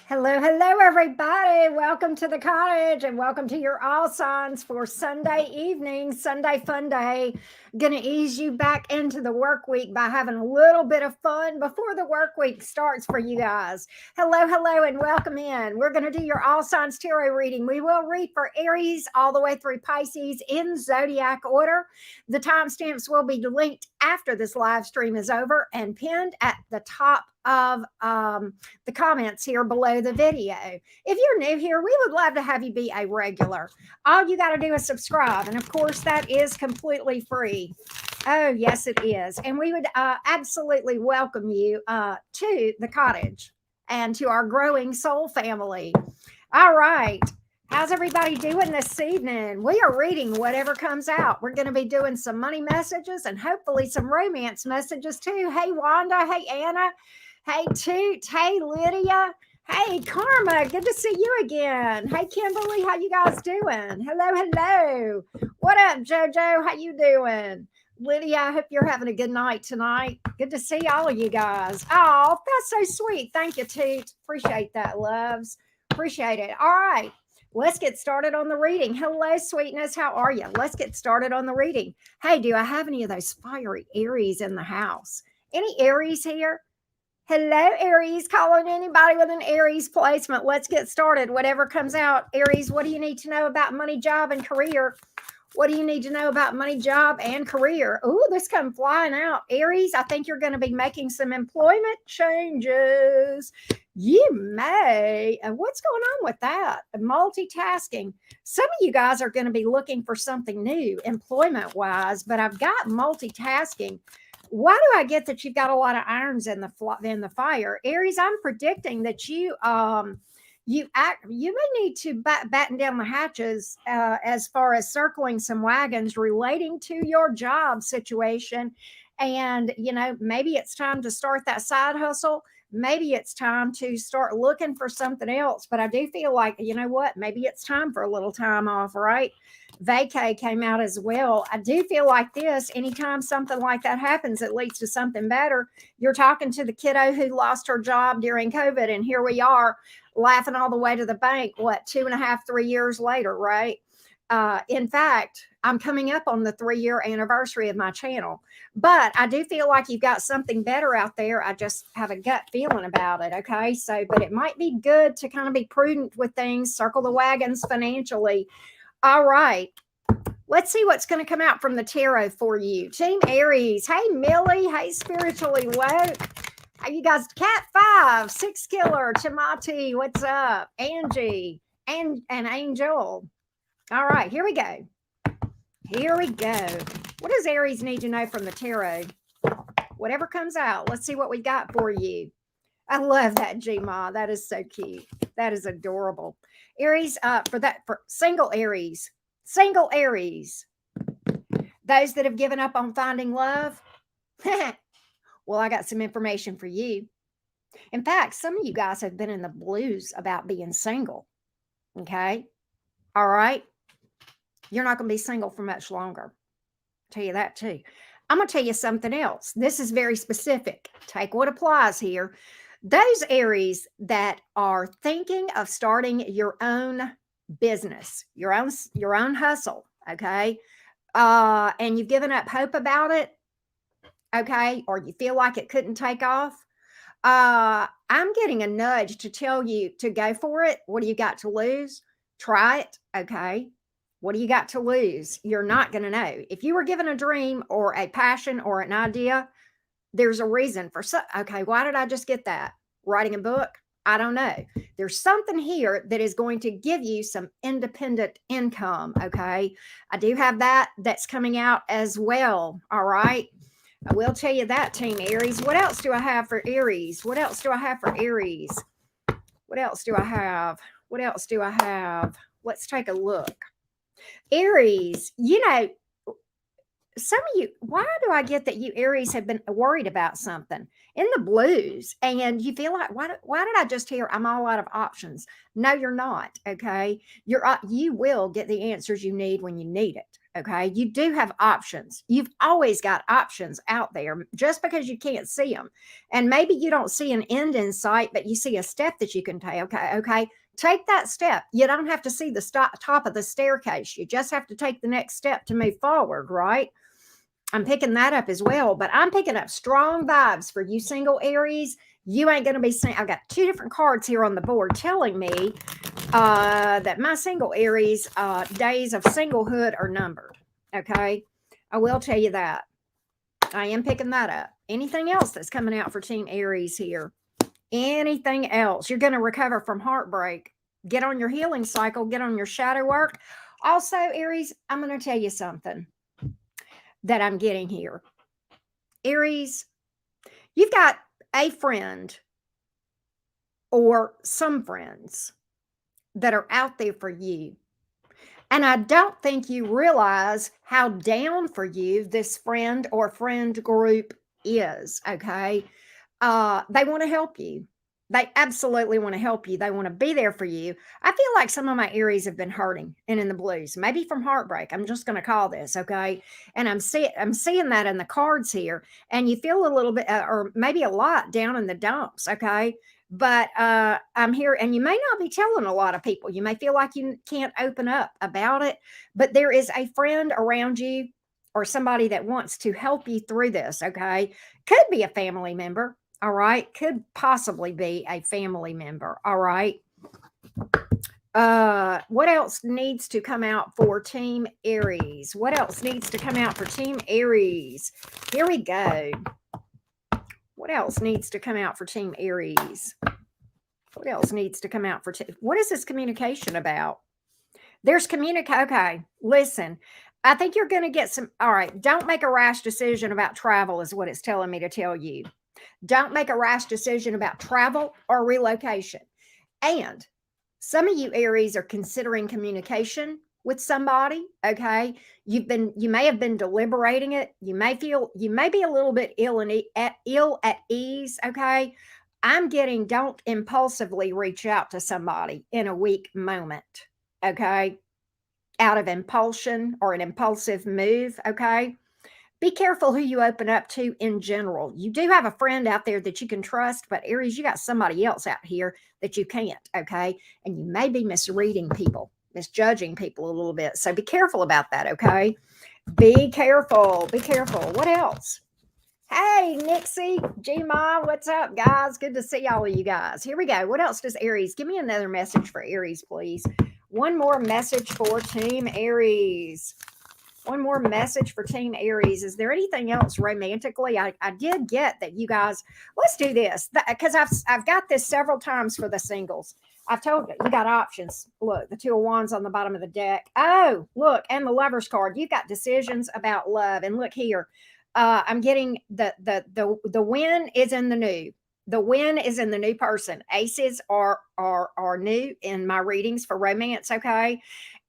Hello, hello, everybody. Welcome to the cottage and welcome to your all signs for Sunday evening, Sunday fun day. Gonna ease you back into the work week by having a little bit of fun before the work week starts for you guys. Hello, hello, and welcome in. We're gonna do your all signs tarot reading. We will read for Aries all the way through Pisces in zodiac order. The timestamps will be linked after this live stream is over and pinned at the top of the comments here below the video. If you're new here, we would love to have you be a regular. All you got to do is subscribe. And of course, that is completely free. Oh, yes, it is. And we would absolutely welcome you to the cottage and to our growing soul family. All right. How's everybody doing this evening? We are reading whatever comes out. We're going to be doing some money messages and hopefully some romance messages too. Hey, Wanda. Hey, Anna. Hey, Toot. Hey, Lydia. Hey, Karma. Good to see you again. Hey, Kimberly. How you guys doing? Hello, hello. What up, JoJo? How you doing? Lydia, I hope you're having a good night tonight. Good to see all of you guys. Oh, that's so sweet. Thank you, Toot. Appreciate that, loves. Appreciate it. All right. Let's get started on the reading. Hello, sweetness. How are you? Let's get started on the reading. Hey, do I have any of those fiery Aries in the house? Any Aries here? Hello, Aries. Calling anybody with an Aries placement. Let's get started. Whatever comes out. Aries, what do you need to know about money, job, and career? What do you need to know about money, job, and career? Oh, this come flying out. Aries, I think you're going to be making some employment changes. You may. What's going on with that? Multitasking. Some of you guys are going to be looking for something new employment-wise, but I've got multitasking. Why do I get that you've got a lot of irons in the fire? Aries, I'm predicting that you may need to batten down the hatches as far as circling some wagons relating to your job situation. And, maybe it's time to start that side hustle. Maybe it's time to start looking for something else. But I do feel like, you know what? Maybe it's time for a little time off, right? Vacay came out as well. I do feel like this, anytime something like that happens, it leads to something better. You're talking to the kiddo who lost her job during COVID, and here we are laughing all the way to the bank, 2.5, 3 years later, right? In fact, I'm coming up on the 3-year anniversary of my channel, but I do feel like you've got something better out there. I just have a gut feeling about it. Okay. So, but it might be good to kind of be prudent with things, circle the wagons financially. All right. Let's see what's going to come out from the tarot for you. Team Aries. Hey, Millie. Hey, Spiritually Woke. How you guys? Cat 5, 6 Killer, Chamati. What's up? Angie and Angel. All right. Here we go. Here we go. What does Aries need to know from the tarot? Whatever comes out. Let's see what we got for you. I love that, G-Ma. That is so cute. That is adorable. Aries, for single Aries, those that have given up on finding love. Well, I got some information for you. In fact, some of you guys have been in the blues about being single. Okay. All right. You're not going to be single for much longer. I'll tell you that too. I'm going to tell you something else. This is very specific. Take what applies here. Those Aries that are thinking of starting your own business, your own hustle, okay, and you've given up hope about it, okay, or you feel like it couldn't take off, I'm getting a nudge to tell you to go for it. What do you got to lose? Try it, okay. What do you got to lose? You're not going to know. If you were given a dream or a passion or an idea, there's a reason for okay, why did I just get that? Writing a book? I don't know. There's something here that is going to give you some independent income, okay? I do have that's coming out as well, all right? I will tell you that, Team Aries. What else do I have for Aries? What else do I have for Aries? What else do I have? What else do I have? Let's take a look. Aries, some of you, why do I get that you Aries have been worried about something in the blues and you feel like, why did I just hear I'm all out of options? No, you're not. Okay. You will get the answers you need when you need it. Okay. You do have options. You've always got options out there just because you can't see them. And maybe you don't see an end in sight, but you see a step that you can take. Okay. Okay. Take that step. You don't have to see the top of the staircase. You just have to take the next step to move forward, right? I'm picking that up as well, but I'm picking up strong vibes for you single Aries. You ain't going to be seeing, I've got two different cards here on the board telling me that my single Aries days of singlehood are numbered. Okay. I will tell you that. I am picking that up. Anything else that's coming out for Team Aries here? Anything else? You're going to recover from heartbreak. Get on your healing cycle. Get on your shadow work. Also, Aries, I'm going to tell you something that I'm getting here. Aries, you've got a friend or some friends that are out there for you. And I don't think you realize how down for you this friend or friend group is. Okay. They want to help you. They absolutely want to help you. They want to be there for you. I feel like some of my Aries have been hurting and in the blues, maybe from heartbreak. I'm just going to call this, okay? And I'm seeing that in the cards here, and you feel a little bit, or maybe a lot, down in the dumps, okay? But I'm here, and you may not be telling a lot of people. You may feel like you can't open up about it, but there is a friend around you or somebody that wants to help you through this, okay? Could be a family member. All right. Could possibly be a family member. All right. What else needs to come out for Team Aries? What else needs to come out for Team Aries? Here we go. What else needs to come out for Team Aries? What else needs to come out for what is this communication about? There's okay, listen. I think you're going to get some. All right. Don't make a rash decision about travel is what it's telling me to tell you. Don't make a rash decision about travel or relocation. And some of you Aries are considering communication with somebody. Okay. You may have been deliberating it. You may be a little bit ill at ease. Okay. I'm getting, don't impulsively reach out to somebody in a weak moment. Okay. Out of impulsion or an impulsive move. Okay. Be careful who you open up to in general. You do have a friend out there that you can trust, but Aries, you got somebody else out here that you can't, okay? And you may be misreading people, misjudging people a little bit. So be careful about that, okay? Be careful. Be careful. What else? Hey, Nixie, G-Ma, what's up, guys? Good to see all of you guys. Here we go. What else does Aries? Give me another message for Aries, please. One more message for Team Aries. One more message for Team Aries. Is there anything else romantically? I did get that you guys, let's do this because I've got this several times for the singles. I've told you got options. Look, the Two of Wands on the bottom of the deck. Oh, look, and the Lover's card. You've got decisions about love. And look here, I'm getting the win is in the new. The win is in the new person. Aces are new in my readings for romance. Okay.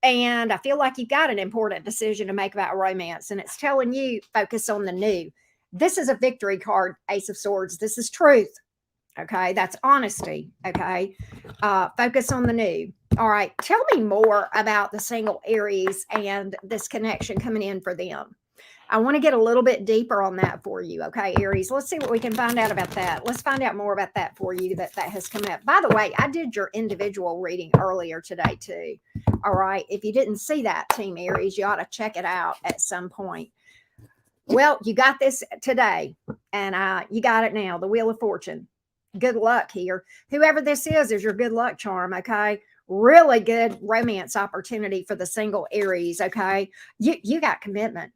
And I feel like you've got an important decision to make about romance, and it's telling you focus on the new. This is a victory card, Ace of Swords. This is truth. Okay. That's honesty. Okay. Focus on the new. All right. Tell me more about the single Aries and this connection coming in for them. I want to get a little bit deeper on that for you. Okay, Aries, let's see what we can find out about that. Let's find out more about that for you that has come up. By the way, I did your individual reading earlier today too. All right. If you didn't see that, Team Aries, you ought to check it out at some point. Well, you got this today and you got it now. The Wheel of Fortune. Good luck here. Whoever this is your good luck charm. Okay. Really good romance opportunity for the single Aries. Okay. You got commitment.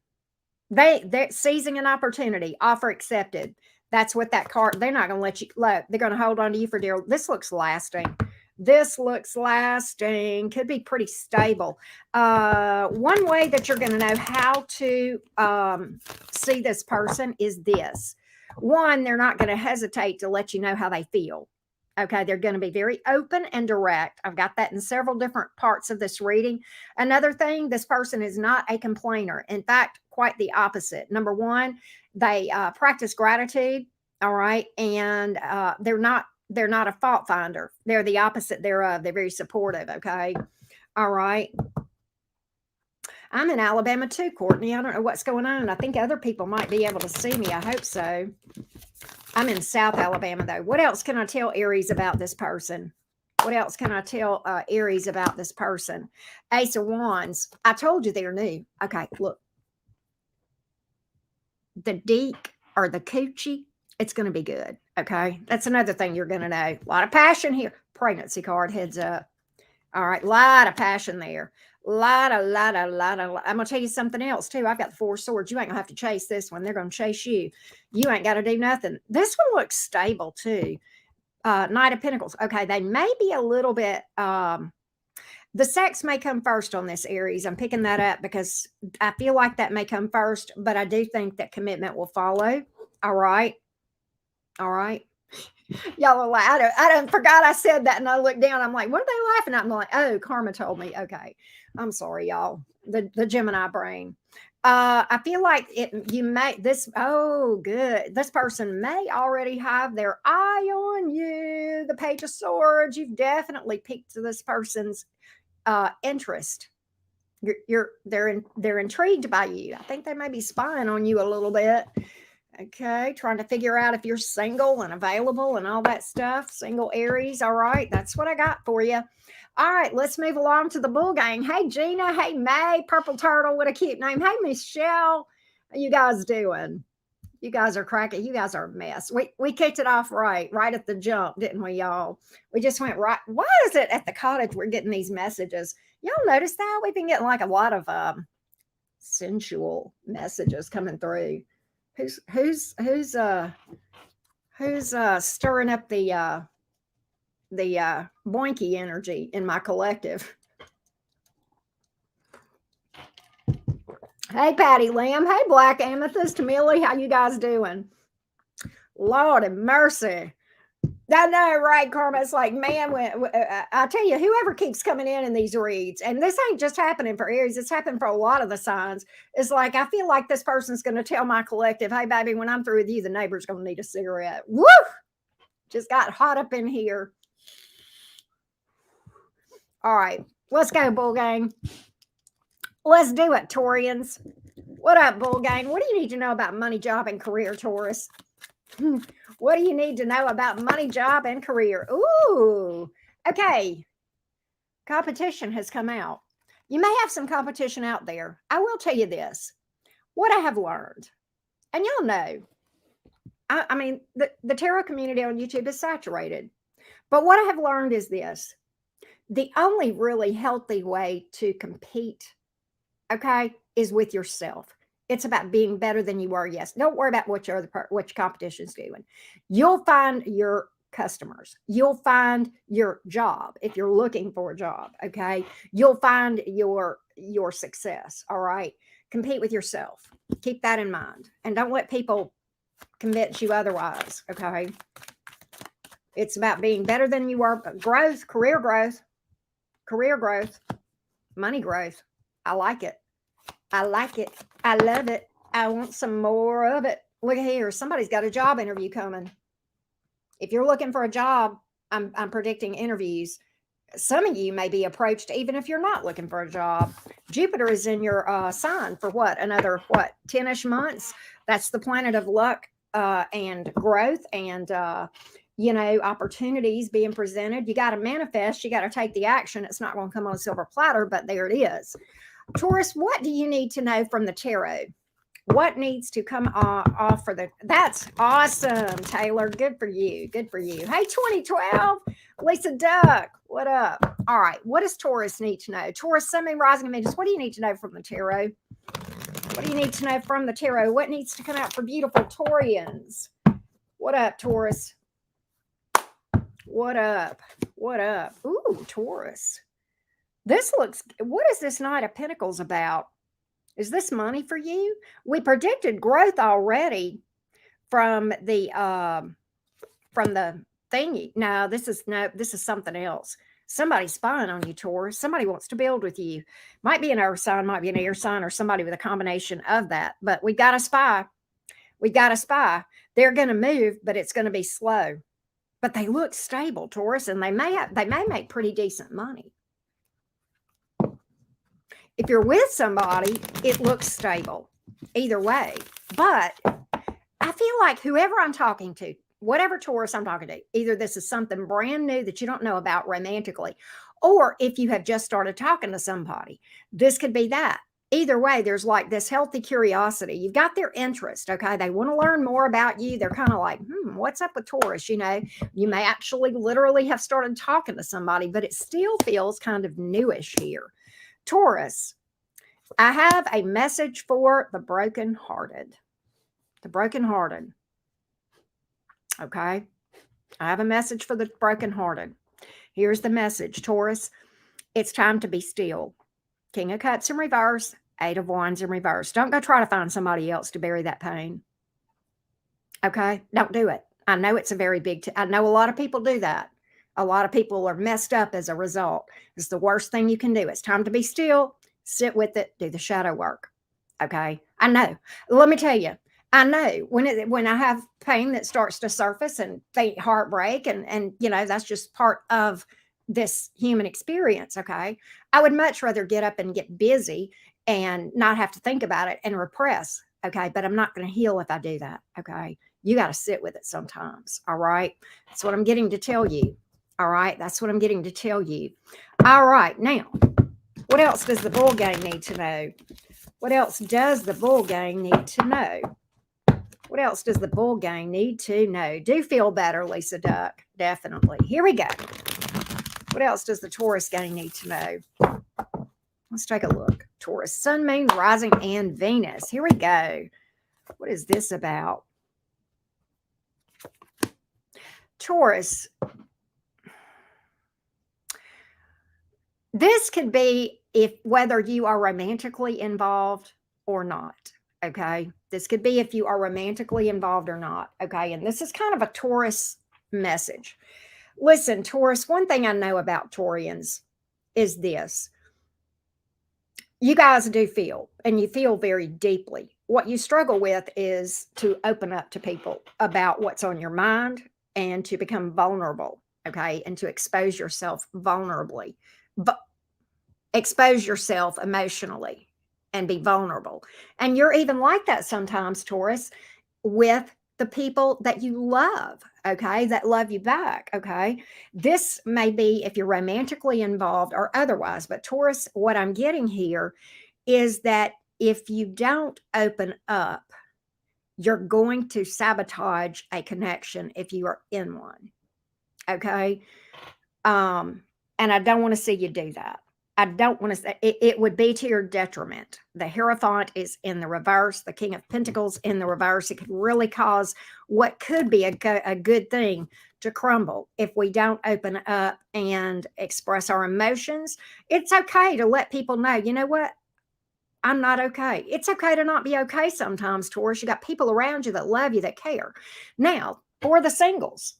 They're seizing an opportunity, offer accepted. That's what that card, they're not going to let you look. They're going to hold on to you for dear. This looks lasting. This looks lasting. Could be pretty stable. One way that you're going to know how to see this person is this. One, they're not going to hesitate to let you know how they feel. Okay, they're going to be very open and direct. I've got that in several different parts of this reading. Another thing, this person is not a complainer. In fact, quite the opposite. Number one, they practice gratitude. All right, and they're not a fault finder. They're the opposite thereof. They're very supportive. Okay, all right. I'm in Alabama too, Courtney. I don't know what's going on. I think other people might be able to see me. I hope so. I'm in South Alabama, though. What else can I tell Aries about this person? What else can I tell Aries about this person? Ace of Wands. I told you they're new. Okay, look. The deek or the coochie, it's going to be good. Okay, that's another thing you're going to know. A lot of passion here. Pregnancy card, heads up. All right, lot of passion there. Lot. I'm going to tell you something else, too. I've got the 4 swords. You ain't going to have to chase this one. They're going to chase you. You ain't got to do nothing. This one looks stable, too. Knight of Pentacles. Okay, they may be a little bit... the sex may come first on this, Aries. I'm picking that up because I feel like that may come first, but I do think that commitment will follow. All right. All right. Y'all are like, I don't forgot I said that. And I looked down. I'm like, what are they laughing at? I'm like, oh, Karma told me. Okay. I'm sorry, y'all. The Gemini brain. I feel like good. This person may already have their eye on you. The Page of Swords. You've definitely piqued this person's interest. They're intrigued by you. I think they may be spying on you a little bit. Okay, trying to figure out if you're single and available and all that stuff. Single Aries. All right, that's what I got for you. All right, let's move along to the Bull Gang. Hey, Gina. Hey, May. Purple Turtle. What a cute name. Hey, Michelle. How you guys doing? You guys are cracking. You guys are a mess. We kicked it off right at the jump, didn't we, y'all? We just went right. Why is it at the cottage we're getting these messages? Y'all notice that? We've been getting like a lot of sensual messages coming through. Who's stirring up the boinky energy in my collective? Hey, Patty Lamb. Hey, Black Amethyst. Millie, how you guys doing? Lord have mercy. I know, right, Karma? It's like, man, I tell you, whoever keeps coming in these reads, and this ain't just happening for Aries, it's happened for a lot of the signs. It's like, I feel like this person's going to tell my collective, hey, baby, when I'm through with you, the neighbor's going to need a cigarette. Woo! Just got hot up in here. All right, let's go, Bull Gang. Let's do it, Taurians. What up, Bull Gang? What do you need to know about money, job, and career, Taurus? What do you need to know about money, job, and career? Ooh, okay. Competition has come out. You may have some competition out there. I will tell you this. What I have learned, and y'all know, I mean, the tarot community on YouTube is saturated. But what I have learned is this. The only really healthy way to compete, okay, is with yourself. It's about being better than you were. Yes. Don't worry about what your competition's doing. You'll find your customers. You'll find your job if you're looking for a job. Okay. You'll find your success. All right. Compete with yourself. Keep that in mind. And don't let people convince you otherwise. Okay. It's about being better than you were. Growth, career growth, money growth. I like it. I like it. I love it. I want some more of it. Look here. Somebody's got a job interview coming. If you're looking for a job, I'm predicting interviews. Some of you may be approached even if you're not looking for a job. Jupiter is in your sign for another 10-ish months. That's the planet of luck and growth and opportunities being presented. You got to manifest. You got to take the action. It's not going to come on a silver platter, but there it is. Taurus, what do you need to know from the tarot? What needs to come off for that's awesome, Taylor. Good for you. Good for you. Hey, 2012, Lisa Duck. What up? All right. What does Taurus need to know? Taurus, Sun, Moon, Rising, and Venus. What do you need to know from the tarot? What do you need to know from the tarot? What needs to come out for beautiful Taurians? What up, Taurus? What up? What up? Ooh, Taurus. This looks, what is this Knight of Pentacles about? Is this money for you? We predicted growth already from the thingy. No, this is something else. Somebody's spying on you, Taurus. Somebody wants to build with you. Might be an earth sign, might be an air sign, or somebody with a combination of that. But we got a spy. We got a spy. They're going to move, but it's going to be slow. But they look stable, Taurus, and they may make pretty decent money. If you're with somebody, it looks stable either way. But I feel like whoever I'm talking to, whatever Taurus I'm talking to, either this is something brand new that you don't know about romantically, or if you have just started talking to somebody, this could be that. Either way, there's like this healthy curiosity. You've got their interest, okay? They want to learn more about you. They're kind of like, what's up with Taurus? You know, you may actually literally have started talking to somebody, but it still feels kind of newish here. Taurus, I have a message for the brokenhearted. The brokenhearted. Okay. I have a message for the brokenhearted. Here's the message, Taurus. It's time to be still. King of Cups in reverse, Eight of Wands in reverse. Don't go try to find somebody else to bury that pain. Okay? Don't do it. I know it's a very big, I know a lot of people do that. A lot of people are messed up as a result. It's the worst thing you can do. It's time to be still, sit with it, do the shadow work. Okay? I know. Let me tell you, I know when I have pain that starts to surface and faint heartbreak and you know, that's just part of this human experience. Okay. I would much rather get up and get busy and not have to think about it and repress. Okay. But I'm not going to heal if I do that. Okay. You got to sit with it sometimes. All right. That's what I'm getting to tell you. All right. That's what I'm getting to tell you. All right. Now, what else does the bull gang need to know? What else does the bull gang need to know? What else does the bull gang need to know? Do feel better, Lisa Duck. Definitely. Here we go. What else does the Taurus gang need to know? Let's take a look. Taurus, Sun, Moon, Rising, and Venus. Here we go. What is this about? Taurus. This could be whether you are romantically involved or not. Okay. This could be if you are romantically involved or not. Okay. And this is kind of a Taurus message. Listen, Taurus, one thing I know about Taurians is this. You guys do feel, and you feel very deeply. What you struggle with is to open up to people about what's on your mind and to become vulnerable. Okay. And to expose yourself vulnerably. But expose yourself emotionally and be vulnerable. And you're even like that sometimes, Taurus, with the people that you love, okay, that love you back, okay? This may be if you're romantically involved or otherwise, but Taurus, what I'm getting here is that if you don't open up, you're going to sabotage a connection if you are in one, okay? And I don't want to see you do that. I don't want to say it would be to your detriment. The Hierophant is in the reverse, the King of Pentacles in the reverse. It could really cause what could be a good thing to crumble if we don't open up and express our emotions. It's okay to let people know, you know what? I'm not okay. It's okay to not be okay sometimes, Taurus. You got people around you that love you, that care. Now, for the singles,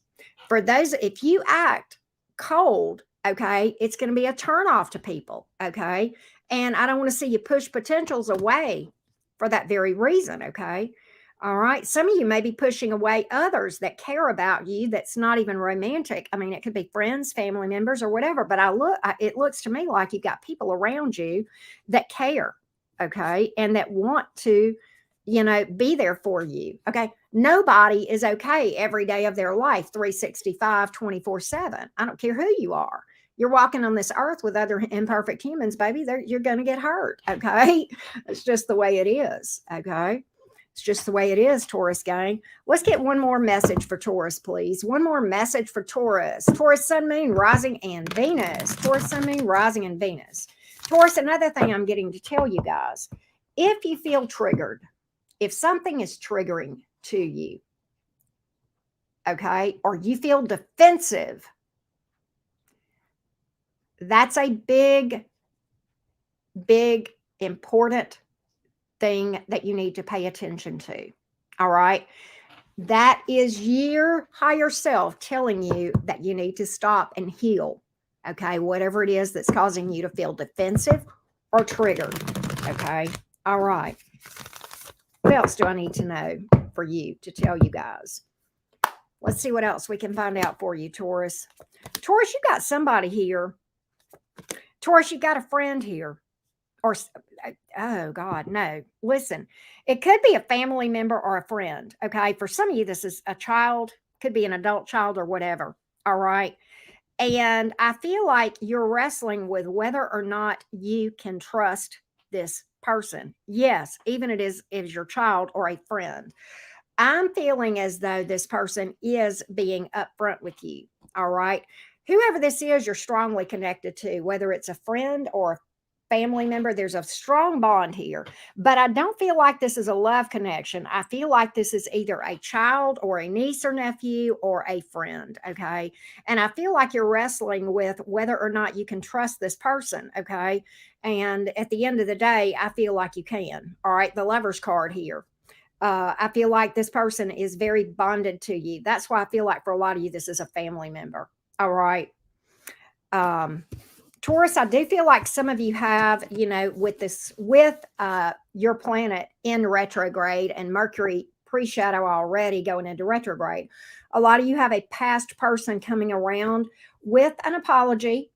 for those, if you act cold, okay, it's going to be a turnoff to people, okay? And I don't want to see you push potentials away for that very reason, okay? All right. Some of you may be pushing away others that care about you that's not even romantic. I mean, it could be friends, family members, or whatever, but it looks to me like you've got people around you that care, okay, and that want to, you know, be there for you, okay? Nobody is okay every day of their life, 365, 24/7. I don't care who you are. You're walking on this earth with other imperfect humans, baby. You're going to get hurt, okay? It's just the way it is, okay? It's just the way it is, Taurus gang. Let's get one more message for Taurus, please. One more message for Taurus. Taurus, Sun, Moon, Rising, and Venus. Taurus, Sun, Moon, Rising, and Venus. Taurus, another thing I'm getting to tell you guys, if you feel triggered, if something is triggering to you, okay, or you feel defensive, that's a big, big, important thing that you need to pay attention to. All right. That is your higher self telling you that you need to stop and heal. Okay. Whatever it is that's causing you to feel defensive or triggered. Okay. All right. What else do I need to know for you to tell you guys? Let's see what else we can find out for you, Taurus. Taurus, you got somebody here. Taurus, you got a friend here. or, oh God, no. Listen, it could be a family member or a friend. Okay. For some of you, this is a child, could be an adult child or whatever. All right. And I feel like you're wrestling with whether or not you can trust this person. Yes, even it is your child or a friend. I'm feeling as though this person is being upfront with you. All right. Whoever this is, you're strongly connected to, whether it's a friend or a family member, there's a strong bond here. But I don't feel like this is a love connection. I feel like this is either a child or a niece or nephew or a friend. Okay. And I feel like you're wrestling with whether or not you can trust this person. Okay. And at the end of the day, I feel like you can. All right. The lover's card here. I feel like this person is very bonded to you. That's why I feel like for a lot of you, this is a family member. All right. Taurus, I do feel like some of you have, with your planet in retrograde and Mercury pre-shadow already going into retrograde. A lot of you have a past person coming around with an apology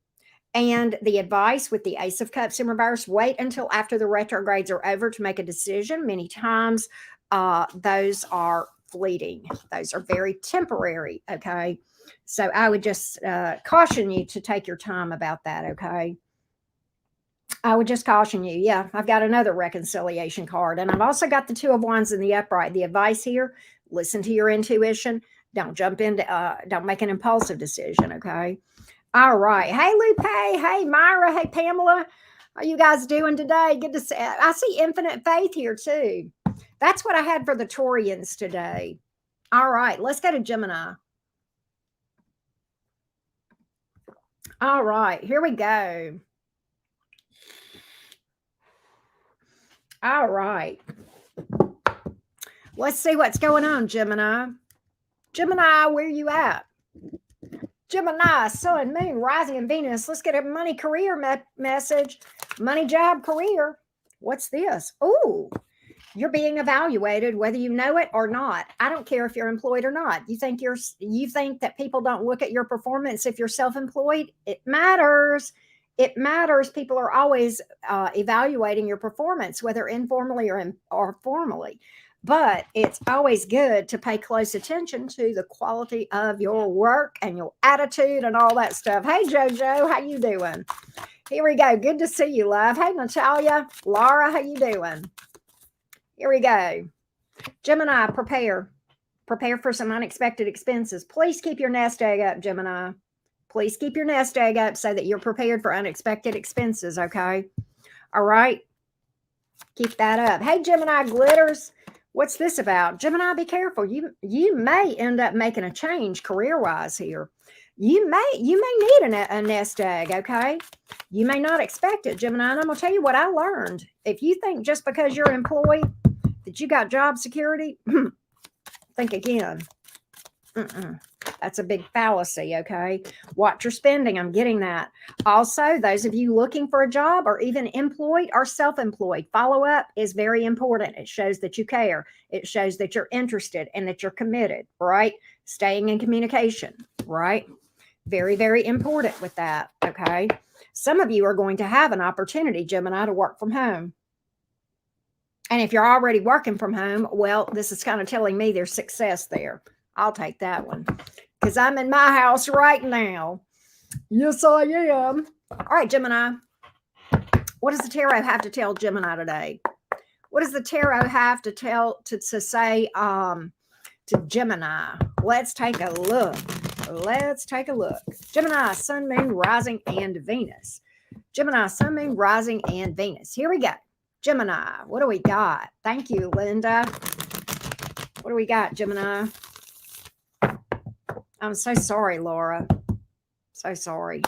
and the advice with the Ace of Cups in reverse. Wait until after the retrogrades are over to make a decision. Many times, those are fleeting. Those are very temporary. Okay. So I would just caution you to take your time about that. Okay. I would just caution you. Yeah, I've got another reconciliation card, and I've also got the Two of Wands in the upright. The advice here: listen to your intuition. Don't jump into. Don't make an impulsive decision. Okay. All right. Hey, Lupe. Hey, Myra. Hey, Pamela. How you guys doing today? Good to see. I see infinite faith here too. That's what I had for the Taurians today. All right. Let's go to Gemini. All right. Here we go. All right. Let's see what's going on, Gemini. Gemini, where you at? Gemini, Sun, Moon, Rising, and Venus. Let's get a money career message. Money, job, career. What's this? Oh, you're being evaluated, whether you know it or not. I don't care if you're employed or not. You think that people don't look at your performance if you're self-employed? It matters. It matters. People are always evaluating your performance, whether informally or formally. But it's always good to pay close attention to the quality of your work and your attitude and all that stuff. Hey, JoJo, how you doing? Here we go. Good to see you, love. Hey, Natalia, Laura, how you doing? Here we go. Gemini, prepare. Prepare for some unexpected expenses. Please keep your nest egg up, Gemini. Please keep your nest egg up so that you're prepared for unexpected expenses, okay? All right? Keep that up. Hey, Gemini glitters. What's this about? Gemini, be careful. You may end up making a change career-wise here. You may need a nest egg, okay? You may not expect it, Gemini. And I'm going to tell you what I learned. If you think just because you're employed that you got job security, think again. That's a big fallacy, okay? Watch your spending. I'm getting that. Also, those of you looking for a job or even employed or self-employed, follow up is very important. It shows that you care. It shows that you're interested and that you're committed, right? Staying in communication, right? Very, very important with that, okay? Some of you are going to have an opportunity, Gemini, to work from home. And if you're already working from home, well, this is kind of telling me there's success there. I'll take that one because I'm in my house right now. Yes, I am. All right, Gemini. What does the tarot have to tell Gemini today? What does the tarot have to say to Gemini? Let's take a look. Let's take a look. Gemini, Sun, Moon, Rising, and Venus. Gemini, Sun, Moon, Rising, and Venus. Here we go. Gemini, what do we got? Thank you, Linda. What do we got, Gemini? I'm so sorry, Laura. So sorry.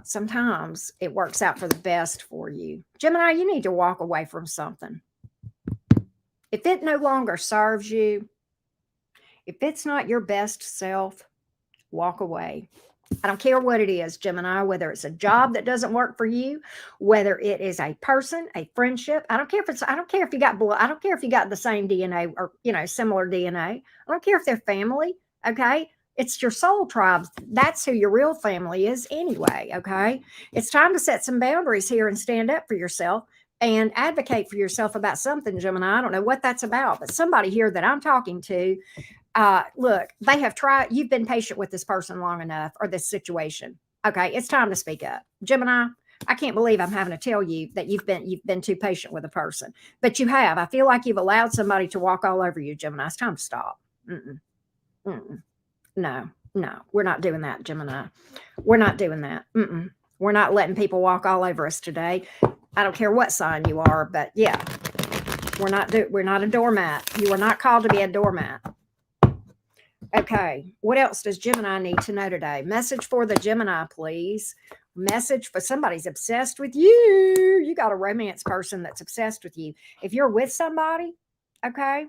Sometimes it works out for the best for you. Gemini, you need to walk away from something. If it no longer serves you, if it's not your best self, walk away. I don't care what it is, Gemini, whether it's a job that doesn't work for you, whether it is a person, a friendship. I don't care if you got blood. I don't care if you got the same DNA or, similar DNA. I don't care if they're family. Okay. It's your soul tribe. That's who your real family is anyway. Okay. It's time to set some boundaries here and stand up for yourself and advocate for yourself about something, Gemini. I don't know what that's about, but somebody here that I'm talking to, look, they have tried, you've been patient with this person long enough, or this situation. Okay, it's time to speak up. Gemini, I can't believe I'm having to tell you that you've been too patient with a person, but you have. I feel like you've allowed somebody to walk all over you, Gemini. It's time to stop. Mm-mm, mm-mm. No, no, we're not doing that, Gemini. We're not doing that. Mm-mm. We're not letting people walk all over us today. I don't care what sign you are, but yeah, we're not a doormat. You are not called to be a doormat. Okay, what else does Gemini need to know today? Message for the Gemini, please. Message for somebody's obsessed with you. You got a romance person that's obsessed with you. If you're with somebody, okay,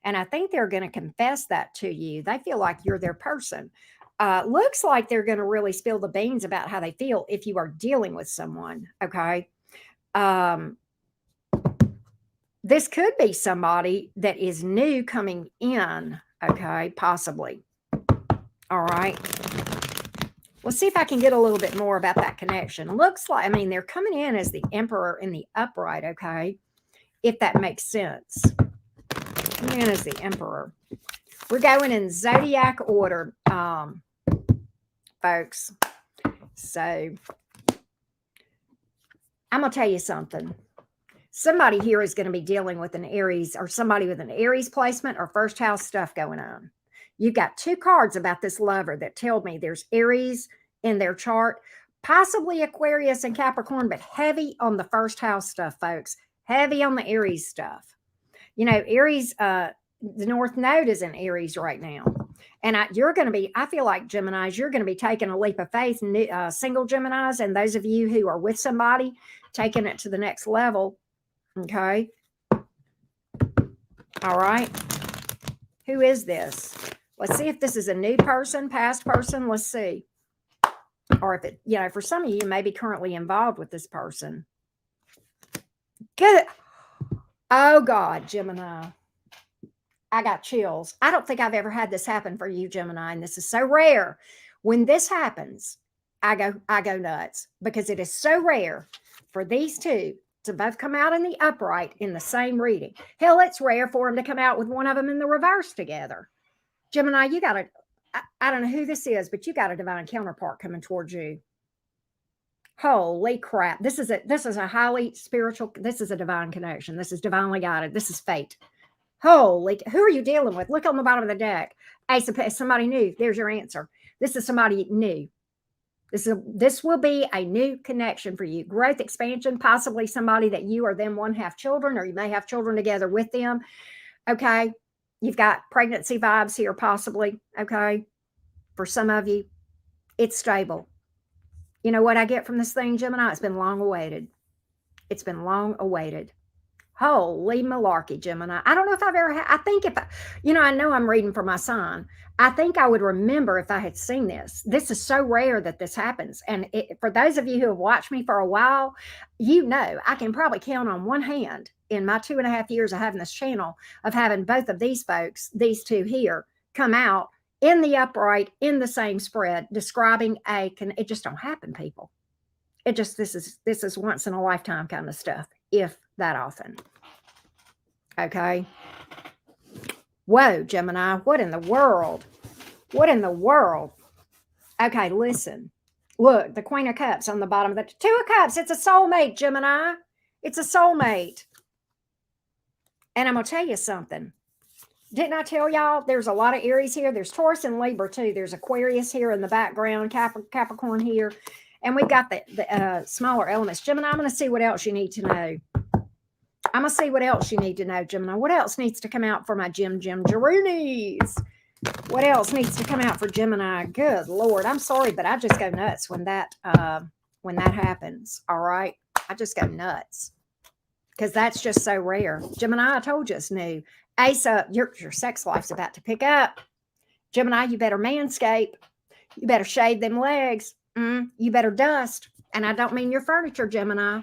and I think they're going to confess that to you. They feel like you're their person. Looks like they're going to really spill the beans about how they feel if you are dealing with someone, okay? This could be somebody that is new coming in, okay, possibly. All right. Let's see if I can get a little bit more about that connection. Looks like, I mean, they're coming in as the Emperor in the upright, okay, if that makes sense. Coming in as the Emperor. We're going in zodiac order, folks. So I'm going to tell you something. Somebody here is going to be dealing with an Aries, or somebody with an Aries placement or first house stuff going on. You got two cards about this lover that tell me there's Aries in their chart, possibly Aquarius and Capricorn, but heavy on the first house stuff, folks. Heavy on the Aries stuff. You know, Aries, the North Node is in Aries right now. And you're going to be, I feel like Geminis, you're going to be taking a leap of faith, single Geminis, and those of you who are with somebody, taking it to the next level. Okay. All right. Who is this? Let's see if this is a new person, past person. Let's see. Or if it, you know, for some of you may be currently involved with this person. Good. Oh God, Gemini. I got chills. I don't think I've ever had this happen for you, Gemini, and this is so rare. When this happens, I go nuts, because it is so rare for these two to both come out in the upright in the same reading. Hell, it's rare for them to come out with one of them in the reverse together. Gemini, you got I don't know who this is, but you got a divine counterpart coming towards you. Holy crap. This is a highly spiritual, this is a divine connection. This is divinely guided. This is fate. Holy, who are you dealing with? Look on the bottom of the deck. Ace of Pentacles, somebody new. There's your answer. This is somebody new. This will be a new connection for you. Growth, expansion, possibly somebody that you or them one have children, or you may have children together with them. Okay. You've got pregnancy vibes here, possibly. Okay. For some of you, it's stable. You know what I get from this thing, Gemini? It's been long awaited. It's been long awaited. Holy malarkey, Gemini. I don't know if I've ever had, I think if, I know I'm reading for my sign. I think I would remember if I had seen this. This is so rare that this happens. And for those of you who have watched me for a while, I can probably count on one hand in my 2.5 years of having this channel, of having both of these folks, these two here, come out in the upright, in the same spread, describing it just don't happen, people. It just, this is once in a lifetime kind of stuff, if that often. Okay. Whoa, Gemini, what in the world? What in the world? Okay, listen. Look, the Queen of Cups on the bottom of the Two of Cups. It's a soulmate, Gemini. It's a soulmate. And I'm going to tell you something. Didn't I tell y'all there's a lot of Aries here? There's Taurus and Libra too. There's Aquarius here in the background, Capricorn here. And we've got the smaller elements. Gemini, I'm going to see what else you need to know. I'm going to see what else you need to know, Gemini. What else needs to come out for my Jim Jaroonies? What else needs to come out for Gemini? Good Lord. I'm sorry, but I just go nuts when that happens. All right. I just go nuts, because that's just so rare. Gemini, I told you it's new. Ace up. Your sex life's about to pick up. Gemini, you better manscape. You better shave them legs. You better dust. And I don't mean your furniture, Gemini.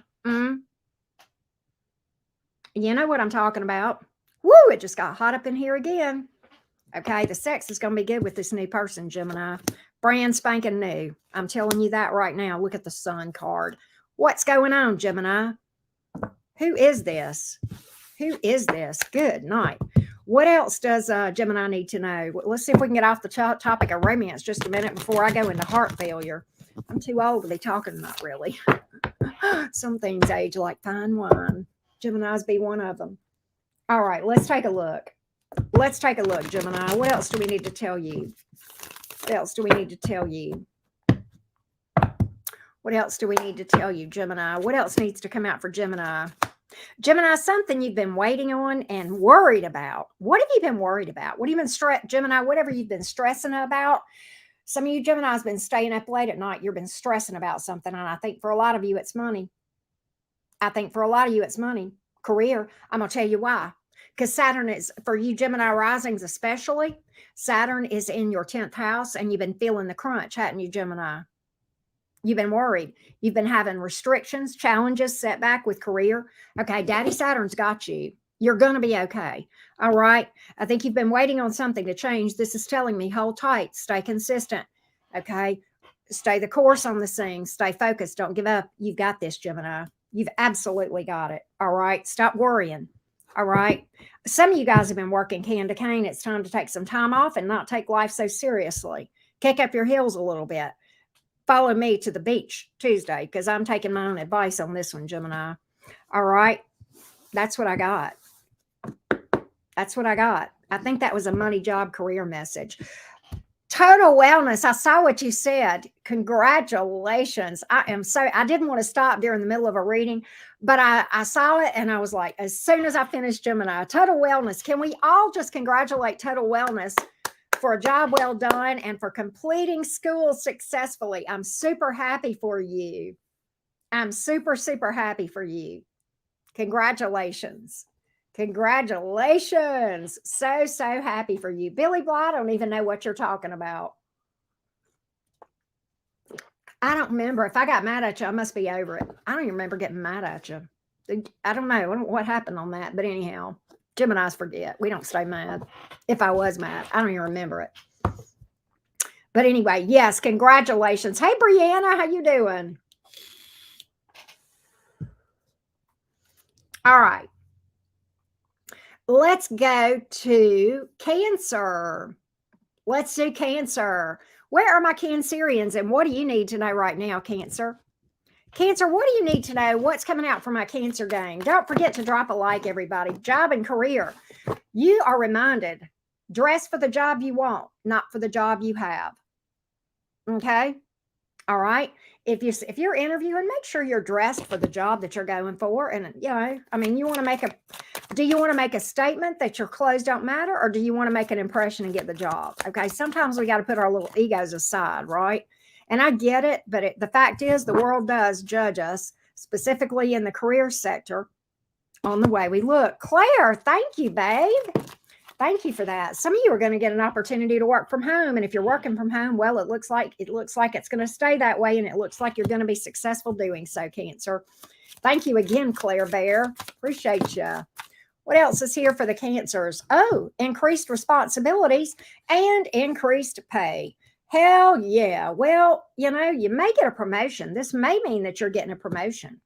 You know what I'm talking about. Woo, it just got hot up in here again. Okay, the sex is going to be good with this new person, Gemini. Brand spanking new. I'm telling you that right now. Look at the Sun card. What's going on, Gemini? Who is this? Who is this? Good night. What else does Gemini need to know? Let's see if we can get off the topic of romance just a minute before I go into heart failure. I'm too old to be talking about really. Some things age like fine wine. Gemini's be one of them. All right, let's take a look. Let's take a look, Gemini. What else do we need to tell you? What else do we need to tell you? What else do we need to tell you, Gemini? What else needs to come out for Gemini? Gemini, something you've been waiting on and worried about. What have you been worried about? What have you been Gemini, whatever you've been stressing about. Some of you Gemini's been staying up late at night. You've been stressing about something. And I think for a lot of you, it's money. I think for a lot of you, it's money. Career. I'm going to tell you why. Because Saturn is, for you Gemini risings especially, Saturn is in your 10th house and you've been feeling the crunch, hadn't you, Gemini? You've been worried. You've been having restrictions, challenges, setback with career. Okay, Daddy Saturn's got you. You're going to be okay. All right. I think you've been waiting on something to change. This is telling me hold tight, stay consistent. Okay. Stay the course on this thing. Stay focused. Don't give up. You've got this, Gemini. You've absolutely got it. All right. Stop worrying. All right. Some of you guys have been working can to cane. It's time to take some time off and not take life so seriously. Kick up your heels a little bit. Follow me to the beach Tuesday because I'm taking my own advice on this one, Gemini. All right. That's what I got. That's what I got. I think that was a money, job, career message. Total wellness. I saw what you said. Congratulations. I didn't want to stop during the middle of a reading, but I saw it and I was like, as soon as I finished Gemini, total wellness. Can we all just congratulate total wellness for a job well done and for completing school successfully? I'm super happy for you. I'm super, super happy for you. Congratulations. Congratulations. So, so happy for you. Billy Bly, I don't even know what you're talking about. I don't remember. If I got mad at you, I must be over it. I don't even remember getting mad at you. I don't know what happened on that. But anyhow, Gemini's forget. We don't stay mad. If I was mad, I don't even remember it. But anyway, yes, congratulations. Hey, Brianna, how you doing? All right. Let's go to Cancer. Let's do Cancer. Where are my Cancerians and what do you need to know right now, Cancer? Cancer, what do you need to know? What's coming out for my Cancer gang? Don't forget to drop a like, everybody. Job and career. You are reminded, dress for the job you want, not for the job you have. Okay? All right. If you're interviewing, make sure you're dressed for the job that you're going for. And you know, I mean, do you want to make a statement that your clothes don't matter, or do you want to make an impression and get the job? Okay. Sometimes we got to put our little egos aside, right? And I get it, but the fact is the world does judge us, specifically in the career sector, on the way we look. Claire, thank you, babe. Thank you for that. Some of you are going to get an opportunity to work from home. And if you're working from home, well, it looks like it's going to stay that way. And it looks like you're going to be successful doing so, Cancer. Thank you again, Claire Bear. Appreciate you. What else is here for the Cancers? Oh, increased responsibilities and increased pay. Hell yeah. Well, you know, you may get a promotion. This may mean that you're getting a promotion.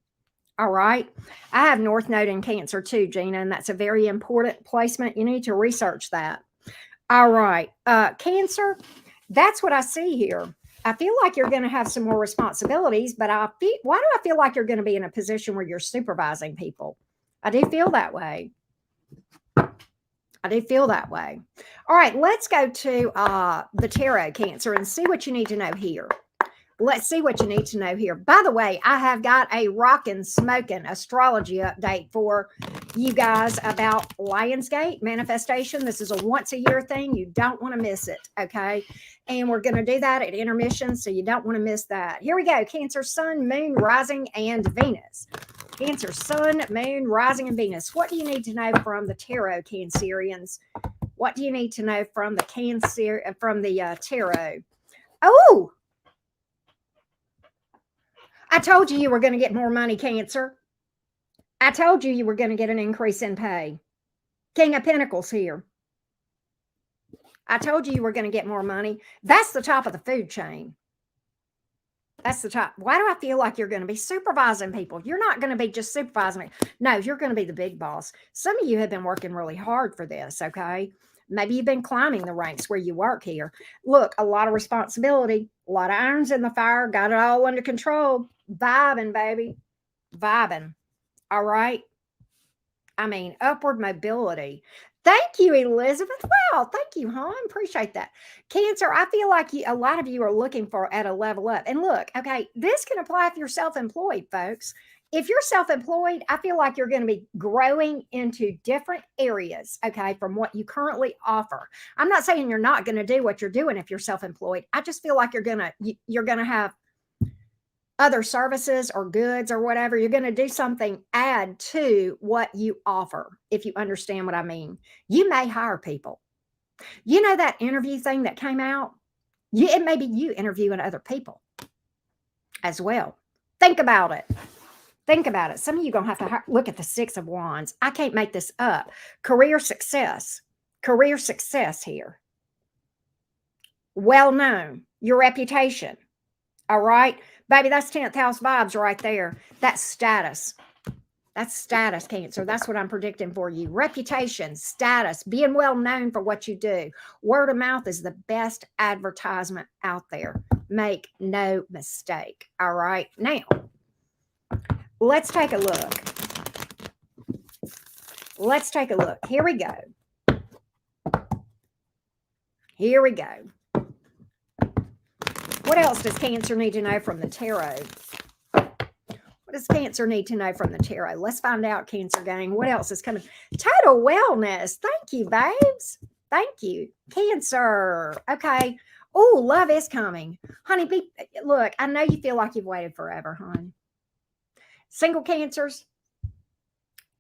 All right. I have North Node in Cancer too, Gina, and that's a very important placement. You need to research that. All right. Cancer, that's what I see here. I feel like you're going to have some more responsibilities, but why do I feel like you're going to be in a position where you're supervising people? I do feel that way. I do feel that way. All right. Let's go to the tarot, Cancer, and see what you need to know here. Let's see what you need to know here. By the way, I have got a rockin' smoking astrology update for you guys about Lionsgate manifestation. This is a once a year thing. You don't want to miss it. Okay. And we're going to do that at intermission. So you don't want to miss that. Here we go. Cancer, Sun, Moon, Rising, and Venus. Cancer, Sun, Moon, Rising, and Venus. What do you need to know from the tarot, Cancerians? What do you need to know from the tarot? Oh, I told you were going to get more money, Cancer. I told you were going to get an increase in pay. King of Pentacles here. I told you were going to get more money. That's the top of the food chain. That's the top. Why do I feel like you're going to be supervising people? You're not going to be just supervising. No, you're going to be the big boss. Some of you have been working really hard for this, okay? Maybe you've been climbing the ranks where you work here. Look, a lot of responsibility, a lot of irons in the fire, got it all under control. Vibing, baby. Vibing. All right. I mean, upward mobility. Thank you, Elizabeth. Wow, thank you, hon. Appreciate that. Cancer, I feel like a lot of you are looking for at a level up. And look, okay, this can apply if you're self-employed, folks. If you're self-employed, I feel like you're going to be growing into different areas, okay, from what you currently offer. I'm not saying you're not going to do what you're doing if you're self-employed. I just feel like you're going to have other services or goods or whatever. You're going to do something, add to what you offer, if you understand what I mean. You may hire people. You know that interview thing that came out? It may be you interviewing other people as well. Think about it. Think about it. Some of you are going to have to look at the Six of Wands. I can't make this up. Career success. Career success here. Well known. Your reputation. All right? Baby, that's 10th house vibes right there. That's status. That's status, Cancer. That's what I'm predicting for you. Reputation, status, being well known for what you do. Word of mouth is the best advertisement out there. Make no mistake. All right? Now, let's take a look. Let's take a look. Here we go. Here we go. What else does Cancer need to know from the tarot? What does Cancer need to know from the tarot? Let's find out, Cancer gang. What else is coming? Total wellness. Thank you, babes. Thank you. Cancer. Okay. Oh, love is coming. Honey, look, I know you feel like you've waited forever, hon. Single Cancers,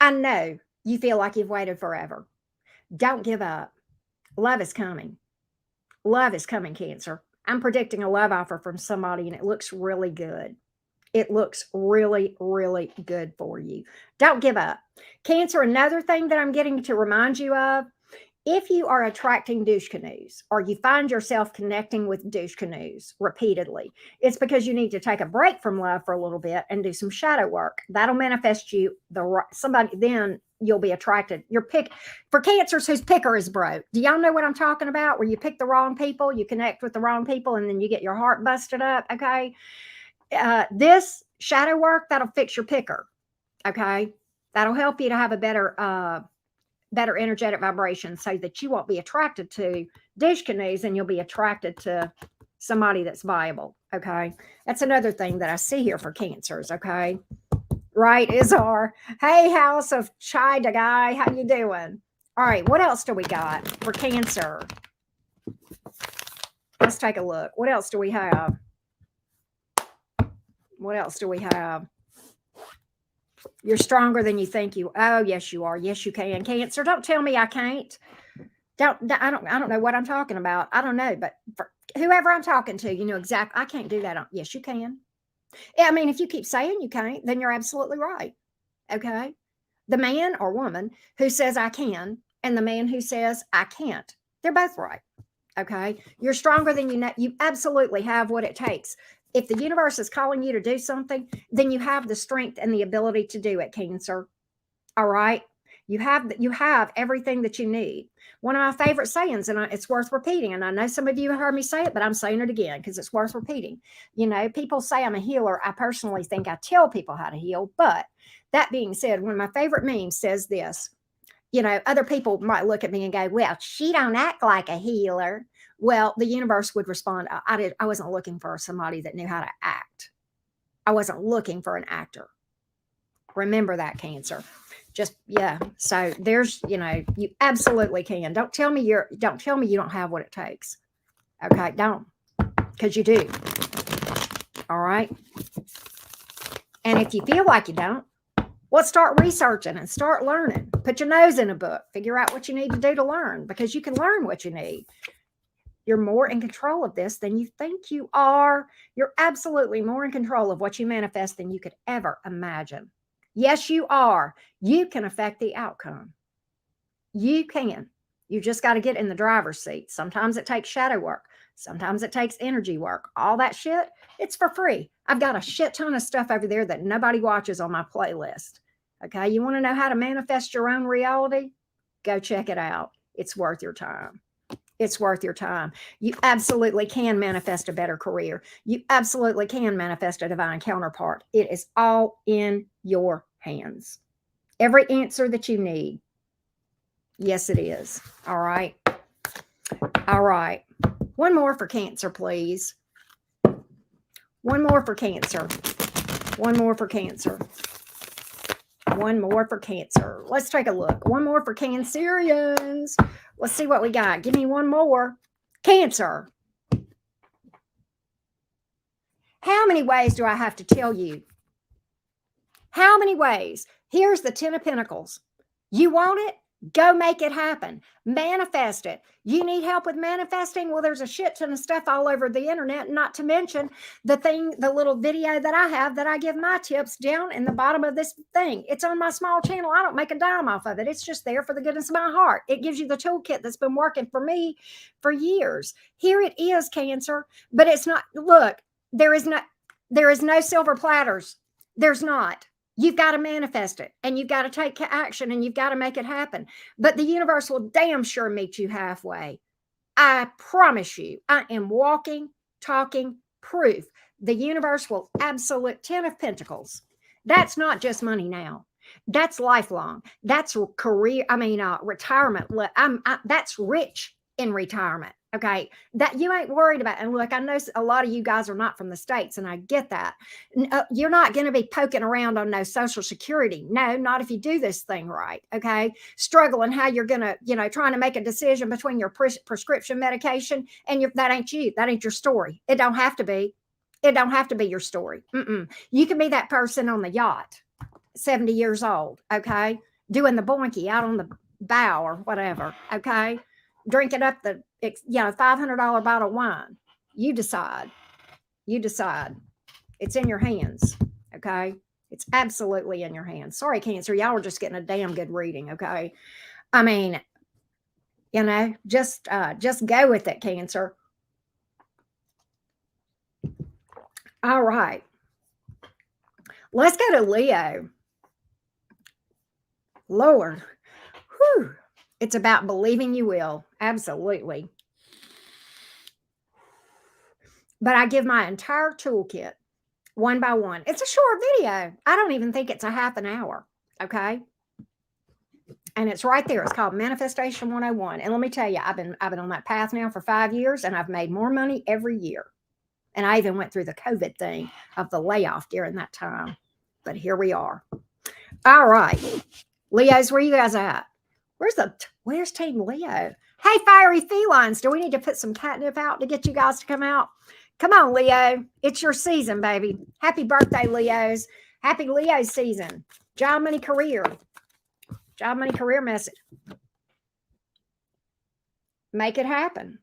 I know you feel like you've waited forever. Don't give up. Love is coming. Love is coming, Cancer. I'm predicting a love offer from somebody, and it looks really good. It looks really, really good for you. Don't give up. Cancer, another thing that I'm getting to remind you of, if you are attracting douche canoes or you find yourself connecting with douche canoes repeatedly, it's because you need to take a break from love for a little bit and do some shadow work. That'll manifest you somebody, then you'll be attracted. For Cancers whose picker is broke. Do y'all know what I'm talking about? Where you pick the wrong people, you connect with the wrong people, and then you get your heart busted up. Okay. This shadow work, that'll fix your picker. Okay. That'll help you to have a better energetic vibration so that you won't be attracted to douche canoes and you'll be attracted to somebody that's viable. Okay. That's another thing that I see here for Cancers. Okay. Right, Izar. Hey, House of Chai Dagai, how you doing? All right, what else do we got for Cancer? Let's take a look. What else do we have? What else do we have? You're stronger than you think you. Oh, yes, you are. Yes, you can. Cancer, don't tell me I can't. I don't know what I'm talking about. I don't know, but for whoever I'm talking to, you know exactly. I can't do that. Yes, you can. Yeah, I mean, if you keep saying you can't, then you're absolutely right. Okay. The man or woman who says I can and the man who says I can't, they're both right. Okay. You're stronger than you know. You absolutely have what it takes. If the universe is calling you to do something, then you have the strength and the ability to do it, Cancer. All right. You have everything that you need. One of my favorite sayings, and it's worth repeating, and I know some of you have heard me say it, but I'm saying it again because it's worth repeating. You know, people say I'm a healer. I personally think I tell people how to heal. But that being said, one of my favorite memes says this. You know, other people might look at me and go, well, she don't act like a healer. Well, the universe would respond, I wasn't looking for somebody that knew how to act. I wasn't looking for an actor. Remember that, Cancer. Just, yeah. So there's, you know, you absolutely can. Don't tell me you don't have what it takes. Okay. Don't, because you do. All right. And if you feel like you don't, well, start researching and start learning. Put your nose in a book, figure out what you need to do to learn, because you can learn what you need. You're more in control of this than you think you are. You're absolutely more in control of what you manifest than you could ever imagine. Yes, you are. You can affect the outcome. You can. You just got to get in the driver's seat. Sometimes it takes shadow work. Sometimes it takes energy work. All that shit, it's for free. I've got a shit ton of stuff over there that nobody watches on my playlist. Okay, you want to know how to manifest your own reality? Go check it out. It's worth your time. It's worth your time. You absolutely can manifest a better career. You absolutely can manifest a divine counterpart. It is all in your hands. Every answer that you need. Yes, it is. All right. All right. One more for Cancer, please. One more for Cancer. One more for Cancer. One more for Cancer. Let's take a look. One more for Cancerians. Let's see what we got. Give me one more. Cancer. How many ways do I have to tell you? How many ways? Here's the 10 of Pentacles. You want it? Go make it happen. Manifest it. You need help with manifesting? Well, there's a shit ton of stuff all over the internet, not to mention the little video that I have that I give my tips down in the bottom of this thing. It's on my small channel. I don't make a dime off of it. It's just there for the goodness of my heart. It gives you the toolkit that's been working for me for years. Here it is, Cancer, but it's not, look, there is no silver platters. There's not. You've got to manifest it, and you've got to take action, and you've got to make it happen. But the universe will damn sure meet you halfway. I promise you, I am walking, talking proof. The universe will absolute 10 of Pentacles. That's not just money now. That's lifelong. That's career. Retirement. That's rich in retirement. Okay, that you ain't worried about. And look, I know a lot of you guys are not from the States, and I get that. You're not going to be poking around on no Social Security. No, not if you do this thing right. Okay, struggling how you're going to, trying to make a decision between your prescription medication and that ain't you. That ain't your story. It don't have to be. It don't have to be your story. You can be that person on the yacht, 70 years old. Okay, doing the boinky out on the bow or whatever. Okay, drinking up the $500 bottle of wine. You decide. You decide. It's in your hands. Okay. It's absolutely in your hands. Sorry, Cancer. Y'all are just getting a damn good reading. Okay. I mean, just go with it, Cancer. All right. Let's go to Leo. Lord. Whew. It's about believing you will. Absolutely. But I give my entire toolkit one by one. It's a short video. I don't even think it's a half an hour. Okay. And it's right there. It's called Manifestation 101. And let me tell you, I've been on that path now for 5 years, and I've made more money every year. And I even went through the COVID thing of the layoff during that time. But here we are. All right. Leos, where you guys at? Where's Team Leo? Hey, fiery felines, do we need to put some catnip out to get you guys to come out? Come on, Leo. It's your season, baby. Happy birthday, Leos. Happy Leo season. Job, money, career. Job, money, career message. Make it happen.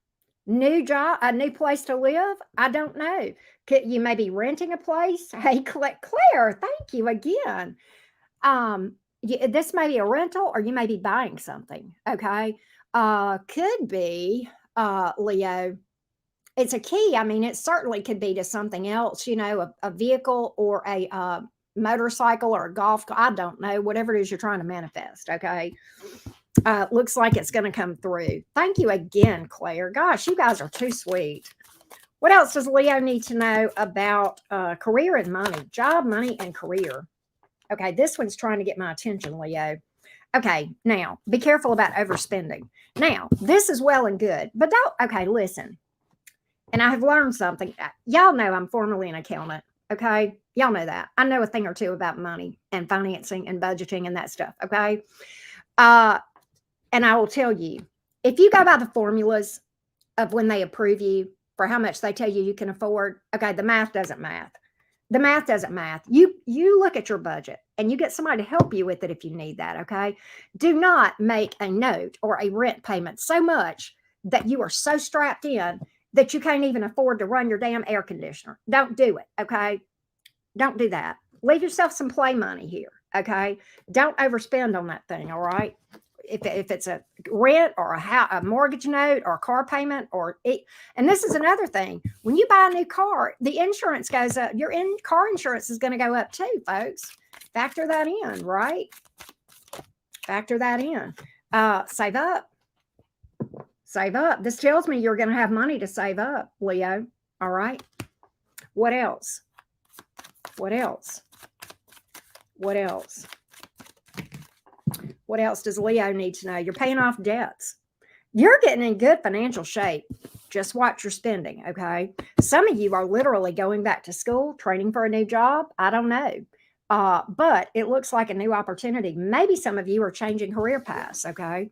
New job, a new place to live? I don't know. You may be renting a place. Hey, Claire, thank you again. This may be a rental, or you may be buying something. Okay. Could be, Leo. It's a key. I mean, it certainly could be to something else, a vehicle or a motorcycle or a golf. I don't know, whatever it is you're trying to manifest. Okay. Looks like it's going to come through. Thank you again, Claire. Gosh, you guys are too sweet. What else does Leo need to know about career and money? Job, money, and career. Okay, this one's trying to get my attention, Leo. Okay, now, be careful about overspending. Now, this is well and good, but listen. And I have learned something. Y'all know I'm formerly an accountant, okay? Y'all know that. I know a thing or two about money and financing and budgeting and that stuff, okay? And I will tell you, if you go by the formulas of when they approve you for how much they tell you can afford, okay, the math doesn't math. The math doesn't math. You look at your budget and you get somebody to help you with it if you need that, okay? Do not make a note or a rent payment so much that you are so strapped in that you can't even afford to run your damn air conditioner. Don't do it, okay? Don't do that. Leave yourself some play money here, okay? Don't overspend on that thing, all right? if it's a rent or a mortgage note or a car payment and this is another thing. When you buy a new car, the insurance goes up. Your car insurance is going to go up too, folks. Factor that in, right? Factor that in. Save up. Save up. This tells me you're going to have money to save up, Leo. All right. What else? What else? What else? What else does Leo need to know? You're paying off debts. You're getting in good financial shape. Just watch your spending, okay? Some of you are literally going back to school, training for a new job. I don't know. But it looks like a new opportunity. Maybe some of you are changing career paths, okay?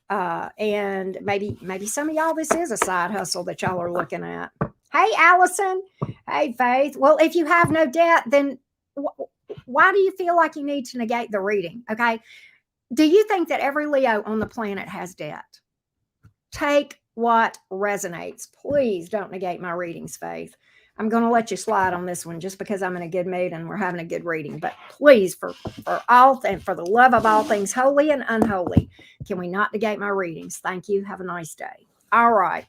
And maybe some of y'all, this is a side hustle that y'all are looking at. Hey, Allison. Hey, Faith. Well, if you have no debt, then why do you feel like you need to negate the reading, okay? Do you think that every Leo on the planet has debt? Take what resonates. Please don't negate my readings, Faith. I'm going to let you slide on this one just because I'm in a good mood and we're having a good reading. But please, for all and for the love of all things holy and unholy, can we not negate my readings? Thank you. Have a nice day. All right.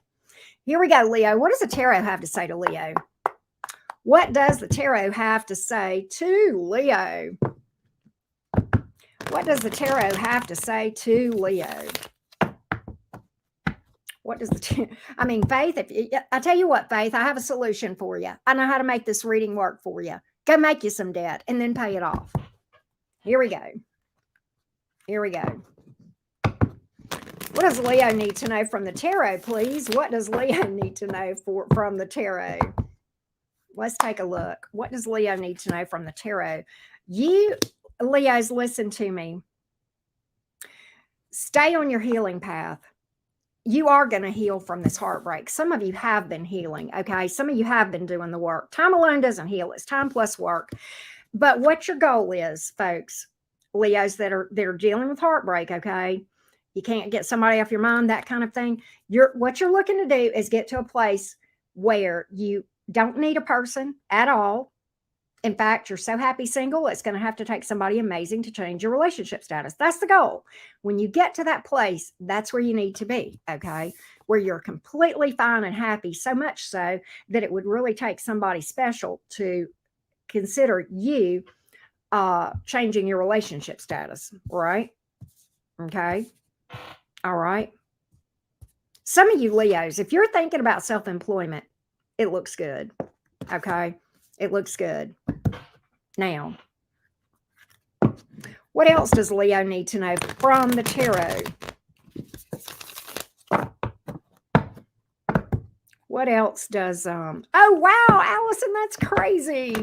Here we go, Leo. What does the tarot have to say to Leo? What does the tarot have to say to Leo? What does the tarot have to say to Leo? What does Faith, I tell you what, Faith, I have a solution for you. I know how to make this reading work for you. Go make you some debt and then pay it off. Here we go. Here we go. What does Leo need to know from the tarot, please? What does Leo need to know from the tarot? Let's take a look. What does Leo need to know from the tarot? You, Leos, listen to me. Stay on your healing path. You are going to heal from this heartbreak. Some of you have been healing, okay? Some of you have been doing the work. Time alone doesn't heal. It's time plus work. But what your goal is, folks, Leos that are dealing with heartbreak, okay? You can't get somebody off your mind, that kind of thing. What you're looking to do is get to a place where you don't need a person at all. In fact, you're so happy single, it's going to have to take somebody amazing to change your relationship status. That's the goal. When you get to that place, that's where you need to be, okay? Where you're completely fine and happy, so much so that it would really take somebody special to consider you changing your relationship status, right? Okay? All right. Some of you Leos, if you're thinking about self-employment, it looks good, okay? It looks good. Now, what else does Leo need to know from the tarot? What else does, oh, wow, Allison, that's crazy.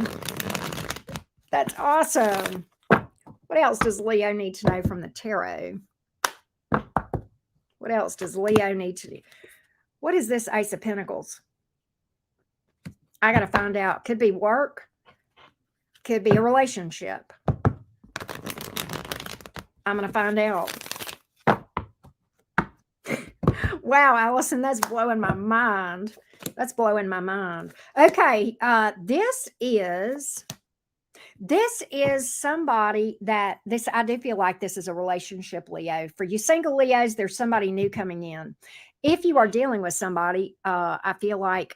That's awesome. What else does Leo need to know from the tarot? What else does Leo need to do? What is this Ace of Pentacles? I got to find out. Could be work. Could be a relationship. I'm going to find out. Wow, Allison, that's blowing my mind. That's blowing my mind. Okay, this is somebody that I do feel like this is a relationship, Leo. For you single Leos, there's somebody new coming in. If you are dealing with somebody, I feel like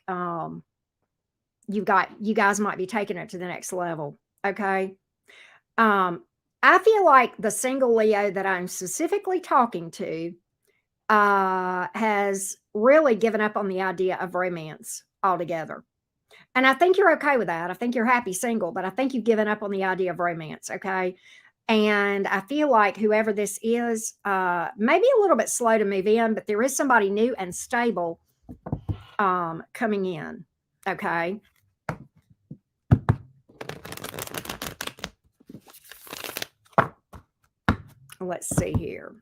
you guys might be taking it to the next level. Okay. I feel like the single Leo that I'm specifically talking to has really given up on the idea of romance altogether. And I think you're okay with that. I think you're happy single, but I think you've given up on the idea of romance. Okay. And I feel like whoever this is, maybe a little bit slow to move in, but there is somebody new and stable coming in. Okay. Let's see here.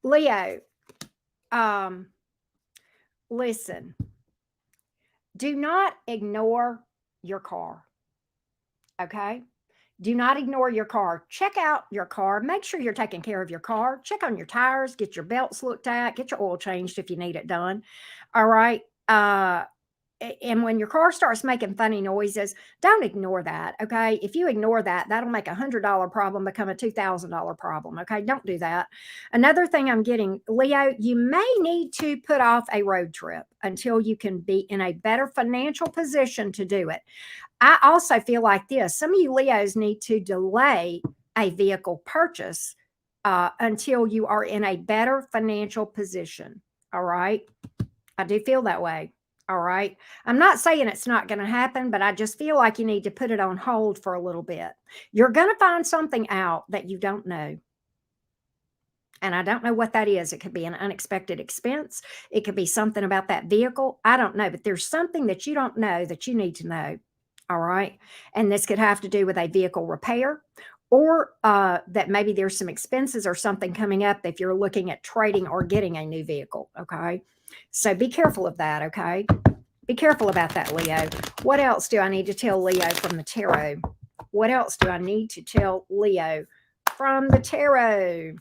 Leo, listen, do not ignore your car. Okay? Do not ignore your car. Check out your car. Make sure you're taking care of your car. Check on your tires. Get your belts looked at. Get your oil changed if you need it done. All right? And when your car starts making funny noises, don't ignore that. Okay. If you ignore that, that'll make $100 problem become a $2,000 problem. Okay. Don't do that. Another thing I'm getting, Leo, you may need to put off a road trip until you can be in a better financial position to do it. I also feel like this. Some of you Leos need to delay a vehicle purchase until you are in a better financial position. All right. I do feel that way. All right. I'm not saying it's not going to happen, but I just feel like you need to put it on hold for a little bit. You're going to find something out that you don't know. And I don't know what that is. It could be an unexpected expense. It could be something about that vehicle. I don't know, but there's something that you don't know that you need to know. All right. And this could have to do with a vehicle repair, or that maybe there's some expenses or something coming up if you're looking at trading or getting a new vehicle. Okay. So be careful of that. Okay. Be careful about that, Leo. What else do I need to tell Leo from the tarot? What else do I need to tell Leo from the tarot?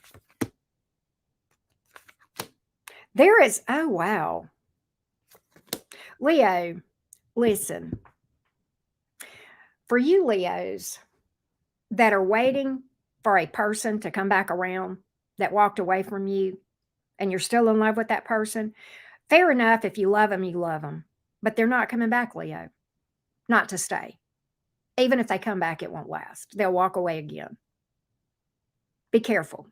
There is, oh, wow. Leo, listen. For you Leos that are waiting for a person to come back around that walked away from you and you're still in love with that person, fair enough. If you love them, you love them. But they're not coming back, Leo. Not to stay. Even if they come back, it won't last. They'll walk away again. Be careful.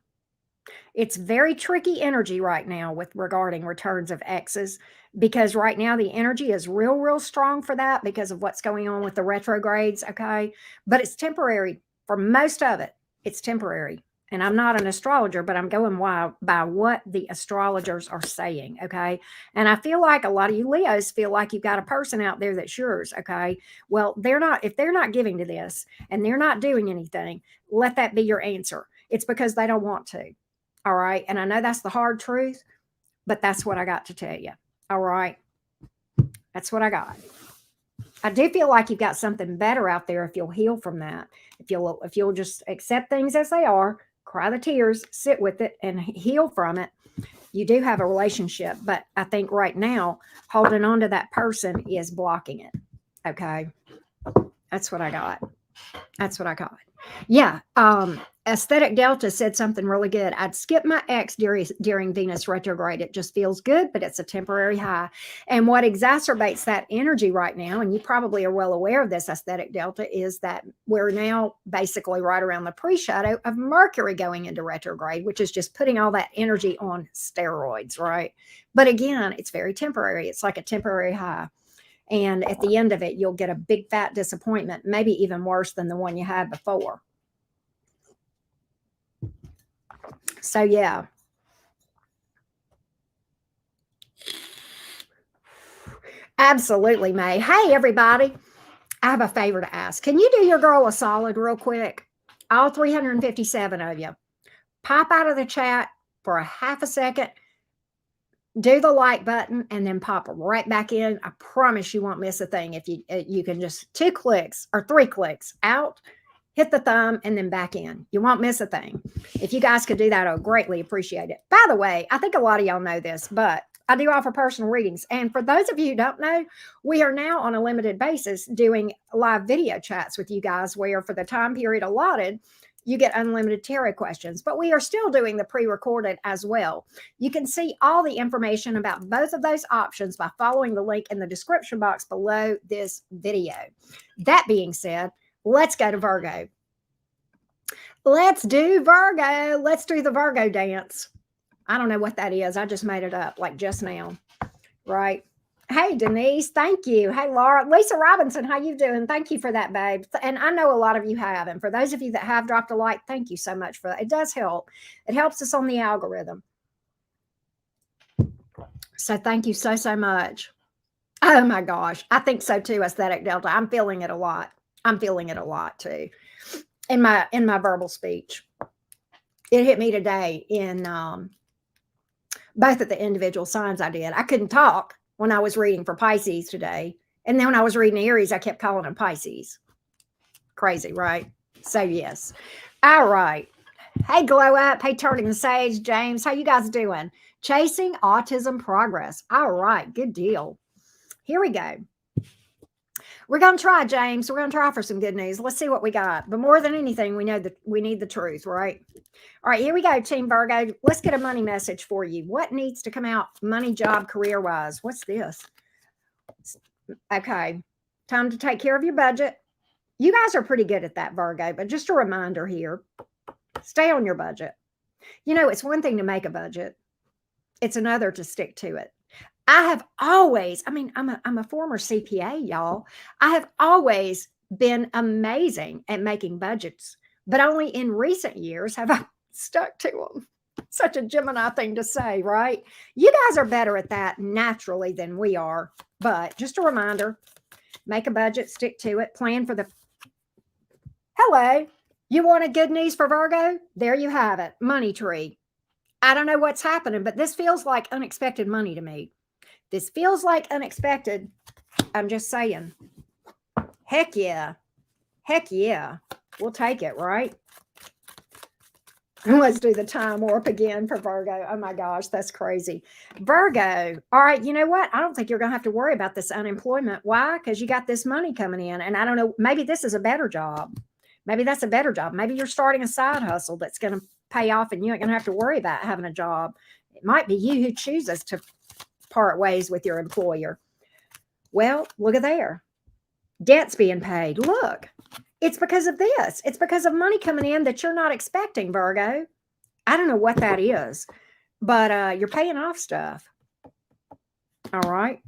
It's very tricky energy right now with regarding returns of exes, because right now the energy is real strong for that because of what's going on with the retrogrades. Okay. But it's temporary for most of it. It's temporary. And I'm not an astrologer, but I'm going by what the astrologers are saying. Okay. And I feel like a lot of you Leos feel like you've got a person out there that's yours. Okay. Well, if they're not giving to this and they're not doing anything, let that be your answer. It's because they don't want to. All right. And I know that's the hard truth, but that's what I got to tell you. All right. That's what I got. I do feel like you've got something better out there if you'll heal from that. If you'll just accept things as they are, cry the tears, sit with it, and heal from it. You do have a relationship, but I think right now holding on to that person is blocking it. Okay. That's what I got. That's what I got. Yeah. Aesthetic Delta said something really good. I'd skip my ex during Venus retrograde. It just feels good, but it's a temporary high. And what exacerbates that energy right now, and you probably are well aware of this, Aesthetic Delta, is that we're now basically right around the pre-shadow of Mercury going into retrograde, which is just putting all that energy on steroids, right? But again, it's very temporary. It's like a temporary high. And at the end of it, you'll get a big fat disappointment, maybe even worse than the one you had before. So, yeah. Absolutely, May. Hey, everybody. I have a favor to ask. Can you do your girl a solid real quick? All 357 of you. Pop out of the chat for a half a second. Do the like button and then pop right back in. I promise you won't miss a thing. If you can just 2 clicks or 3 clicks out, hit the thumb and then back in. You won't miss a thing. If you guys could do that, I would greatly appreciate it. By the way, I think a lot of y'all know this, but I do offer personal readings. And for those of you who don't know, we are now on a limited basis doing live video chats with you guys where for the time period allotted, you get unlimited tarot questions, but we are still doing the pre-recorded as well. You can see all the information about both of those options by following the link in the description box below this video. That being said, let's go to Virgo. Let's do Virgo. Let's do the Virgo dance. I don't know what that is. I just made it up like just now, right? Hey, Denise, thank you. Hey, Laura. Lisa Robinson, how you doing? Thank you for that, babe. And I know a lot of you have. And for those of you that have dropped a like, thank you so much for that. It does help. It helps us on the algorithm. So thank you so much. Oh, my gosh. I think so, too, Aesthetic Delta. I'm feeling it a lot. I'm feeling it a lot, too, in my verbal speech. It hit me today in both of the individual signs I did. I couldn't talk when I was reading for Pisces today. And then when I was reading Aries, I kept calling them Pisces. Crazy, right? So, yes. All right. Hey, Glow Up. Hey, Turning the Sage. James, how you guys doing? Chasing Autism Progress. All right. Good deal. Here we go. We're going to try, James. We're going to try for some good news. Let's see what we got. But more than anything, we know that we need the truth, right? All right, here we go, Team Virgo. Let's get a money message for you. What needs to come out money, job, career-wise? What's this? Okay, time to take care of your budget. You guys are pretty good at that, Virgo, but just a reminder here, stay on your budget. You know, it's one thing to make a budget. It's another to stick to it. I have always, I mean, I'm a former CPA, y'all. I have always been amazing at making budgets, but only in recent years have I stuck to them. Such a Gemini thing to say, right? You guys are better at that naturally than we are, but just a reminder, make a budget, stick to it, plan for the... Hello, you wanted good news for Virgo? There you have it, money tree. I don't know what's happening, but this feels like unexpected money to me. This feels like unexpected. I'm just saying. Heck yeah. Heck yeah. We'll take it, right? Let's do the time warp again for Virgo. Oh my gosh, that's crazy. Virgo. All right, you know what? I don't think you're going to have to worry about this unemployment. Why? Because you got this money coming in. And I don't know, maybe this is a better job. Maybe that's a better job. Maybe you're starting a side hustle that's going to pay off and you ain't going to have to worry about having a job. It might be you who chooses to part ways with your employer. Well, look at there. Debts being paid. Look, it's because of this. It's because of money coming in that you're not expecting, Virgo. I don't know what that is, but you're paying off stuff. All right.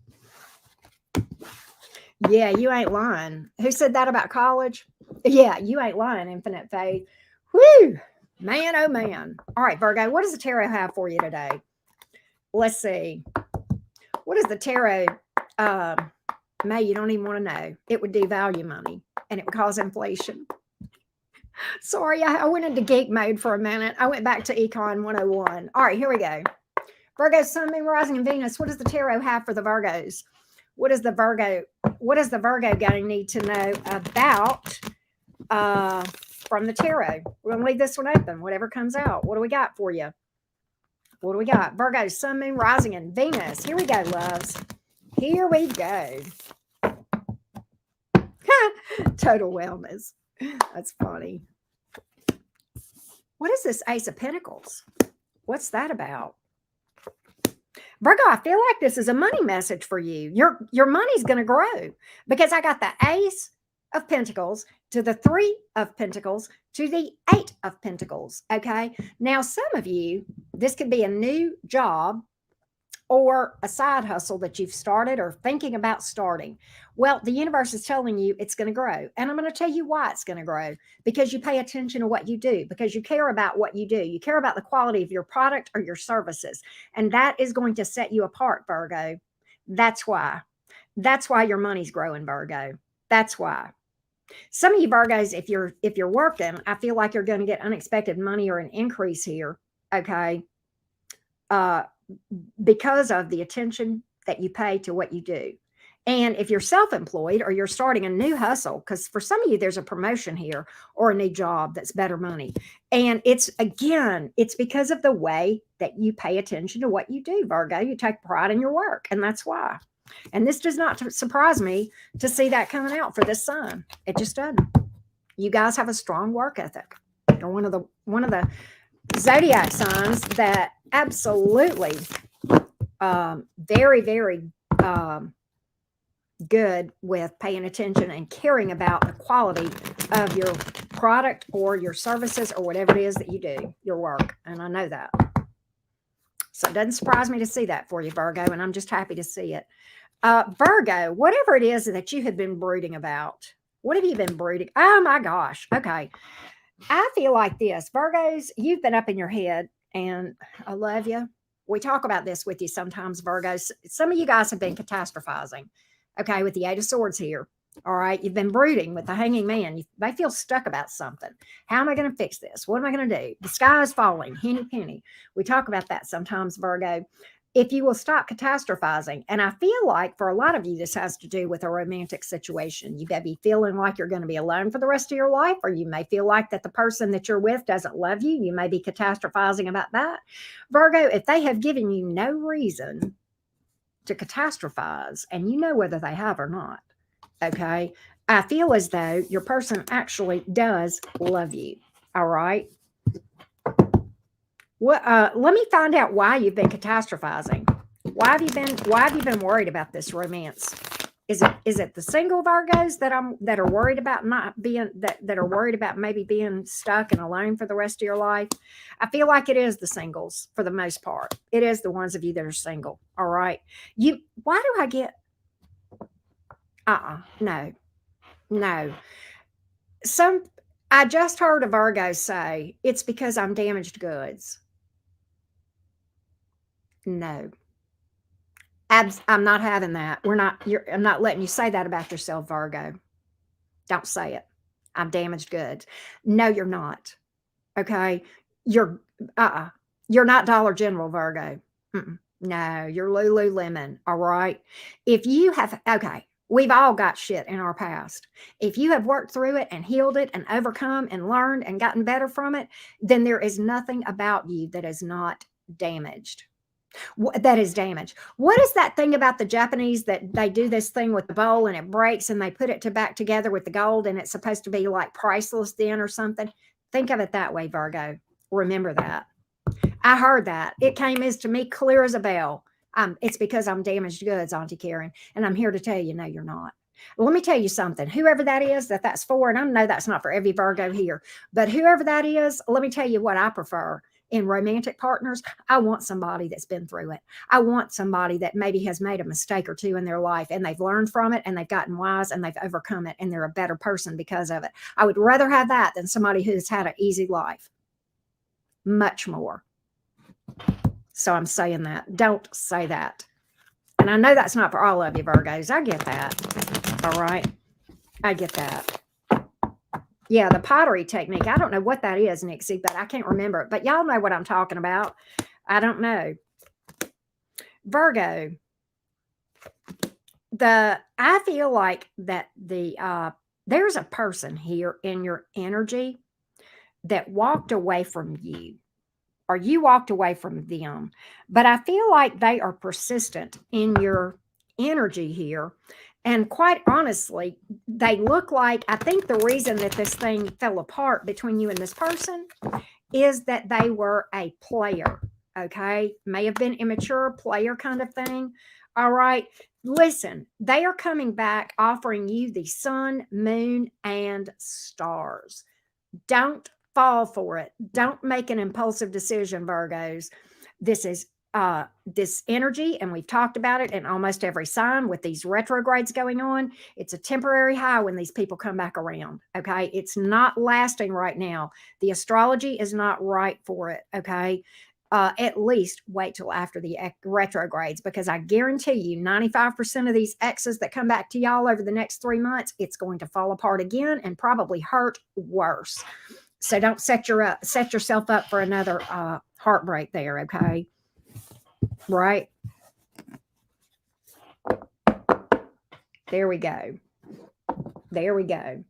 Yeah, you ain't lying. Who said that about college? Yeah, you ain't lying, Infinite Faith. Whoo, man, oh man. All right, Virgo, what does the tarot have for you today? Let's see. What is the tarot? May, you don't even want to know. It would devalue money and it would cause inflation. Sorry, I went into geek mode for a minute. I went back to Econ 101. All right, here we go. Virgo, Sun, Moon, Rising, and Venus. What does the tarot have for the Virgos? What is the Virgo going to need to know about from the tarot? We're going to leave this one open. Whatever comes out. What do we got for you? What do we got? Virgo, Sun, Moon, Rising, and Venus. Here we go, loves. Here we go. Total wellness. That's funny. What is this Ace of Pentacles? What's that about? Virgo, I feel like this is a money message for you. Your money's going to grow because I got the Ace of Pentacles to the 3 of Pentacles to the 8 of Pentacles. Okay. Now, some of you, this could be a new job or a side hustle that you've started or thinking about starting. Well, the universe is telling you it's going to grow. And I'm going to tell you why it's going to grow, because you pay attention to what you do, because you care about what you do. You care about the quality of your product or your services. And that is going to set you apart, Virgo. That's why. That's why your money's growing, Virgo. That's why. Some of you Virgos, if you're working, I feel like you're going to get unexpected money or an increase here. Okay. Because of the attention that you pay to what you do. And if you're self-employed or you're starting a new hustle, because for some of you, there's a promotion here or a new job that's better money. And it's because of the way that you pay attention to what you do, Virgo. You take pride in your work, and that's why. And this does not surprise me to see that coming out for this sign. It just doesn't. You guys have a strong work ethic. You're one of the zodiac signs that absolutely very, very good with paying attention and caring about the quality of your product or your services or whatever it is that you do, your work. And I know that. So it doesn't surprise me to see that for you, Virgo, and I'm just happy to see it. Virgo, whatever it is that you have been brooding about, what have you been brooding? Oh my gosh. Okay. I feel like this, Virgos, you've been up in your head, and I love you. We talk about this with you sometimes, Virgos. Some of you guys have been catastrophizing, okay, with the 8 of Swords here. All right. You've been brooding with the Hanging Man. They feel stuck about something. How am I going to fix this? What am I going to do? The sky is falling. Henny penny. We talk about that sometimes, Virgo. If you will stop catastrophizing, and I feel like for a lot of you, this has to do with a romantic situation. You may be feeling like you're going to be alone for the rest of your life, or you may feel like that the person that you're with doesn't love you. You may be catastrophizing about that. Virgo, if they have given you no reason to catastrophize, and you know whether they have or not, Okay. I feel as though your person actually does love you. All right. Let me find out why you've been catastrophizing. Why have you been worried about this romance? Is it the single Virgos that are worried about not being that are worried about maybe being stuck and alone for the rest of your life? I feel like it is the singles for the most part. It is the ones of you that are single. All right. Why do I get no. No. Some I just heard a Virgo say, it's because I'm damaged goods. No. I'm not having that. I'm not letting you say that about yourself, Virgo. Don't say it. I'm damaged goods. No, you're not. Okay. You're uh-uh. You're not Dollar General, Virgo. Mm-mm. No, you're Lululemon. All right. If you have okay, we've all got shit in our past. If you have worked through it and healed it and overcome and learned and gotten better from it, then there is nothing about you that is not damaged. That is damaged. What is that thing about the Japanese that they do this thing with the bowl and it breaks and they put it back together with the gold and it's supposed to be like priceless then or something? Think of it that way, Virgo. Remember that. I heard that. It came as to me clear as a bell. It's because I'm damaged goods, Auntie Karen, and I'm here to tell you, no, you're not. Let me tell you something. Whoever that is, that's for, and I know that's not for every Virgo here, but whoever that is, let me tell you what I prefer in romantic partners. I want somebody that's been through it. I want somebody that maybe has made a mistake or two in their life and they've learned from it and they've gotten wise and they've overcome it and they're a better person because of it. I would rather have that than somebody who's had an easy life. Much more. So I'm saying that. Don't say that. And I know that's not for all of you, Virgos. I get that. All right. I get that. Yeah, the pottery technique. I don't know what that is, Nixie, but I can't remember it. But y'all know what I'm talking about. I don't know. Virgo. I feel like that there's a person here in your energy that walked away from you, or you walked away from them. But I feel like they are persistent in your energy here. And quite honestly, they look like, I think the reason that this thing fell apart between you and this person is that they were a player. Okay. May have been immature player kind of thing. All right. Listen, they are coming back offering you the sun, moon, and stars. Don't fall for it. Don't make an impulsive decision, Virgos. This is this energy, and we've talked about it in almost every sign with these retrogrades going on. It's a temporary high when these people come back around. Okay. It's not lasting right now. The astrology is not right for it. Okay. At least wait till after the retrogrades, because I guarantee you 95% of these exes that come back to y'all over the next 3 months, it's going to fall apart again and probably hurt worse. So don't set yourself up for another heartbreak there, okay? Right? There we go. There we go.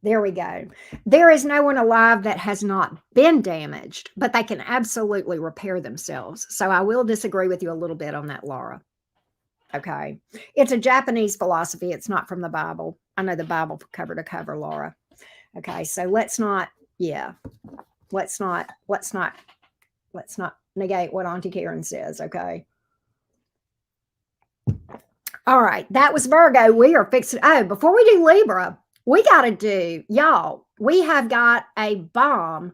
There we go. There is no one alive that has not been damaged, but they can absolutely repair themselves. So I will disagree with you a little bit on that, Laura. Okay. It's a Japanese philosophy. It's not from the Bible. I know the Bible cover to cover, Laura. Okay. So let's not negate what Auntie Karen says. Okay. All right. That was Virgo. We are fixing. Oh, before we do Libra, we got to do, y'all, we have got a bomb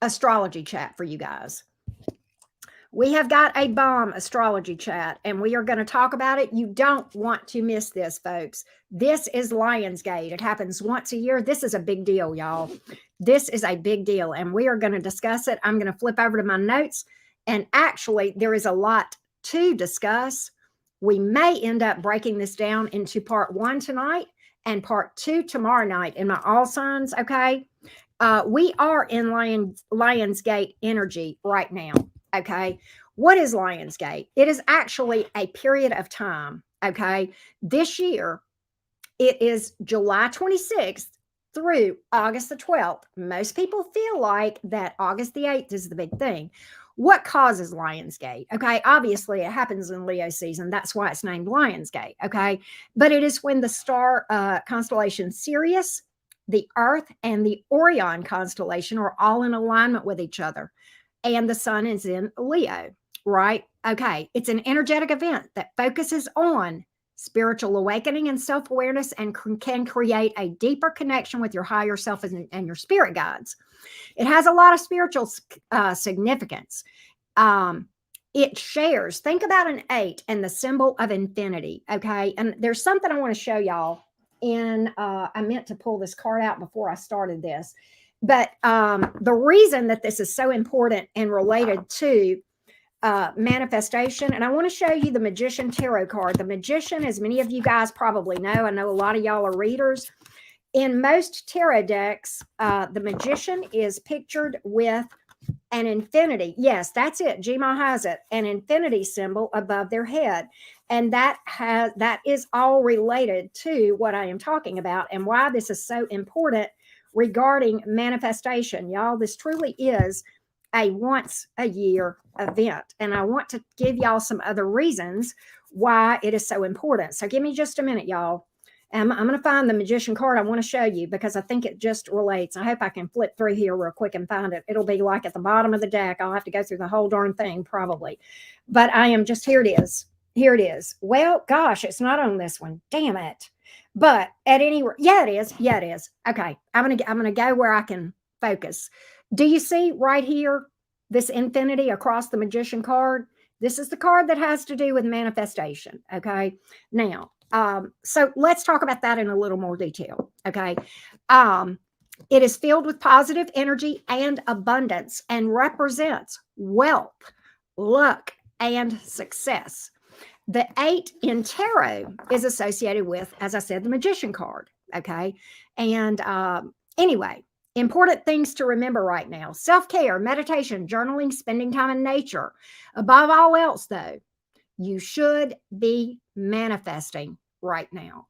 astrology chat for you guys. We have got a bomb astrology chat, and we are going to talk about it. You don't want to miss this, folks. This is Lionsgate. It happens once a year. This is a big deal, y'all. This is a big deal, and we are going to discuss it. I'm going to flip over to my notes, and actually, there is a lot to discuss. We may end up breaking this down into part 1 tonight and part 2 tomorrow night in my all signs. Okay. We are in Lionsgate energy right now. Okay. What is Lionsgate? It is actually a period of time. Okay. This year, it is July 26th through August the 12th. Most people feel like that August the 8th is the big thing. What causes Lionsgate? Okay, obviously it happens in Leo season. That's why it's named Lionsgate. Okay, but it is when the star constellation Sirius, the Earth, and the Orion constellation are all in alignment with each other, and the sun is in Leo, right? Okay, it's an energetic event that focuses on spiritual awakening and self-awareness and can create a deeper connection with your higher self and your spirit guides. It has a lot of spiritual significance. It shares, think about an 8 and the symbol of infinity. Okay, and there's something I want to show y'all. And I meant to pull this card out before I started this, but the reason that this is so important and related to manifestation, and I want to show you the Magician Tarot card. The Magician, as many of you guys probably know, I know a lot of y'all are readers. In most tarot decks, the Magician is pictured with an infinity. Yes, that's it. Gma has it. An infinity symbol above their head. And that is all related to what I am talking about and why this is so important regarding manifestation. Y'all, this truly is a once a year event. And I want to give y'all some other reasons why it is so important. So give me just a minute, y'all. I'm going to find the Magician card I want to show you because I think it just relates. I hope I can flip through here real quick and find it. It'll be like at the bottom of the deck. I'll have to go through the whole darn thing probably. But I am just, here it is. Here it is. Well, gosh, it's not on this one. Damn it. But at any rate, yeah, it is. Yeah, it is. Okay. I'm going to go where I can focus. Do you see right here this infinity across the Magician card? This is the card that has to do with manifestation. Okay. Now, so let's talk about that in a little more detail. Okay. It is filled with positive energy and abundance and represents wealth, luck, and success. The 8 in tarot is associated with, as I said, the Magician card. Okay. And anyway, important things to remember right now: self-care, meditation, journaling, spending time in nature. Above all else, though, you should be manifesting right now.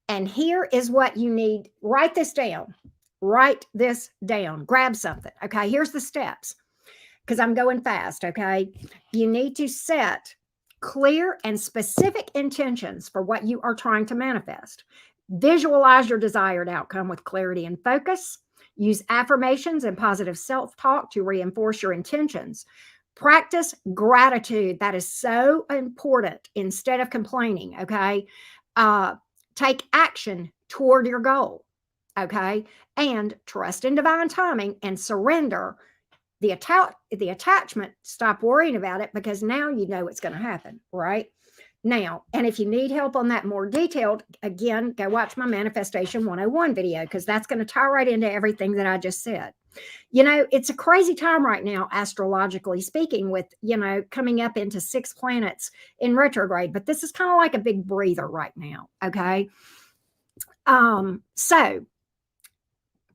And here is what you need. Write this down. Write this down. Grab something. Okay, here's the steps because I'm going fast. Okay, you need to set clear and specific intentions for what you are trying to manifest. Visualize your desired outcome with clarity and focus. Use affirmations and positive self-talk to reinforce your intentions. Practice gratitude. That is so important instead of complaining. Okay. Take action toward your goal. Okay. And trust in divine timing and surrender the attachment. Stop worrying about it because now you know it's going to happen. Right now. And if you need help on that more detailed, again, go watch my Manifestation 101 video because that's going to tie right into everything that I just said. You know, it's a crazy time right now, astrologically speaking, with, you know, coming up into 6 planets in retrograde. But this is kind of like a big breather right now. Okay. So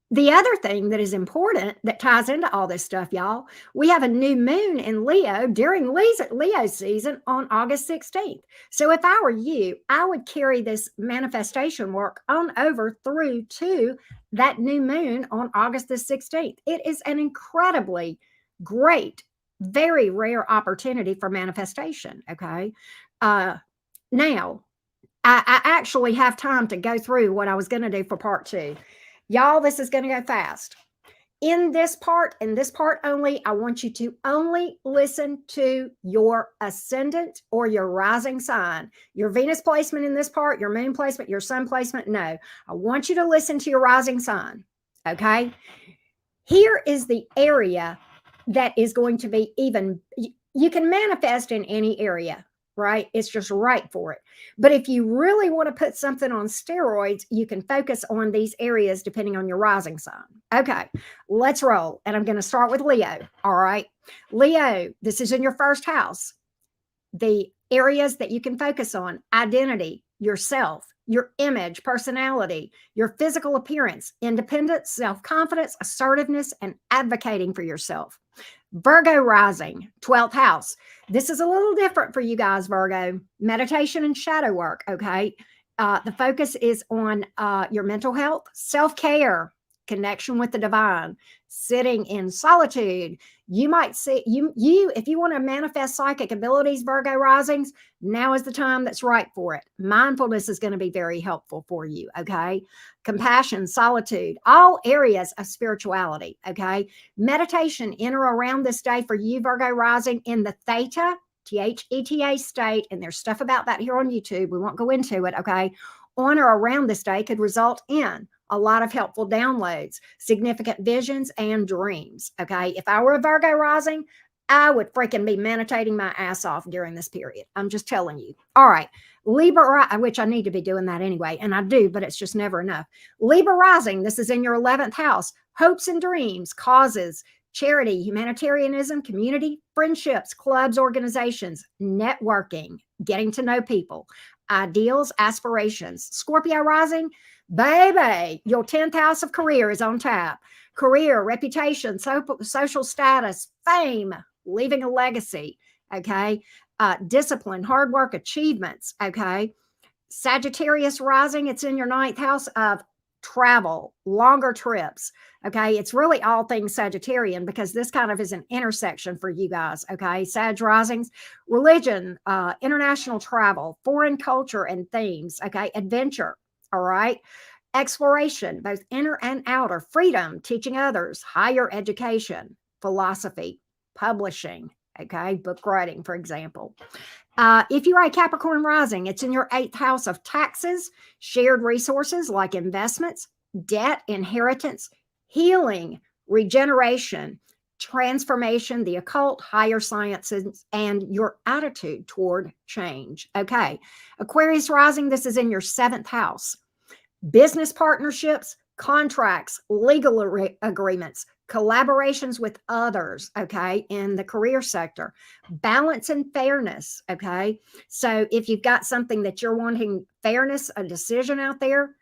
the other thing that is important that ties into all this stuff, y'all, we have a new moon in Leo during Leo season on August 16th. So if I were you, I would carry this manifestation work on over through to that new moon on August the 16th. It is an incredibly great, very rare opportunity for manifestation. Okay. Now, I actually have time to go through what I was going to do for part 2. Y'all, this is going to go fast. In this part only, I want you to only listen to your ascendant or your rising sign. Your Venus placement in this part, your moon placement, your sun placement, no. I want you to listen to your rising sign, okay? Here is the area that is going to be even, you can manifest in any area, right? It's just right for it. But if you really want to put something on steroids, you can focus on these areas depending on your rising sign. Okay, let's roll. And I'm going to start with Leo. All right. Leo, this is in your first house. The areas that you can focus on: identity, yourself, your image, personality, your physical appearance, independence, self-confidence, assertiveness, and advocating for yourself. Virgo rising, 12th house. This is a little different for you guys, Virgo. Meditation and shadow work, okay? The focus is on your mental health, self-care, connection with the divine, sitting in solitude. You might see if you want to manifest psychic abilities, Virgo risings, now is the time that's right for it. Mindfulness is going to be very helpful for you. Okay. Compassion, solitude, all areas of spirituality. Okay. Meditation in or around this day for you, Virgo rising, in the theta, THETA state. And there's stuff about that here on YouTube. We won't go into it. Okay. On or around this day could result in a lot of helpful downloads, significant visions, and dreams. Okay. If I were a Virgo rising, I would freaking be meditating my ass off during this period. I'm just telling you. All right. Libra, which I need to be doing that anyway, and I do, but it's just never enough. Libra rising, this is in your 11th house. Hopes and dreams, causes, charity, humanitarianism, community, friendships, clubs, organizations, networking, getting to know people, ideals, aspirations. Scorpio rising, baby, your 10th house of career is on tap. Career, reputation, social status, fame, leaving a legacy. Okay. Discipline, hard work, achievements. Okay. Sagittarius rising, it's in your 9th house of travel, longer trips. Okay. It's really all things Sagittarian because this kind of is an intersection for you guys. Okay. Sag risings, religion, international travel, foreign culture and themes. Okay. Adventure. All right. Exploration, both inner and outer, freedom, teaching others, higher education, philosophy, publishing. Okay. Book writing, for example. If you are a Capricorn rising, it's in your 8th house of taxes, shared resources like investments, debt, inheritance, healing, regeneration, transformation, the occult, higher sciences, and your attitude toward change. Okay. Aquarius rising, this is in your 7th house. Business partnerships, contracts, legal agreements, collaborations with others, okay, in the career sector, balance and fairness, okay. So if you've got something that you're wanting fairness, a decision out there,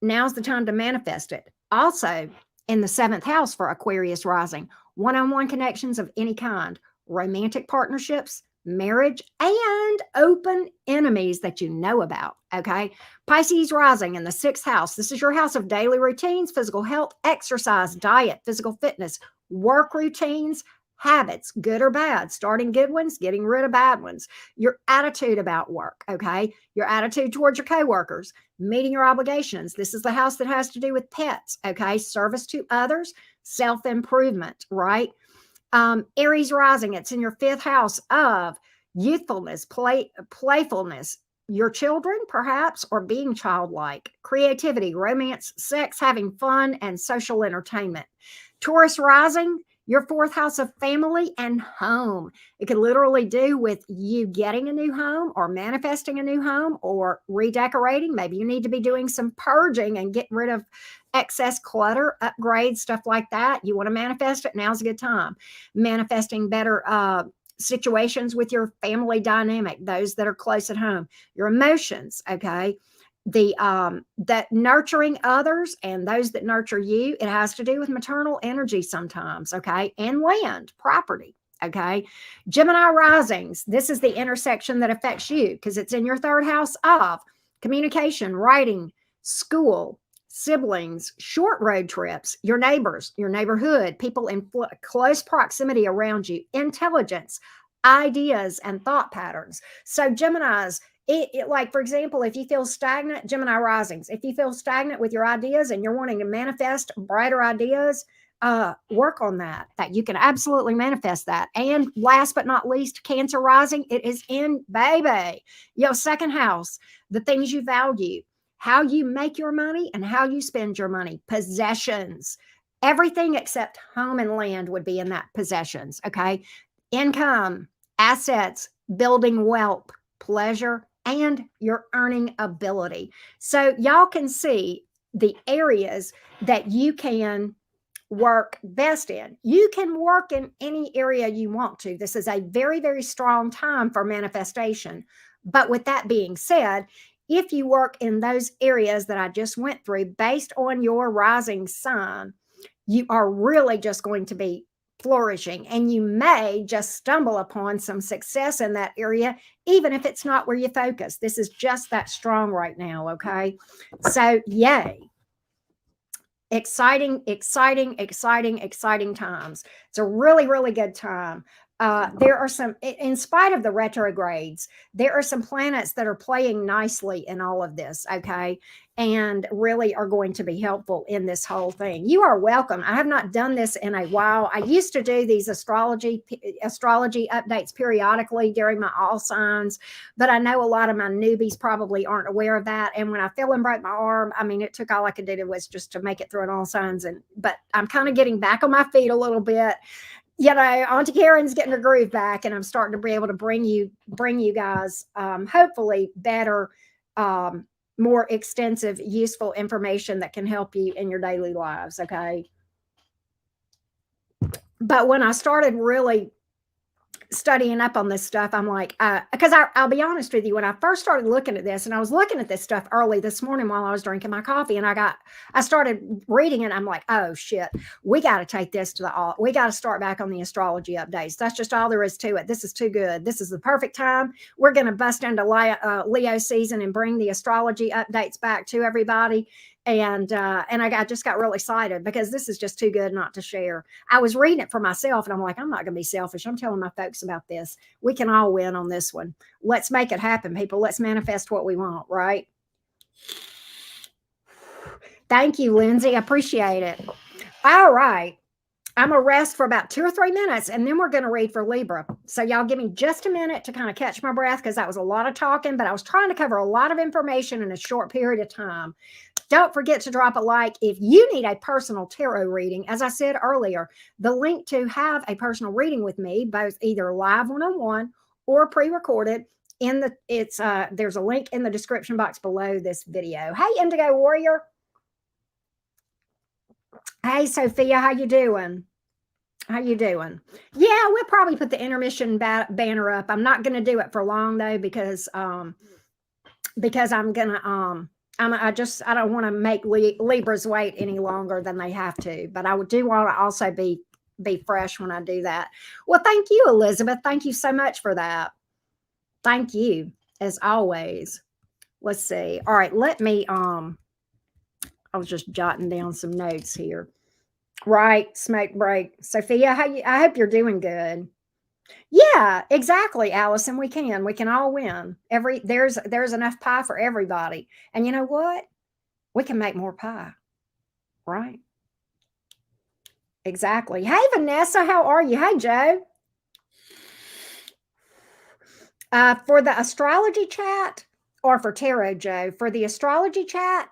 now's the time to manifest it. Also, in the 7th house for Aquarius rising, one-on-one connections of any kind, romantic partnerships, marriage, and open enemies that you know about. Okay. Pisces rising in the 6th house. This is your house of daily routines, physical health, exercise, diet, physical fitness, work routines, habits, good or bad, starting good ones, getting rid of bad ones, your attitude about work. Okay. Your attitude towards your coworkers, meeting your obligations. This is the house that has to do with pets. Okay. Service to others, self-improvement, right? Aries rising, it's in your 5th house of youthfulness, playfulness, your children, perhaps, or being childlike, creativity, romance, sex, having fun, and social entertainment. Taurus rising, your 4th house of family and home. It could literally do with you getting a new home or manifesting a new home or redecorating. Maybe you need to be doing some purging and getting rid of excess clutter, upgrades, stuff like that. You want to manifest it, now's a good time. Manifesting better situations with your family dynamic, those that are close at home, your emotions, okay? That nurturing others and those that nurture you, it has to do with maternal energy sometimes, okay? And land, property, okay? Gemini risings, this is the intersection that affects you because it's in your 3rd house of communication, writing, school, siblings, short road trips, your neighbors, your neighborhood, people in close proximity around you, intelligence, ideas, and thought patterns. So Geminis, like, for example, if you feel stagnant, Gemini risings, if you feel stagnant with your ideas and you're wanting to manifest brighter ideas, work on that you can absolutely manifest that. And last but not least, Cancer rising, it is in, baby, your 2nd house, the things you value, how you make your money and how you spend your money, possessions, everything except home and land would be in that possessions. Okay. Income, assets, building wealth, pleasure, and your earning ability. So y'all can see the areas that you can work best in. You can work in any area you want to. This is a very, very strong time for manifestation. But with that being said, if you work in those areas that I just went through based on your rising sign, you are really just going to be flourishing, and you may just stumble upon some success in that area, even if it's not where you focus. This is just that strong right now. Okay. So yay. exciting, exciting, exciting, exciting times. It's a really, really good time. There are some, in spite of the retrogrades, there are some planets that are playing nicely in all of this, okay, and really are going to be helpful in this whole thing. You are welcome. I have not done this in a while. I used to do these astrology updates periodically during my all signs, but I know a lot of my newbies probably aren't aware of that. And when I fell and broke my arm, I mean, it took all I could do was just to make it through an all signs. But I'm kind of getting back on my feet a little bit. You know, Auntie Karen's getting her groove back, and I'm starting to be able to bring you guys hopefully better, more extensive, useful information that can help you in your daily lives. Okay. But when I started really studying up on this stuff, I'm like, because I'll be honest with you, when I first started looking at this, and I was looking at this stuff early this morning while I was drinking my coffee, and I started reading it. I'm like, oh shit, we got to take this to we got to start back on the astrology updates. That's just all there is to it. This is too good. This is the perfect time. We're going to bust into Leo season and bring the astrology updates back to everybody. And I just got really excited because this is just too good not to share. I was reading it for myself, and I'm like, I'm not going to be selfish. I'm telling my folks about this. We can all win on this one. Let's make it happen, people. Let's manifest what we want, right? Thank you, Lindsay. I appreciate it. All right. I'm going to rest for about 2 or 3 minutes, and then we're going to read for Libra. So y'all give me just a minute to kind of catch my breath, because that was a lot of talking, but I was trying to cover a lot of information in a short period of time. Don't forget to drop a like if you need a personal tarot reading. As I said earlier, the link to have a personal reading with me, both either live one-on-one or pre-recorded, there's a link in the description box below this video. Hey, Indigo Warrior. Hey, Sophia, how you doing? How you doing? Yeah, we'll probably put the intermission banner up. I'm not going to do it for long though, because I'm gonna I don't want to make Libras wait any longer than they have to, but I do want to also be fresh when I do that. Well, thank you, Elizabeth. Thank you so much for that. Thank you, as always. Let's see. All right, let me I was just jotting down some notes here. Right, smoke break. Sophia, I hope you're doing good. Yeah, exactly, Allison. We can all win. There's enough pie for everybody. And you know what? We can make more pie. Right? Exactly. Hey, Vanessa, how are you? Hey, Joe. For the astrology chat, or for tarot, Joe, for the astrology chat,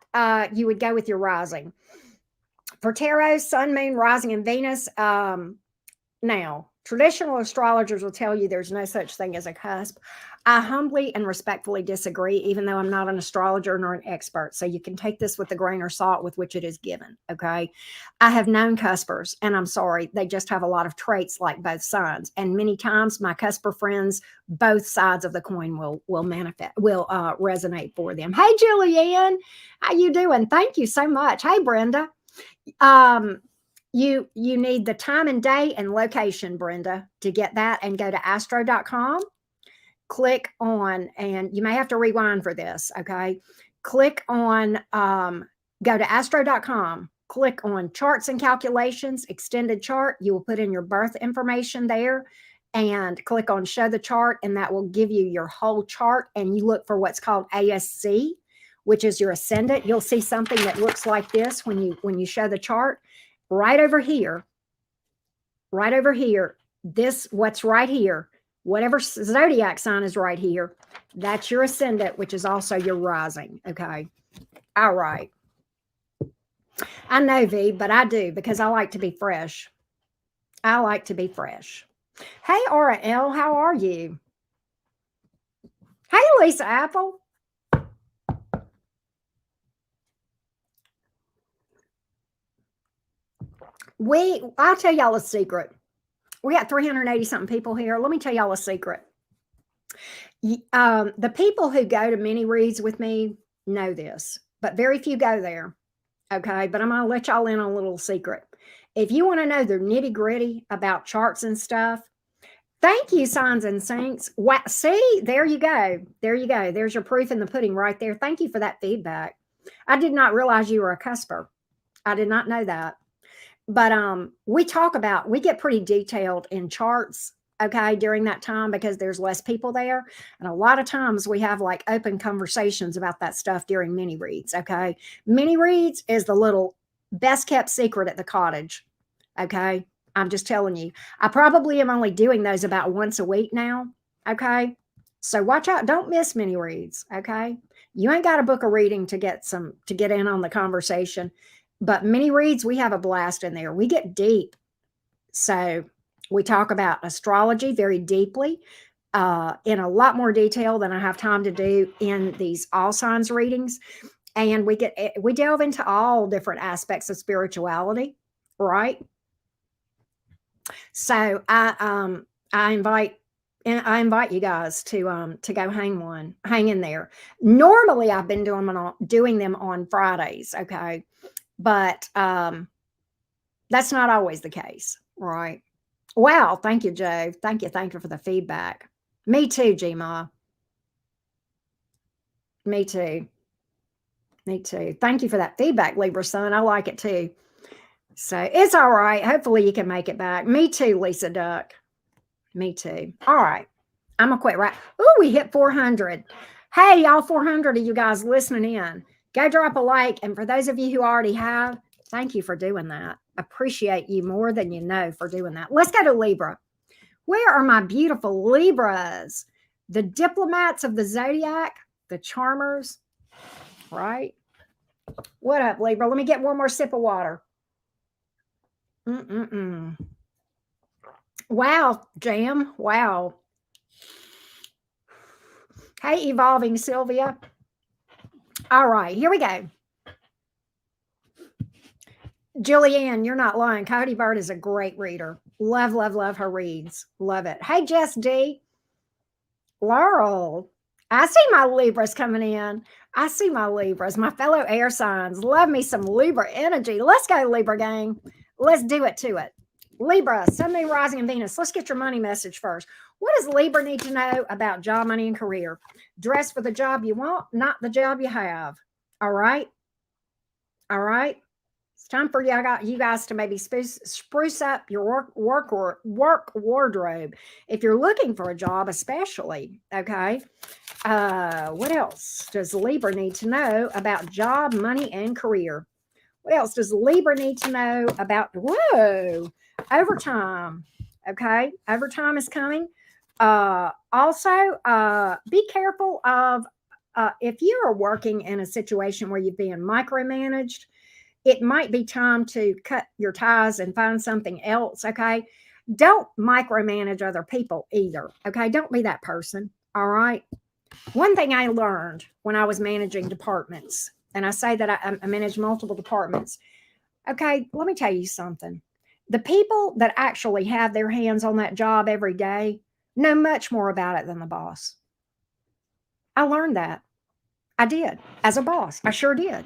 you would go with your rising. For tarot, sun, moon, rising, and Venus. Now, traditional astrologers will tell you there's no such thing as a cusp. I humbly and respectfully disagree, even though I'm not an astrologer nor an expert. So you can take this with the grain of salt with which it is given. Okay. I have known cuspers, and I'm sorry, they just have a lot of traits like both signs. And many times my cusper friends, both sides of the coin will resonate for them. Hey, Julianne, how you doing? Thank you so much. Hey, Brenda. You need the time and day and location, Brenda, to get that, and go to astro.com. Click on, and you may have to rewind for this, okay? Click on, go to astro.com, click on charts and calculations, extended chart. You will put in your birth information there, and click on show the chart, and that will give you your whole chart. And you look for what's called ASC, which is your ascendant. You'll see something that looks like this when you show the chart. Right over here, what's right here, whatever zodiac sign is right here, that's your ascendant, which is also your rising. Okay. All right. I know, V, but I do, because I like to be fresh. I like to be fresh. Hey, Aura L, how are you? Hey, Lisa Apple. I'll tell y'all a secret. We got 380 something people here. Let me tell y'all a secret. The people who go to mini reads with me know this, but very few go there. Okay. But I'm going to let y'all in on a little secret. If you want to know the nitty gritty about charts and stuff, thank you, Signs and Sinks. See, there you go. There you go. There's your proof in the pudding right there. Thank you for that feedback. I did not realize you were a cusper. I did not know that. But we get pretty detailed in charts, okay, during that time because there's less people there. And a lot of times we have like open conversations about that stuff during mini reads, okay? Mini reads is the little best kept secret at the cottage, okay? I'm just telling you. I probably am only doing those about once a week now, okay? So watch out, don't miss mini reads, okay? You ain't got to book a reading to get in on the conversation. But mini reads, we have a blast in there. We get deep. So we talk about astrology very deeply, in a lot more detail than I have time to do in these all signs readings. And we delve into all different aspects of spirituality, right? So I invite you guys to go hang in there. Normally I've been doing them on Fridays, okay? But that's not always the case, right? Wow, thank you, Joe. Thank you for the feedback. Me too, Gma. Me too. Me too. Thank you for that feedback, Libra Sun. I like it too. So it's all right. Hopefully you can make it back. Me too, Lisa Duck. Me too. All right. I'm gonna quit right. Oh, we hit 400. Hey, y'all 400 of you guys listening in. Go drop a like. And for those of you who already have, thank you for doing that. Appreciate you more than you know for doing that. Let's go to Libra. Where are my beautiful Libras? The diplomats of the zodiac, the charmers, right? What up, Libra? Let me get one more sip of water. Wow, Jam. Wow. Hey, Evolving Sylvia. All right, here we go. Jillian, you're not lying. Coyote Bird is a great reader. Love, love, love her reads. Love it. Hey, Jess D. Laurel. I see my Libras coming in. I see my Libras, my fellow air signs. Love me some Libra energy. Let's go, Libra gang. Let's do it to it. Libra, Sun, Moon, Rising, and Venus. Let's get your money message first. What does Libra need to know about job, money, and career? Dress for the job you want, not the job you have. All right? All right? It's time for you guys to maybe spruce up your work wardrobe if you're looking for a job, especially. Okay. What else does Libra need to know about job, money, and career? What else does Libra need to know about overtime? Okay, overtime is coming. Also, be careful of if you are working in a situation where you're being micromanaged. It might be time to cut your ties and find something else, okay? Don't micromanage other people either, okay? Don't be that person, all right? One thing I learned when I was managing departments, and I say that I manage multiple departments, okay, let me tell you something. The people that actually have their hands on that job every day know much more about it than the boss. I learned that. I did. As a boss, I sure did.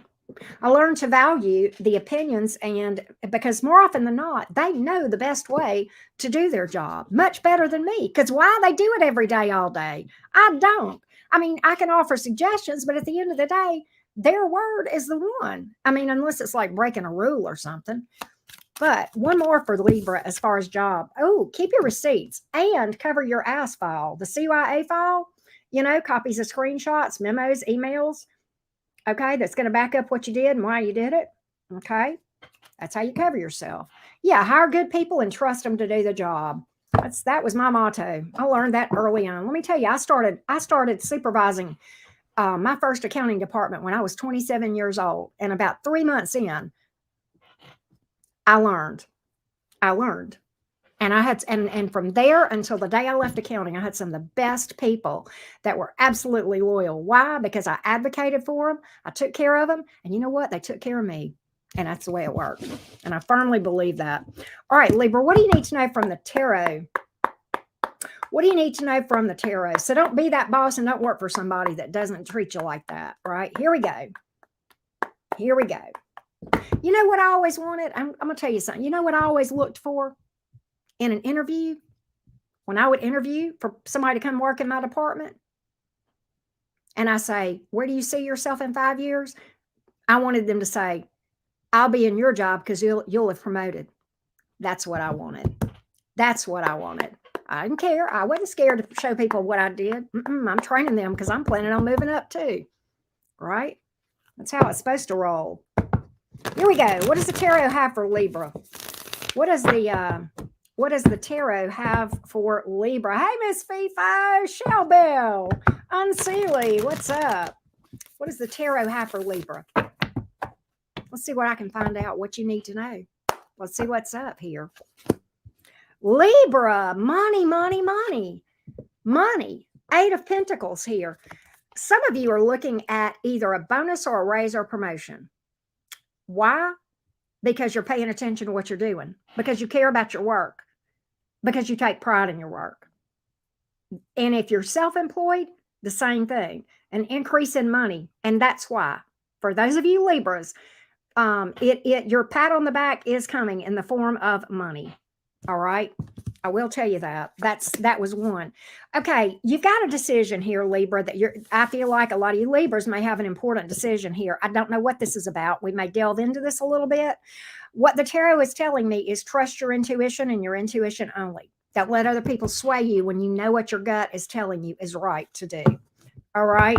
I learned to value the opinions, and because more often than not, they know the best way to do their job much better than me. Because why? They do it every day, all day. I don't. I mean, I can offer suggestions, but at the end of the day, their word is the one. I mean, unless it's like breaking a rule or something. But one more for Libra as far as job. Oh, keep your receipts and cover your ASS file, the CYA file, copies of screenshots, memos, emails. Okay, that's going to back up what you did and why you did it. Okay, that's how you cover yourself. Yeah, hire good people and trust them to do the job. That was my motto. I learned that early on. Let me tell you, I started supervising my first accounting department when I was 27 years old, and about 3 months in, I learned. And I had, and from there until the day I left accounting, I had some of the best people that were absolutely loyal. Why? Because I advocated for them. I took care of them. And you know what? They took care of me. And that's the way it worked. And I firmly believe that. All right, Libra, what do you need to know from the tarot? What do you need to know from the tarot? So don't be that boss and don't work for somebody that doesn't treat you like that. All right, here we go. Here we go. You know what I always wanted? I'm going to tell you something. You know what I always looked for? In an interview, when I would interview for somebody to come work in my department, and I say, where do you see yourself in 5 years? I wanted them to say, I'll be in your job because you'll have promoted. That's what I wanted. That's what I wanted. I didn't care. I wasn't scared to show people what I did. I'm training them because I'm planning on moving up too. Right? That's how it's supposed to roll. Here we go. What does the tarot have for Libra? What does the tarot have for Libra? Hey, Miss Fifi, Shell Bell, Unseelie, what's up? What does the tarot have for Libra? Let's see what I can find out, what you need to know. Let's see what's up here. Libra, money, money, money, money. 8 of Pentacles here. Some of you are looking at either a bonus or a raise or promotion. Why? Because you're paying attention to what you're doing, because you care about your work, because you take pride in your work. And if you're self-employed, the same thing, an increase in money. And that's why, for those of you Libras, your pat on the back is coming in the form of money. All right. I will tell you that. That was one. Okay. You've got a decision here, Libra, I feel like a lot of you Libras may have an important decision here. I don't know what this is about. We may delve into this a little bit. What the tarot is telling me is trust your intuition and your intuition only. Don't let other people sway you when you know what your gut is telling you is right to do. All right.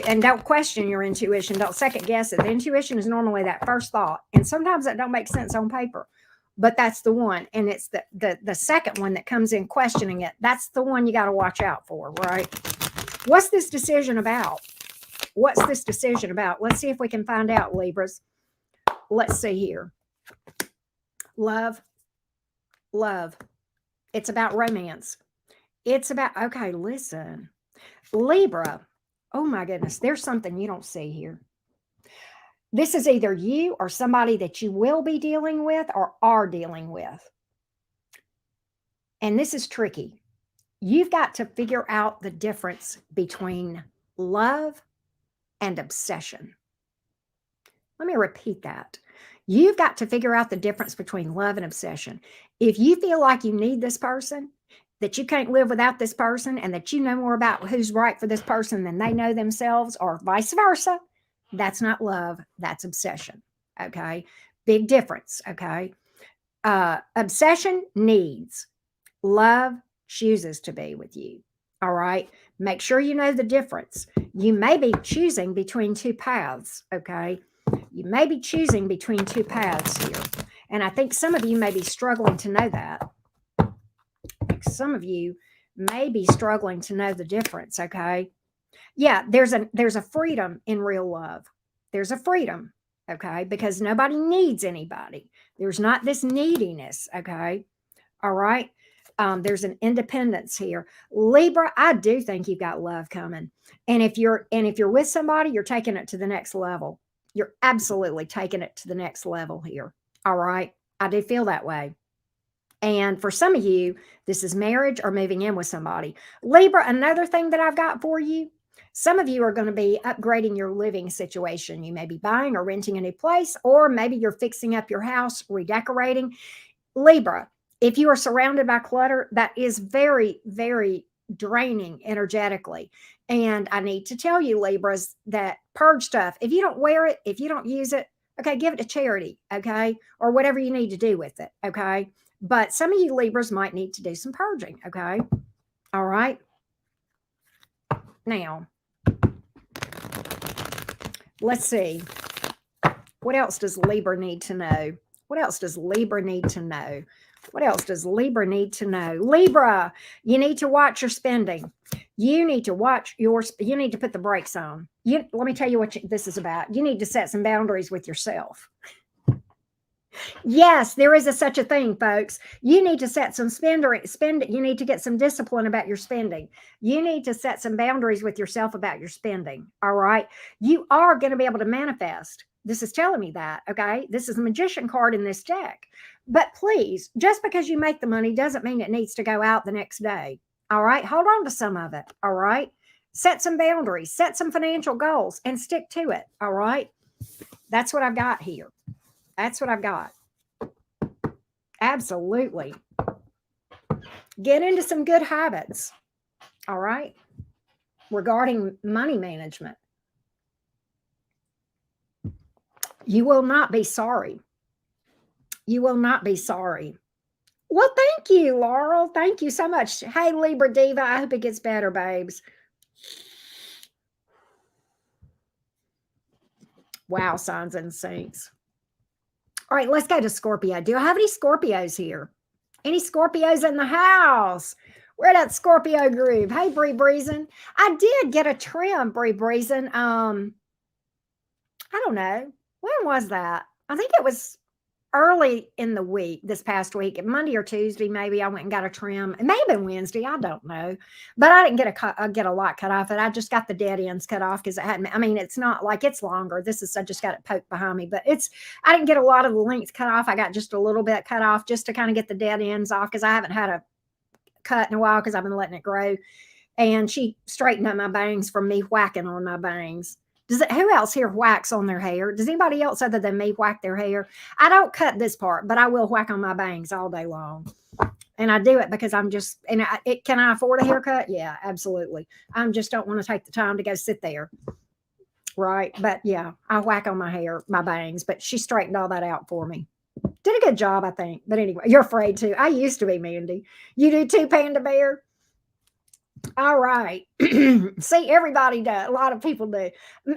And don't question your intuition. Don't second guess it. The intuition is normally that first thought. And sometimes that don't make sense on paper, but that's the one. And it's the second one that comes in questioning it. That's the one you got to watch out for, right? What's this decision about? What's this decision about? Let's see if we can find out, Libras. Let's see here. Love. Love. It's about romance. It's about, okay, listen. Libra. Oh my goodness, there's something you don't see here. This is either you or somebody that you will be dealing with or are dealing with. And this is tricky. You've got to figure out the difference between love and obsession. Let me repeat that. You've got to figure out the difference between love and obsession. If you feel like you need this person, that you can't live without this person, and that you know more about who's right for this person than they know themselves, or vice versa, that's not love, that's obsession. Okay. Big difference. Okay. Obsession needs, love chooses to be with you. All right. Make sure you know the difference. You may be choosing between two paths. Okay. You may be choosing between two paths here. And I think some of you may be struggling to know that. Some of you may be struggling to know the difference. Okay. Yeah, there's a freedom in real love. There's a freedom. Okay. Because nobody needs anybody. There's not this neediness. Okay. All right. There's an independence here. Libra, I do think you've got love coming. And if you're with somebody, you're taking it to the next level. You're absolutely taking it to the next level here. All right. I do feel that way. And for some of you, this is marriage or moving in with somebody. Libra, another thing that I've got for you, some of you are going to be upgrading your living situation. You may be buying or renting a new place, or maybe you're fixing up your house, redecorating. Libra, if you are surrounded by clutter, that is very, very draining energetically. And I need to tell you, Libras, that purge stuff. If you don't wear it, if you don't use it, okay, give it to charity, okay? Or whatever you need to do with it, okay? But some of you Libras might need to do some purging, okay? All right. Now, let's see. What else does Libra need to know? What else does Libra need to know? What else does Libra need to know? Libra, you need to watch your spending. You need to you need to put the brakes on. Let me tell you what this is about. You need to set some boundaries with yourself. Yes, there is such a thing, folks. You need to set some you need to get some discipline about your spending. You need to set some boundaries with yourself about your spending. All right. You are going to be able to manifest. This is telling me that. Okay. This is the Magician card in this deck. But please, just because you make the money doesn't mean it needs to go out the next day. All right. Hold on to some of it. All right. Set some boundaries, set some financial goals, and stick to it. All right. That's what I've got here. That's what I've got. Absolutely. Get into some good habits. All right. Regarding money management. You will not be sorry. You will not be sorry. Well, thank you, Laurel. Thank you so much. Hey, Libra Diva, I hope it gets better, babes. Wow, signs and saints. All right, let's go to Scorpio. Do I have any Scorpios here? Any Scorpios in the house? We're at Scorpio group. Hey, Bree Breezen. I did get a trim, Bree Breezen. I don't know. When was that? I think it was early in the week, this past week, Monday or Tuesday, maybe I went and got a trim. It may have been Wednesday, I don't know, but I didn't get a lot cut off. It I just got the dead ends cut off because it hadn't. I mean, it's not like it's longer. I just got it poked behind me, but I didn't get a lot of the length cut off. I got just a little bit cut off just to kind of get the dead ends off because I haven't had a cut in a while because I've been letting it grow. And she straightened up my bangs from me whacking on my bangs. Who else here whacks on their hair? Does anybody else other than me whack their hair? I don't cut this part, but I will whack on my bangs all day long. And I do it because I'm just, can I afford a haircut? Yeah, absolutely. I just don't want to take the time to go sit there. Right. But yeah, I whack on my hair, my bangs, but she straightened all that out for me. Did a good job, I think. But anyway, you're afraid to. I used to be, Mandy. You do too, Panda Bear? All right. See, everybody does. A lot of people do.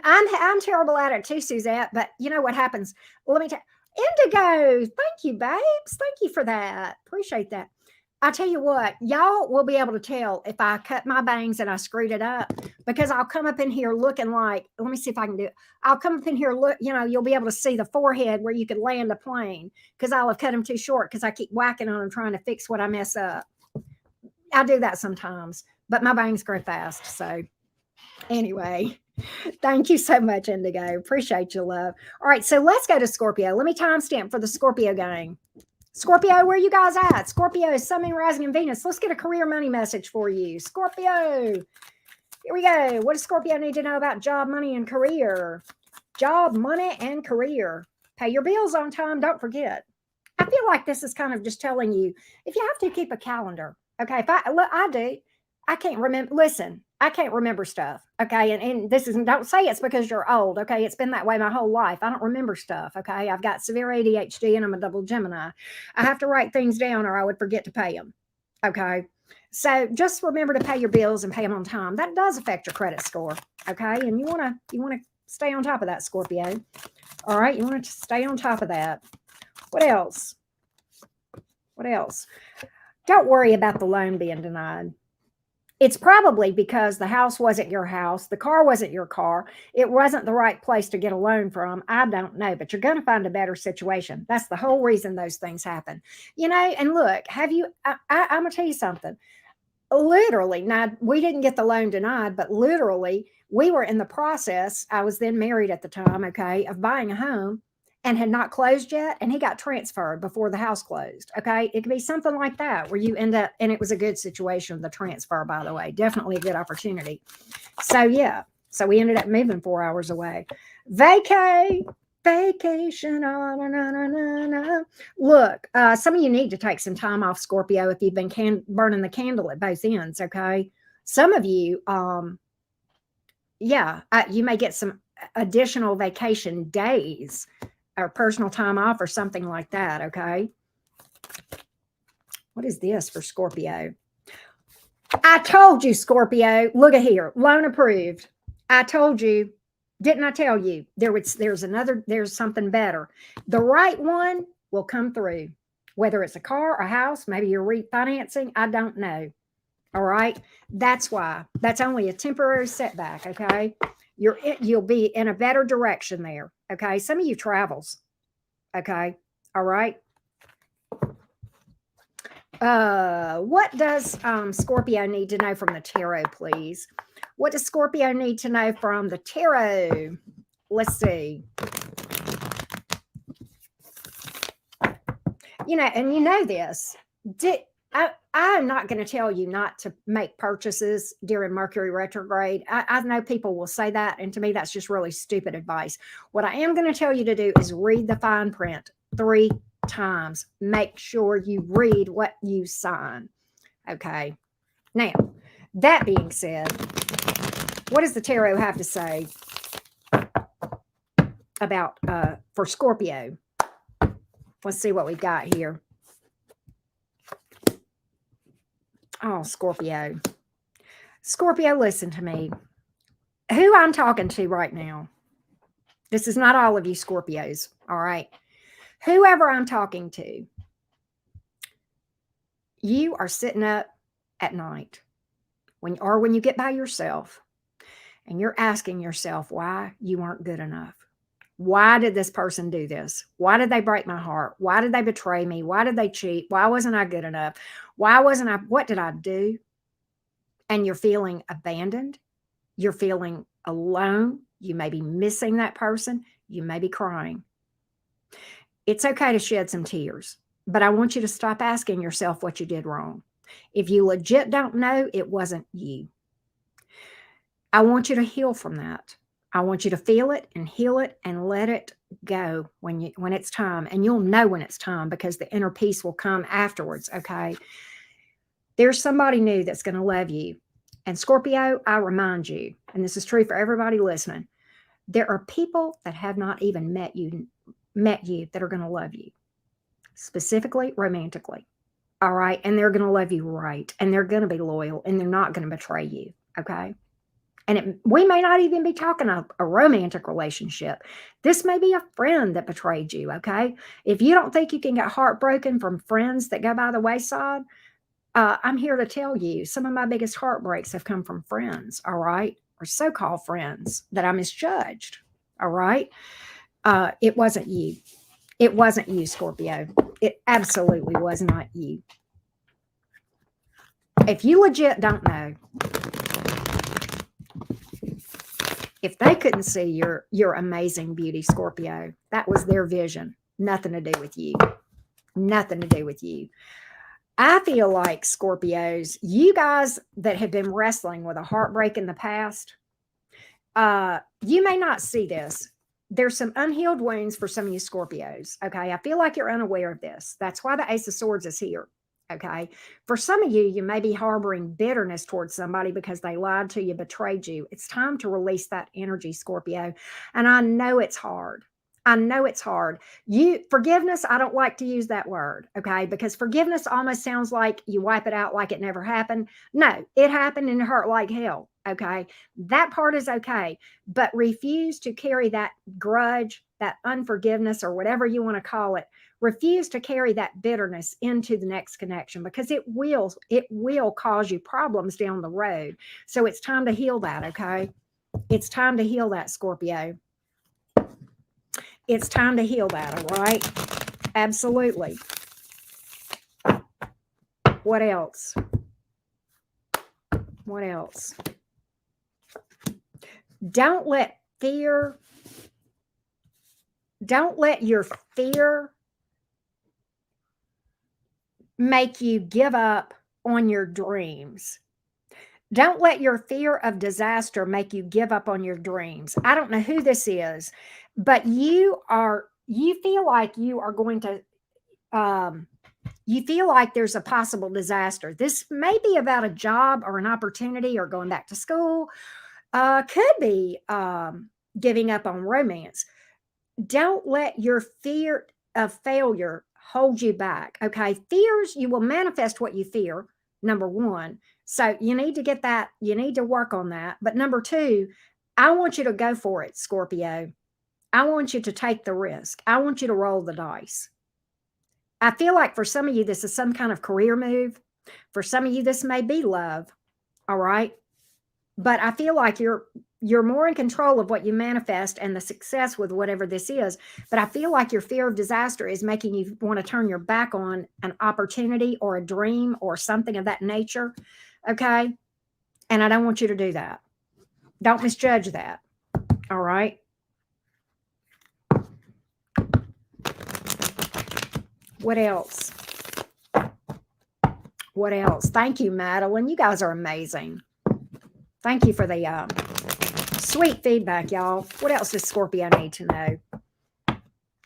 I'm terrible at it too, Suzette. But you know what happens? Let me tell Indigo. Thank you, babes. Thank you for that. Appreciate that. I tell you what, y'all will be able to tell if I cut my bangs and I screwed it up because I'll come up in here looking like, let me see if I can do it. I'll come up in here, look, you'll be able to see the forehead where you could land a plane because I'll have cut them too short because I keep whacking on them trying to fix what I mess up. I do that sometimes. But my bangs grow fast. So anyway, thank you so much, Indigo. Appreciate your love. All right, so let's go to Scorpio. Let me timestamp for the Scorpio gang. Scorpio, where you guys at? Scorpio, Sun, Moon, Rising, and Venus. Let's get a career money message for you. Scorpio, here we go. What does Scorpio need to know about job, money, and career? Job, money, and career. Pay your bills on time. Don't forget. I feel like this is kind of just telling you, if you have to, keep a calendar. Okay, I do. I can't remember. Listen, I can't remember stuff. Okay. And this isn't, don't say it's because you're old. Okay. It's been that way my whole life. I don't remember stuff. Okay. I've got severe ADHD and I'm a double Gemini. I have to write things down or I would forget to pay them. Okay. So just remember to pay your bills and pay them on time. That does affect your credit score. Okay. And you want to stay on top of that, Scorpio. All right. You want to stay on top of that. What else? What else? Don't worry about the loan being denied. It's probably because the house wasn't your house. The car wasn't your car. It wasn't the right place to get a loan from. I don't know, but you're going to find a better situation. That's the whole reason those things happen. And look, I'm going to tell you something. Literally, now we didn't get the loan denied, but literally we were in the process. I was then married at the time, okay, of buying a home and had not closed yet. And he got transferred before the house closed. Okay. It could be something like that where you end up, and it was a good situation, the transfer, by the way, definitely a good opportunity. So yeah. So we ended up moving 4 hours away. Vacation. Look, some of you need to take some time off, Scorpio, if you've been burning the candle at both ends. Okay. Some of you, you may get some additional vacation days or personal time off or something like that. Okay. What is this for Scorpio? I told you, Scorpio, look at here, loan approved. I told you, didn't I tell you there's something better. The right one will come through, whether it's a car, a house, maybe you're refinancing. I don't know. All right. That's why. That's only a temporary setback. Okay. You'll be in a better direction there. Okay. Some of you travels. Okay. All right. What does Scorpio need to know from the tarot, please? What does Scorpio need to know from the tarot? Let's see. And you know this. I'm not going to tell you not to make purchases during Mercury retrograde. I know people will say that, and to me, that's just really stupid advice. What I am going to tell you to do is read the fine print 3 times. Make sure you read what you sign. Okay. Now, that being said, what does the tarot have to say about for Scorpio. Let's see what we've got here. Oh, Scorpio. Scorpio, listen to me. Who I'm talking to right now, this is not all of you Scorpios, all right? Whoever I'm talking to, you are sitting up at night when you get by yourself and you're asking yourself why you weren't good enough. Why did this person do this? Why did they break my heart? Why did they betray me? Why did they cheat? Why wasn't I good enough? What did I do? And you're feeling abandoned. You're feeling alone. You may be missing that person. You may be crying. It's okay to shed some tears, but I want you to stop asking yourself what you did wrong. If you legit don't know, it wasn't you. I want you to heal from that. I want you to feel it and heal it and let it go when it's time. And you'll know when it's time because the inner peace will come afterwards, okay? There's somebody new that's going to love you. And Scorpio, I remind you, and this is true for everybody listening, there are people that have not even met you that are going to love you, specifically romantically, all right? And they're going to love you right, and they're going to be loyal, and they're not going to betray you, okay? And we may not even be talking a romantic relationship. This may be a friend that betrayed you, okay? If you don't think you can get heartbroken from friends that go by the wayside, I'm here to tell you some of my biggest heartbreaks have come from friends, all right? Or so-called friends that I misjudged, all right? It wasn't you. It wasn't you, Scorpio. It absolutely was not you. If you legit don't know, if they couldn't see your amazing beauty, Scorpio, that was their vision. Nothing to do with you. Nothing to do with you. I feel like Scorpios, you guys that have been wrestling with a heartbreak in the past, you may not see this. There's some unhealed wounds for some of you Scorpios, okay? I feel like you're unaware of this. That's why the Ace of Swords is here, okay? For some of you, you may be harboring bitterness towards somebody because they lied to you, betrayed you. It's time to release that energy, Scorpio. And I know it's hard. I know it's hard. Forgiveness, I don't like to use that word, okay? Because forgiveness almost sounds like you wipe it out like it never happened. No, it happened and it hurt like hell, okay? That part is okay, but refuse to carry that grudge, that unforgiveness, or whatever you want to call it. Refuse to carry that bitterness into the next connection because it will cause you problems down the road. So it's time to heal that, okay? It's time to heal that, Scorpio. It's time to heal that, all right? Absolutely. What else? What else? Don't let your fear make you give up on your dreams. Don't let your fear of disaster make you give up on your dreams. I don't know who this is, but you feel like you are going to, you feel like there's a possible disaster. This may be about a job or an opportunity or going back to school. Could be giving up on romance. Don't let your fear of failure hold you back. Okay. Fears, you will manifest what you fear, number one. So you need to get that, you need to work on that. But number two, I want you to go for it, Scorpio. I want you to take the risk. I want you to roll the dice. I feel like for some of you, this is some kind of career move. For some of you, this may be love. All right. But I feel like you're more in control of what you manifest and the success with whatever this is. But I feel like your fear of disaster is making you want to turn your back on an opportunity or a dream or something of that nature. Okay. And I don't want you to do that. Don't misjudge that. All right. What else? What else? Thank you, Madeline. You guys are amazing. Thank you for the sweet feedback, y'all. What else does Scorpio need to know?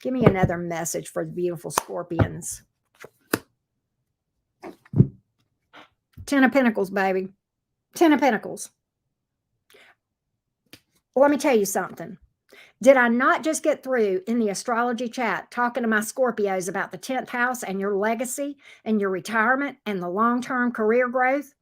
Give me another message for the beautiful Scorpions. 10 of Pentacles, baby. 10 of Pentacles. Let me tell you something. Did I not just get through in the astrology chat talking to my Scorpios about the 10th house and your legacy and your retirement and the long-term career growth?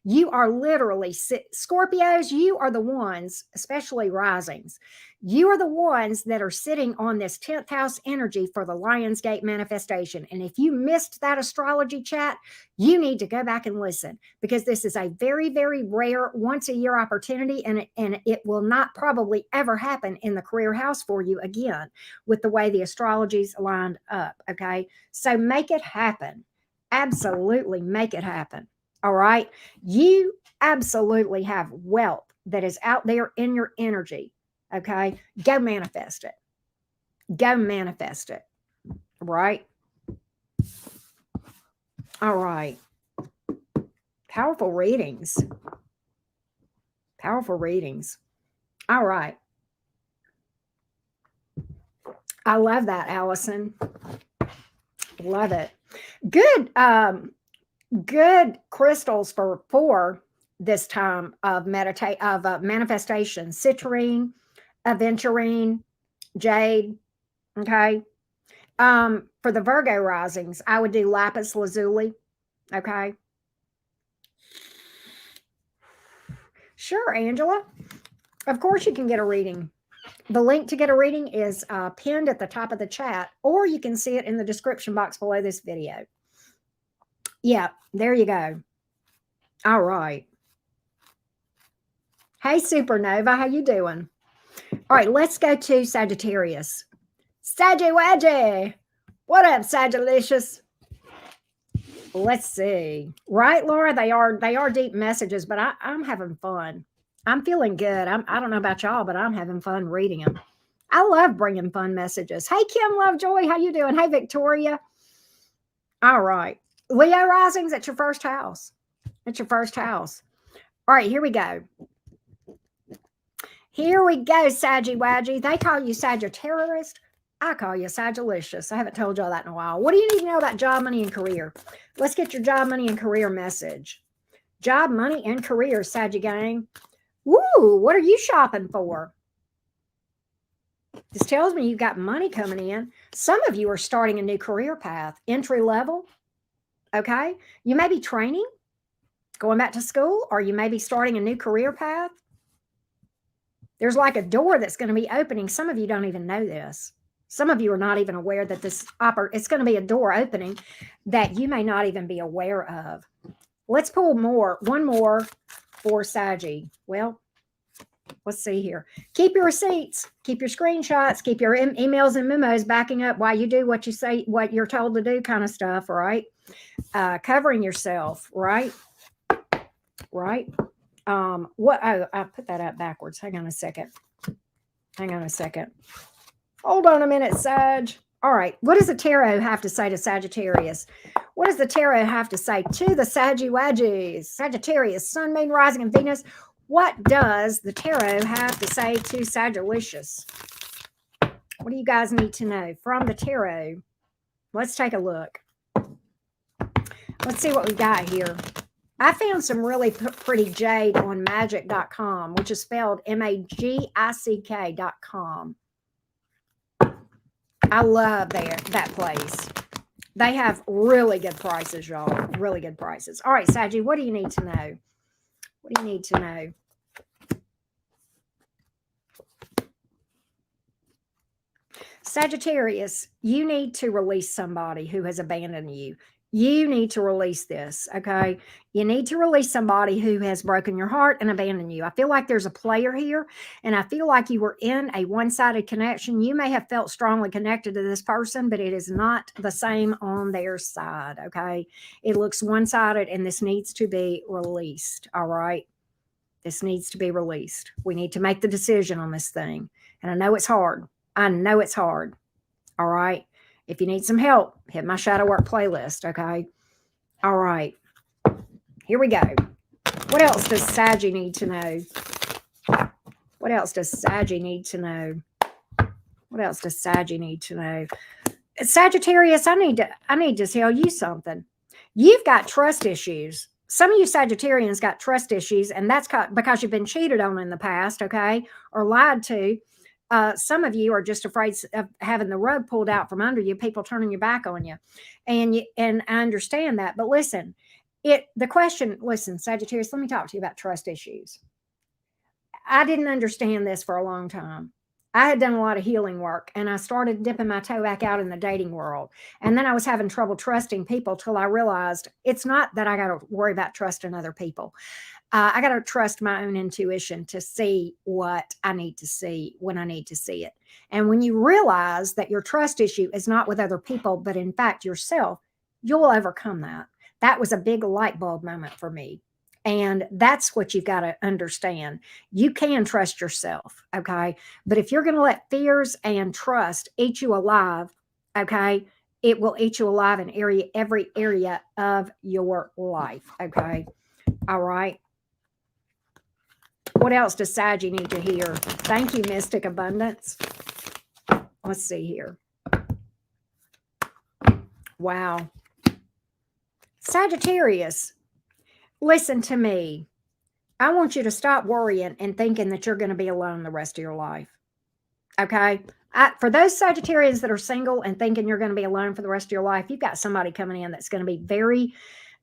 You are literally, Scorpios, you are the ones, especially risings, you are the ones that are sitting on this 10th house energy for the Lionsgate manifestation. And if you missed that astrology chat, you need to go back and listen, because this is a very, very rare once a year opportunity. And it will not probably ever happen in the career house for you again with the way the astrology's lined up. Okay. So make it happen. Absolutely make it happen. All right. You absolutely have wealth that is out there in your energy. Okay. Go manifest it. Go manifest it. Right. All right. Powerful readings. Powerful readings. All right. I love that, Allison. Love it. Good. Good crystals for this time of manifestation: citrine, aventurine, jade. Okay. For the Virgo risings, I would do lapis lazuli. Okay. Sure, Angela. Of course you can get a reading. The link to get a reading is pinned at the top of the chat, or you can see it in the description box below this video. Yeah, there you go. All right. Hey, Supernova, how you doing? All right, let's go to Sagittarius. Saggy Wadgy. What up, Sagittarius? Let's see. Right, Laura? They are deep messages, but I'm having fun. I'm feeling good. I don't know about y'all, but I'm having fun reading them. I love bringing fun messages. Hey, Kim Lovejoy, how you doing? Hey, Victoria. All right. Leo risings, it's your first house. It's your first house. All right, here we go. Here we go, Saggy Wadgy. They call you Sagittarius. I call you Sagitarius. I haven't told y'all that in a while. What do you need to know about job, money, and career? Let's get your job, money, and career message. Job, money, and career, Saggy gang. Woo, what are you shopping for? This tells me you've got money coming in. Some of you are starting a new career path, entry level. Okay. You may be training, going back to school, or you may be starting a new career path. There's like a door that's going to be opening. Some of you don't even know this. Some of you are not even aware that it's going to be a door opening that you may not even be aware of. Let's pull one more for Saggy. Well, let's see here. Keep your receipts, keep your screenshots, keep your emails and memos backing up why you do what you say, what you're told to do, kind of stuff, right? Covering yourself, right? Right. I put that up backwards. Hang on a second. Hold on a minute, Sag. All right. What does the tarot have to say to Sagittarius? What does the tarot have to say to the Saggy Wadgies? Sagittarius, Sun, Moon, Rising, and Venus. What does the tarot have to say to Sagittarius? What do you guys need to know from the tarot? Let's take a look. Let's see what we got here. I found some really pretty jade on magic.com, which is spelled magick.com. I love that place. They have really good prices, y'all. Really good prices. All right, Saggy, what do you need to know? What do you need to know? Sagittarius, you need to release somebody who has abandoned you. You need to release this, okay? You need to release somebody who has broken your heart and abandoned you. I feel like there's a player here, and I feel like you were in a one-sided connection. You may have felt strongly connected to this person, but it is not the same on their side, okay? It looks one-sided, and this needs to be released, all right? This needs to be released. We need to make the decision on this thing, and I know it's hard. I know it's hard, all right? If you need some help, hit my shadow work playlist, okay? All right. Here we go. What else does Saggy need to know? What else does Saggy need to know? What else does Saggy need to know? Sagittarius, I need to tell you something. You've got trust issues. Some of you Sagittarians got trust issues, and that's because you've been cheated on in the past, okay? Or lied to. some of you are just afraid of having the rug pulled out from under you, people turning your back on you. And I understand that. But listen, listen, Sagittarius, let me talk to you about trust issues. I didn't understand this for a long time. I had done a lot of healing work, and I started dipping my toe back out in the dating world. And then I was having trouble trusting people till I realized it's not that I got to worry about trusting other people. I got to trust my own intuition to see what I need to see when I need to see it. And when you realize that your trust issue is not with other people, but in fact yourself, you'll overcome that. That was a big light bulb moment for me. And that's what you've got to understand. You can trust yourself, okay? But if you're going to let fears and trust eat you alive, okay, it will eat you alive in every area of your life, okay? All right. What else does Saggy need to hear? Thank you, Mystic Abundance. Let's see here. Wow. Sagittarius, listen to me. I want you to stop worrying and thinking that you're going to be alone the rest of your life. Okay? For those Sagittarians that are single and thinking you're going to be alone for the rest of your life, you've got somebody coming in that's going to be very,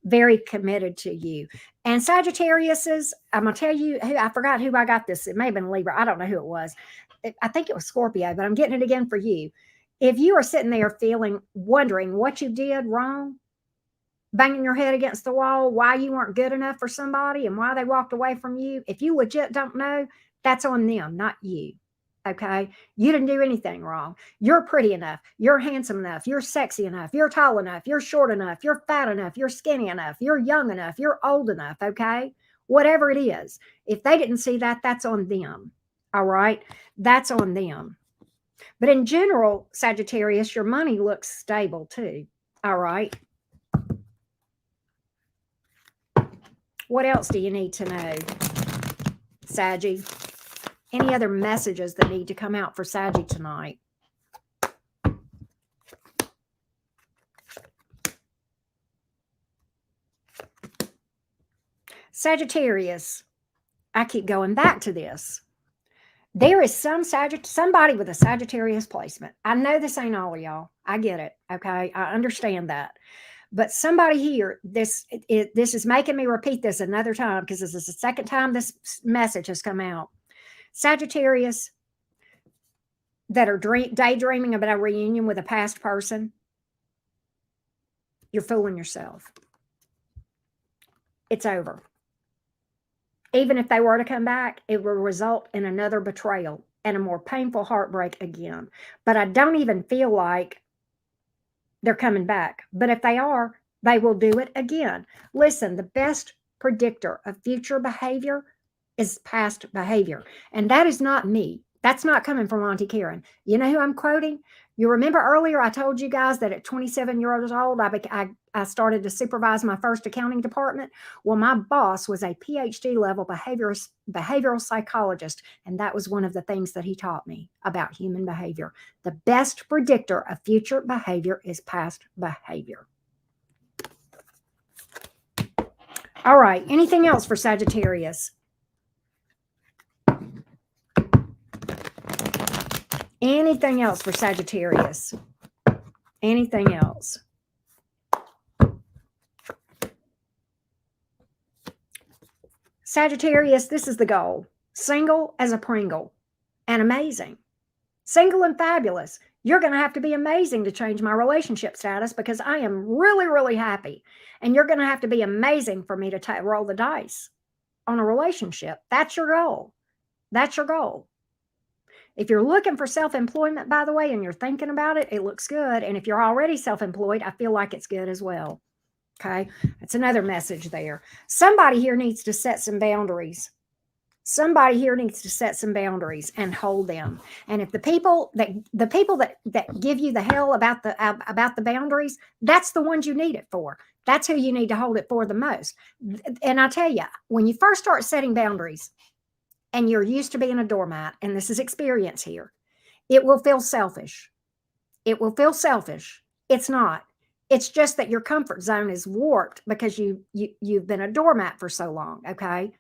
very committed to you. And Sagittariuses, I'm going to tell you who, I forgot who I got this. It may have been Libra. I don't know who it was. I think it was Scorpio, but I'm getting it again for you. If you are sitting there wondering what you did wrong, banging your head against the wall, why you weren't good enough for somebody and why they walked away from you, if you legit don't know, that's on them, not you. Okay? You didn't do anything wrong. You're pretty enough. You're handsome enough. You're sexy enough. You're tall enough. You're short enough. You're fat enough. You're skinny enough. You're young enough. You're old enough. Okay? Whatever it is. If they didn't see that, that's on them. All right? That's on them. But in general, Sagittarius, your money looks stable too. All right? What else do you need to know, Saggy? Any other messages that need to come out for Saggy tonight? Sagittarius, I keep going back to this. There is somebody with a Sagittarius placement. I know this ain't all of y'all. I get it. Okay. I understand that. But somebody here, this is making me repeat this another time because this is the second time this message has come out. Sagittarius that are daydreaming about a reunion with a past person, you're fooling yourself. It's over. Even if they were to come back, it will result in another betrayal and a more painful heartbreak again. But I don't even feel like they're coming back. But if they are, they will do it again. Listen, the best predictor of future behavior is past behavior. And that is not me. That's not coming from Auntie Karen. You know who I'm quoting? You remember earlier I told you guys that at 27 years old, I started to supervise my first accounting department. Well, my boss was a PhD level behavioral psychologist, and that was one of the things that he taught me about human behavior. The best predictor of future behavior is past behavior. All right, anything else for Sagittarius? Anything else for Sagittarius? Anything else? Sagittarius, this is the goal. Single as a Pringle and amazing. Single and fabulous. You're going to have to be amazing to change my relationship status because I am really, really happy. And you're going to have to be amazing for me to roll the dice on a relationship. That's your goal. That's your goal. If you're looking for self-employment, by the way, and you're thinking about it, it looks good. And if you're already self-employed, I feel like it's good as well. Okay, that's another message there. Somebody here needs to set some boundaries. Somebody here needs to set some boundaries and hold them. And if the people that give you the hell about the boundaries, that's the ones you need it for. That's who you need to hold it for the most. And I tell you, when you first start setting boundaries, and you're used to being a doormat, and this is experience here, it will feel selfish. It will feel selfish. It's not. It's just that your comfort zone is warped because you've been a doormat for so long, okay?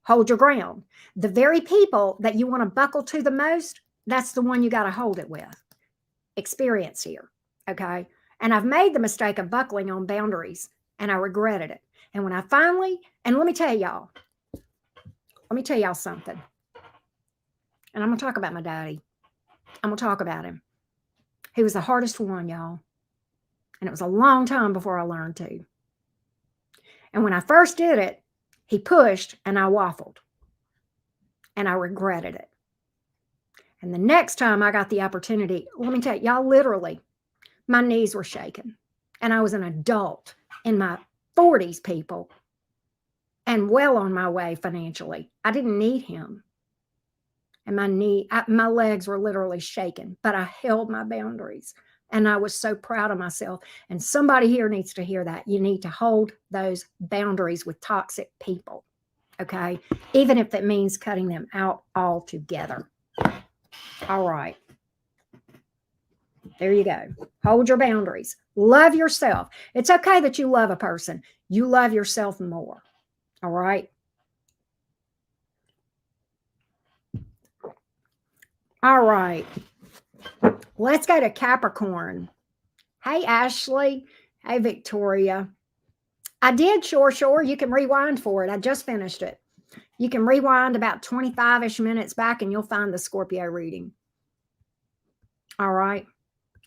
Hold your ground. The very people that you want to buckle to the most, that's the one you got to hold it with. Experience here, okay? And I've made the mistake of buckling on boundaries, and I regretted it. And when I finally, and let me tell y'all something. And I'm going to talk about my daddy. I'm going to talk about him. He was the hardest one, y'all. And it was a long time before I learned to. And when I first did it, he pushed and I waffled. And I regretted it. And the next time I got the opportunity, let me tell you, y'all, literally, my knees were shaking. And I was an adult in my 40s, people, and well on my way financially. I didn't need him. And my legs were literally shaking, but I held my boundaries. And I was so proud of myself. And somebody here needs to hear that. You need to hold those boundaries with toxic people, okay? Even if it means cutting them out altogether. All right. There you go. Hold your boundaries. Love yourself. It's okay that you love a person. You love yourself more. All right. All right. Let's go to Capricorn. Hey, Ashley. Hey, Victoria. I did Sure. You can rewind for it. I just finished it. You can rewind about 25-ish minutes back and you'll find the Scorpio reading. All right.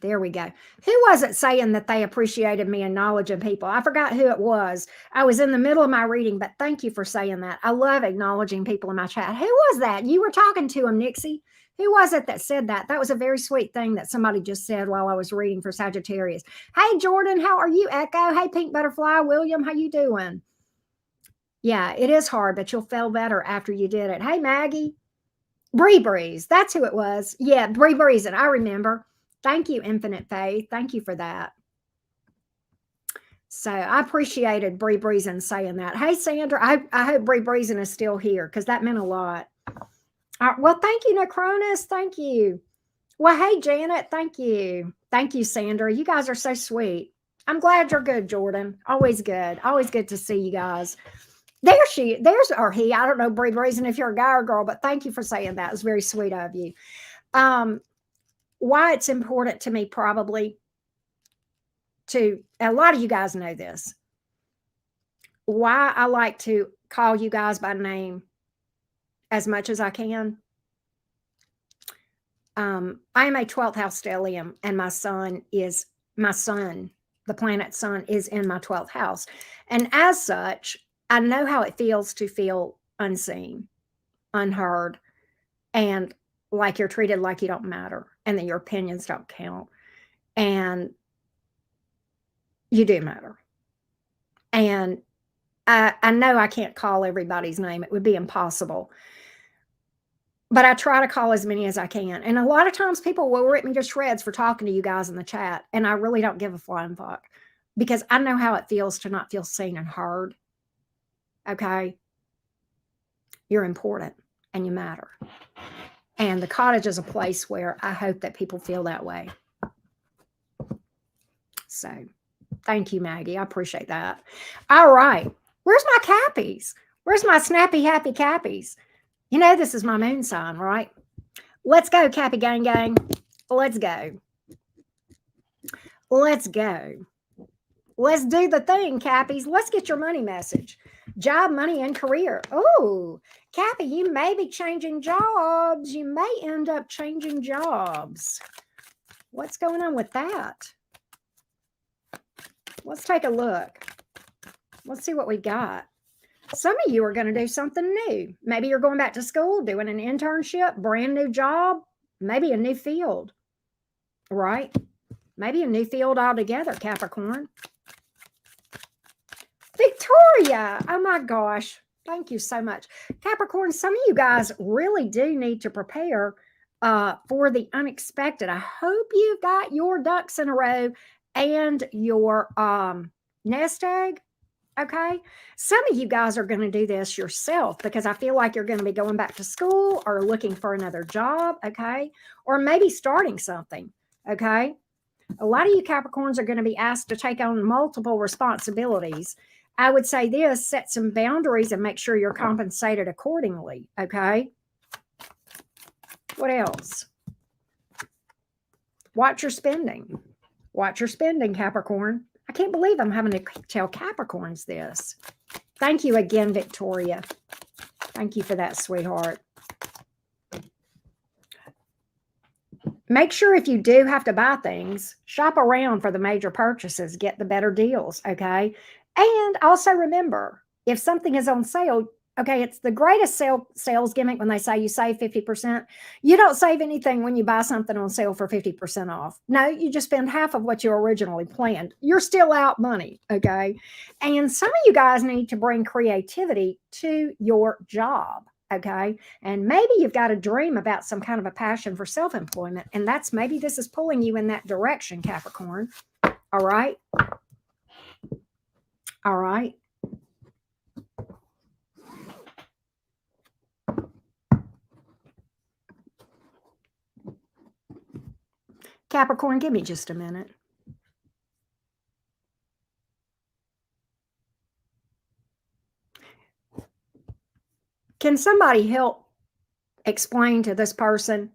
There we go. Who was it saying that they appreciated me and knowledge of people? I forgot who it was. I was in the middle of my reading, but thank you for saying that. I love acknowledging people in my chat. Who was that? You were talking to him, Nixie. Who was it that said that? That was a very sweet thing that somebody just said while I was reading for Sagittarius. Hey, Jordan, how are you, Echo? Hey, Pink Butterfly. William, how you doing? Yeah, it is hard, but you'll feel better after you did it. Hey, Maggie. Bree Breeze. That's who it was. Yeah, Bree Breeze. And I remember. Thank you, Infinite Faith. Thank you for that. So I appreciated Bree Breezen saying that. Hey, Sandra, I hope Bree Breezen is still here because that meant a lot. Well, thank you, Necronus. Thank you. Well, hey, Janet. Thank you. Thank you, Sandra. You guys are so sweet. I'm glad you're good, Jordan. Always good. Always good to see you guys. There's he. I don't know, Bree Breezen, if you're a guy or girl, but thank you for saying that. It was very sweet of you. Why it's important to me, probably, to a lot of you guys know this. Why I like to call you guys by name as much as I can. I am a 12th house stellium, and my sun, the planet sun, is in my 12th house. And as such, I know how it feels to feel unseen, unheard, and like you're treated like you don't matter and that your opinions don't count. And you do matter. And I know I can't call everybody's name. It would be impossible. But I try to call as many as I can. And a lot of times people will rip me to shreds for talking to you guys in the chat. And I really don't give a flying fuck because I know how it feels to not feel seen and heard. Okay? You're important and you matter. And the cottage is a place where I hope that people feel that way. So thank you, Maggie. I appreciate that. All right. Where's my Cappies? Where's my snappy, happy Cappies? You know, this is my moon sign, right? Let's go, Cappy gang gang. Let's go. Let's go. Let's do the thing, Cappies. Let's get your money message. Job, money, and career. Oh, Cappy, you may be changing jobs. You may end up changing jobs. What's going on with that? Let's take a look. Let's see what we got. Some of you are going to do something new. Maybe you're going back to school, doing an internship, brand new job, maybe a new field, right? Maybe a new field altogether, Capricorn. Victoria, oh my gosh. Thank you so much. Capricorn, some of you guys really do need to prepare for the unexpected. I hope you've got your ducks in a row and your nest egg. Okay. Some of you guys are going to do this yourself because I feel like you're going to be going back to school or looking for another job. Okay. Or maybe starting something. Okay. A lot of you Capricorns are going to be asked to take on multiple responsibilities. I would say this, set some boundaries and make sure you're compensated accordingly. Okay. What else? Watch your spending. Watch your spending, Capricorn. I can't believe I'm having to tell Capricorns this. Thank you again, Victoria. Thank you for that, sweetheart. Make sure if you do have to buy things, shop around for the major purchases, get the better deals, okay? And also remember, if something is on sale, okay, it's the greatest sales gimmick when they say you save 50%. You don't save anything when you buy something on sale for 50% off. No, you just spend half of what you originally planned. You're still out money, okay? And some of you guys need to bring creativity to your job, okay? And maybe you've got a dream about some kind of a passion for self-employment, and that's maybe this is pulling you in that direction, Capricorn. All right? All right. Capricorn, give me just a minute. Can somebody help explain to this person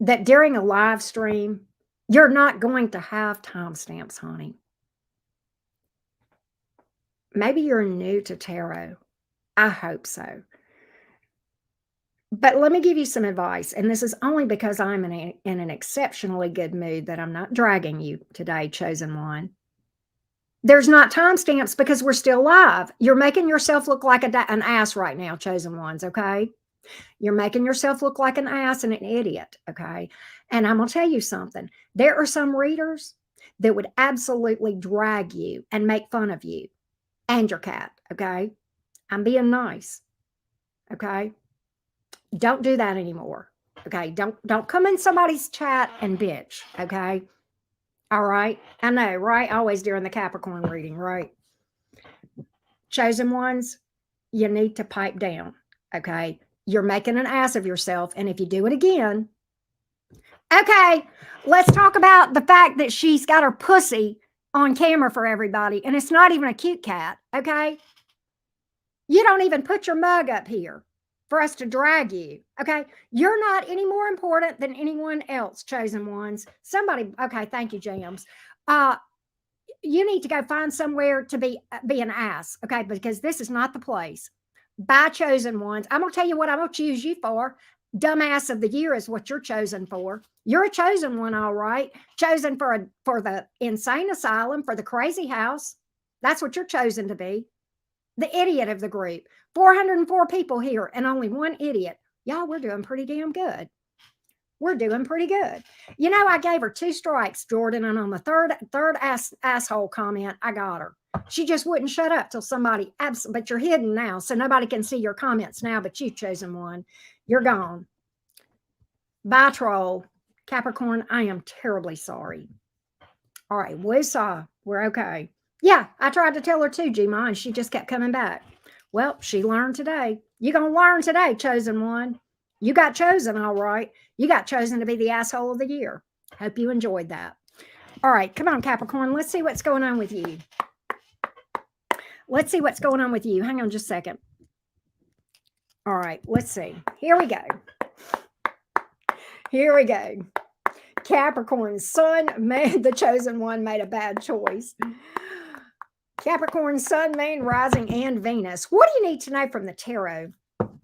that during a live stream, you're not going to have timestamps, honey? Maybe you're new to tarot. I hope so. But let me give you some advice, and this is only because I'm in an exceptionally good mood that I'm not dragging you today, chosen one. There's not timestamps because we're still live. You're making yourself look like an ass right now, chosen ones, okay? You're making yourself look like an ass and an idiot, okay? And I'm going to tell you something. There are some readers that would absolutely drag you and make fun of you and your cat, okay? I'm being nice, okay? Don't do that anymore, okay? Don't come in somebody's chat and bitch, okay? All right? I know, right? Always during the Capricorn reading, right? Chosen ones, you need to pipe down, okay? You're making an ass of yourself, and if you do it again, okay, let's talk about the fact that she's got her pussy on camera for everybody, and it's not even a cute cat, okay? You don't even put your mug up here for us to drag you, okay? You're not any more important than anyone else, chosen ones. Somebody, okay, thank you, James. You need to go find somewhere to be an ass, okay? Because this is not the place. By chosen ones, I'm gonna tell you what I'm gonna choose you for. Dumbass of the year is what you're chosen for. You're a chosen one, all right. Chosen for the insane asylum, for the crazy house. That's what you're chosen to be. The idiot of the group. 404 people here and only one idiot. Y'all, we're doing pretty damn good. We're doing pretty good. You know, I gave her 2 strikes, Jordan, and on the third asshole comment, I got her. She just wouldn't shut up till somebody but you're hidden now, so nobody can see your comments now, but you've chosen one. You're gone. Bye, troll. Capricorn, I am terribly sorry. All right, woosah. We're okay. Yeah, I tried to tell her too, G-Ma, and she just kept coming back. Well, she learned today. You're going to learn today, chosen one. You got chosen, all right. You got chosen to be the asshole of the year. Hope you enjoyed that. All right, come on, Capricorn. Let's see what's going on with you. Let's see what's going on with you. Hang on just a second. All right, let's see. Here we go. Here we go. Capricorn, Sun, man, the chosen one made a bad choice. Capricorn, Sun, Moon, Rising, and Venus. What do you need to know from the tarot,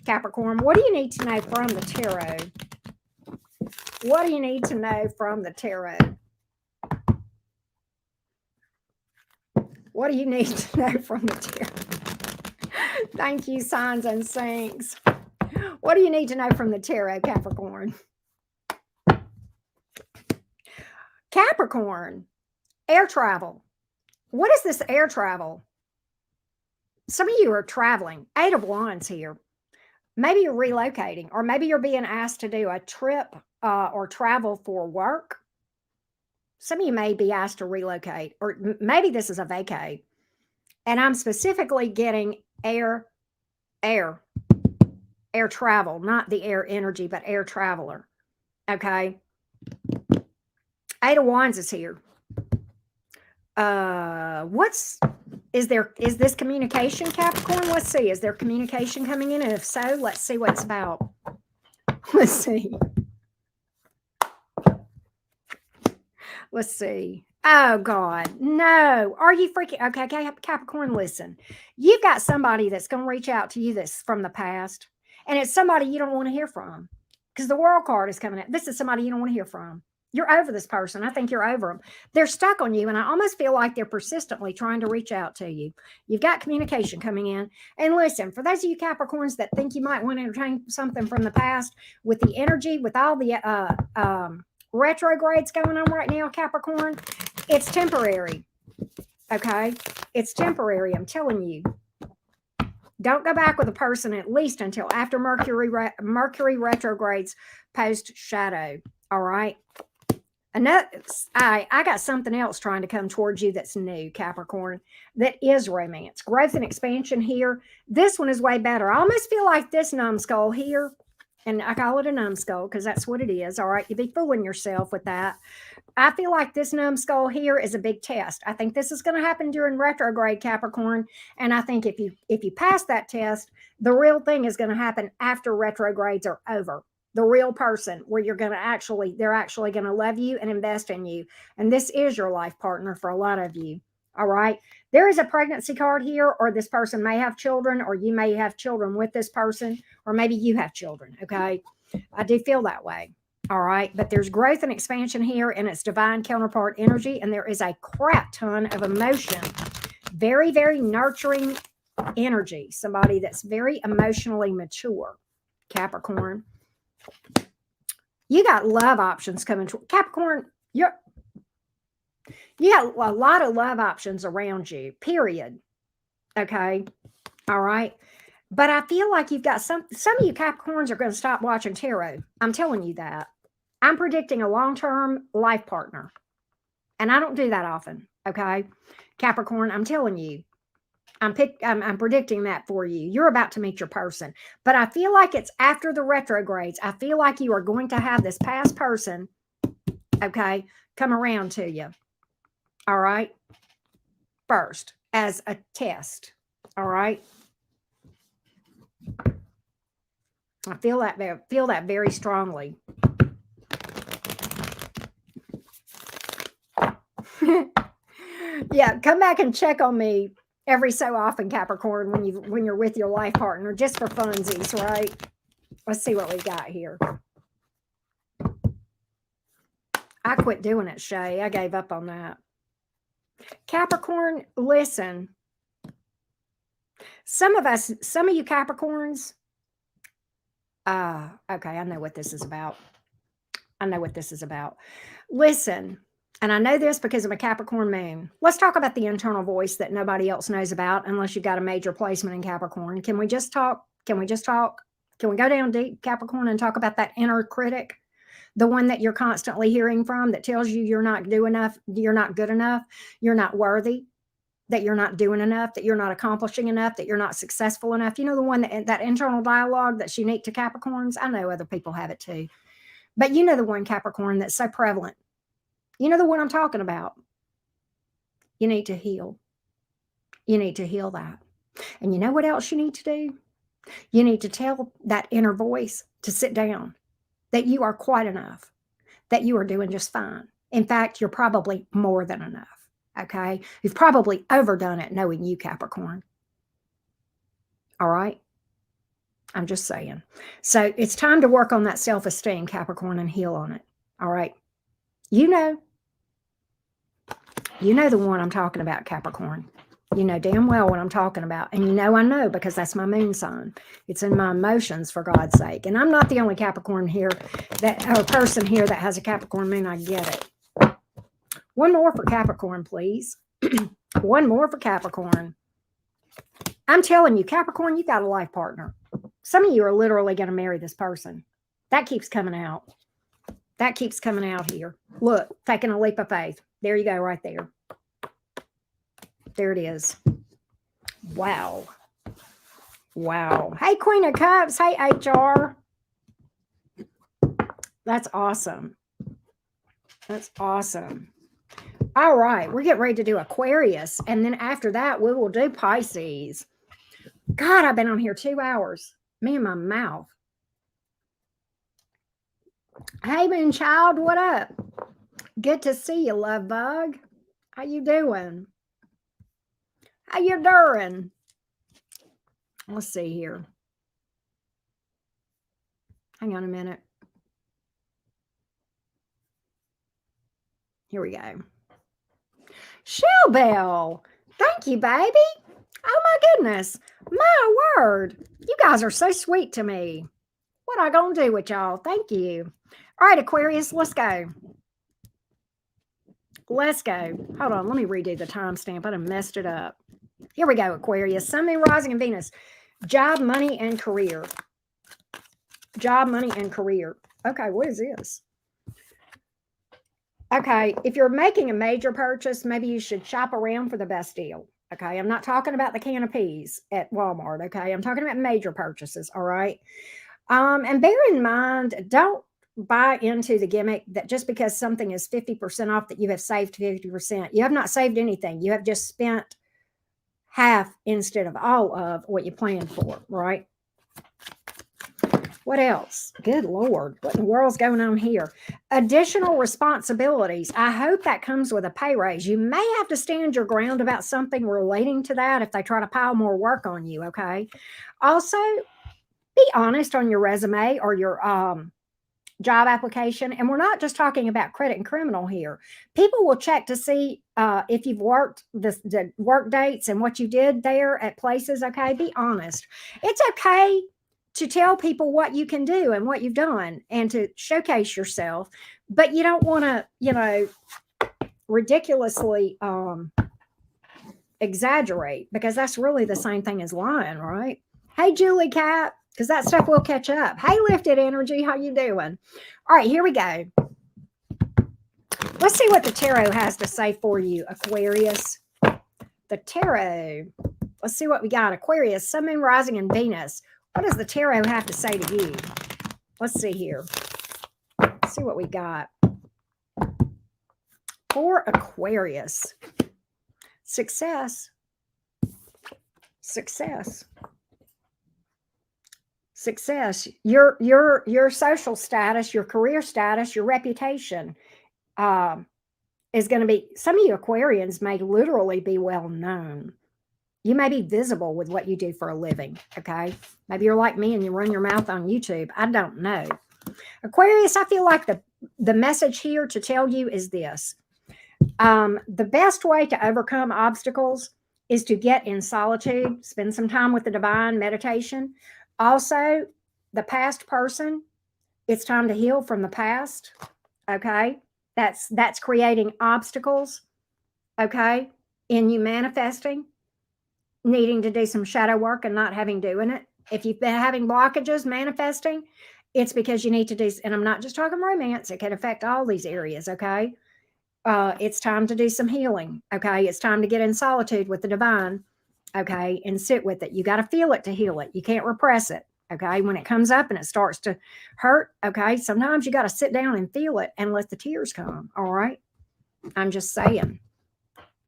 Capricorn? What do you need to know from the tarot? What do you need to know from the tarot? What do you need to know from the tarot? Thank you, signs and sinks. What do you need to know from the tarot, Capricorn? Capricorn, air travel. What is this air travel? Some of you are traveling. 8 of Wands here. Maybe you're relocating, or maybe you're being asked to do a trip or travel for work. Some of you may be asked to relocate, or maybe this is a vacay. And I'm specifically getting air travel, not the air energy, but air traveler. Okay. 8 of Wands is here. Is this communication, Capricorn? Let's see. Is there communication coming in? And if so, let's see what it's about. Let's see. Let's see. Oh God, no. Are you freaking okay? Capricorn, listen. You've got somebody that's going to reach out to you that's from the past, and it's somebody you don't want to hear from because the World card is coming out. This is somebody you don't want to hear from. You're over this person. I think you're over them. They're stuck on you, and I almost feel like they're persistently trying to reach out to you. You've got communication coming in. And listen, for those of you Capricorns that think you might want to entertain something from the past, with the energy, with all the retrogrades going on right now, Capricorn, it's temporary. Okay? It's temporary. I'm telling you. Don't go back with a person at least until after Mercury retrogrades post shadow. All right? I got something else trying to come towards you that's new, Capricorn, that is romance. Growth and expansion here. This one is way better. I almost feel like this numbskull here, and I call it a numbskull because that's what it is. All right? You be fooling yourself with that. I feel like this numbskull here is a big test. I think this is going to happen during retrograde, Capricorn. And I think if you pass that test, the real thing is going to happen after retrogrades are over. The real person where they're actually going to love you and invest in you. And this is your life partner for a lot of you. All right. There is a pregnancy card here, or this person may have children, or you may have children with this person, or maybe you have children. Okay. I do feel that way. All right. But there's growth and expansion here, and it's divine counterpart energy. And there is a crap ton of emotion. Very, very nurturing energy. Somebody that's very emotionally mature. Capricorn. You got love options coming. Capricorn, you got a lot of love options around you, period. Okay. All right. But I feel like you've got some of you Capricorns are going to stop watching tarot. I'm telling you that. I'm predicting a long-term life partner. And I don't do that often. Okay. Capricorn, I'm telling you. I'm predicting that for you. You're about to meet your person. But I feel like it's after the retrogrades. I feel like you are going to have this past person, okay, come around to you. All right? First, as a test. All right? I feel that very strongly. Yeah, come back and check on me every so often, Capricorn, when you're with your life partner, just for funsies, right? Let's see what we got here. I quit doing it, Shay. I gave up on that. Capricorn, listen. Some of you Capricorns, okay, I know what this is about. Listen. And I know this because of a Capricorn moon. Let's talk about the internal voice that nobody else knows about unless you've got a major placement in Capricorn. Can we just talk? Can we go down deep, Capricorn, and talk about that inner critic? The one that you're constantly hearing from that tells you you're not doing enough, you're not good enough, you're not worthy, that you're not doing enough, that you're not accomplishing enough, that you're not successful enough. You know, the one that internal dialogue that's unique to Capricorns? I know other people have it too. But you know the one, Capricorn, that's so prevalent. You know the one I'm talking about. You need to heal. You need to heal that. And you know what else you need to do? You need to tell that inner voice to sit down, that you are quite enough, that you are doing just fine. In fact, you're probably more than enough. Okay? You've probably overdone it knowing you, Capricorn. All right? I'm just saying. So it's time to work on that self-esteem, Capricorn, and heal on it. All right? You know the one I'm talking about, Capricorn. You know damn well what I'm talking about. And you know I know because that's my moon sign. It's in my emotions, for God's sake. And I'm not the only Capricorn here, or person here that has a Capricorn moon. I get it. One more for Capricorn, please. One more for Capricorn. I'm telling you, Capricorn, you got a life partner. Some of you are literally going to marry this person. That keeps coming out. That keeps coming out here. Look, taking a leap of faith. There you go, right there. There it is. Wow. Wow. Hey, Queen of Cups. Hey, HR. That's awesome. That's awesome. All right. We're getting ready to do Aquarius. And then after that, we will do Pisces. God, I've been on here 2 hours. Me and my mouth. Hey, Moonchild, what up? Good to see you, love bug. How you doing? How you doing? Let's see here. Hang on a minute. Here we go. Shell Bell. Thank you, baby. Oh my goodness. My word. You guys are so sweet to me. What I gonna do with y'all? Thank you. All right, Aquarius, let's go. Let's go. Hold on, let me redo the timestamp. I done messed it up. Here we go, Aquarius. Sun, Moon, Rising, and Venus. Job, money, and career. Job, money, and career. Okay, what is this? Okay, if you're making a major purchase, maybe you should shop around for the best deal. Okay, I'm not talking about the can of peas at Walmart. Okay, I'm talking about major purchases. All right. And bear in mind, don't buy into the gimmick that just because something is 50% off that you have saved 50%. You have not saved anything. You have just spent half instead of all of what you planned for, right? What else? Good Lord. What in the world's going on here? Additional responsibilities. I hope that comes with a pay raise. You may have to stand your ground about something relating to that if they try to pile more work on you, okay? Also, be honest on your resume or your job application. And we're not just talking about credit and criminal here. People will check to see if you've worked the work dates and what you did there at places, okay? Be honest. It's okay to tell people what you can do and what you've done and to showcase yourself, but you don't want to, ridiculously exaggerate, because that's really the same thing as lying, right? Hey, Julie Cat, because that stuff will catch up. Hey, Lifted Energy, how you doing? All right, here we go. Let's see what the tarot has to say for you, Aquarius. The tarot. Let's see what we got. Aquarius, Sun, Moon, Rising, and Venus. What does the tarot have to say to you? Let's see here. Let's see what we got. For Aquarius. Success. Success. Success. Your social status, your career status, your reputation is going to be, some of you Aquarians may literally be well known. You may be visible with what you do for a living, okay? Maybe you're like me and you run your mouth on YouTube. I don't know. Aquarius, I feel like the message here to tell you is this. The best way to overcome obstacles is to get in solitude, spend some time with the divine, meditation. Also, the past person, it's time to heal from the past, okay? That's creating obstacles, okay, in you manifesting, needing to do some shadow work and not doing it. If you've been having blockages manifesting, it's because you need to do, and I'm not just talking romance, it can affect all these areas, okay? It's time to do some healing, okay? It's time to get in solitude with the divine, okay, and sit with it. You got to feel it to heal it. You can't repress it, okay? When it comes up and it starts to hurt, okay, sometimes you got to sit down and feel it and let the tears come, all right? I'm just saying.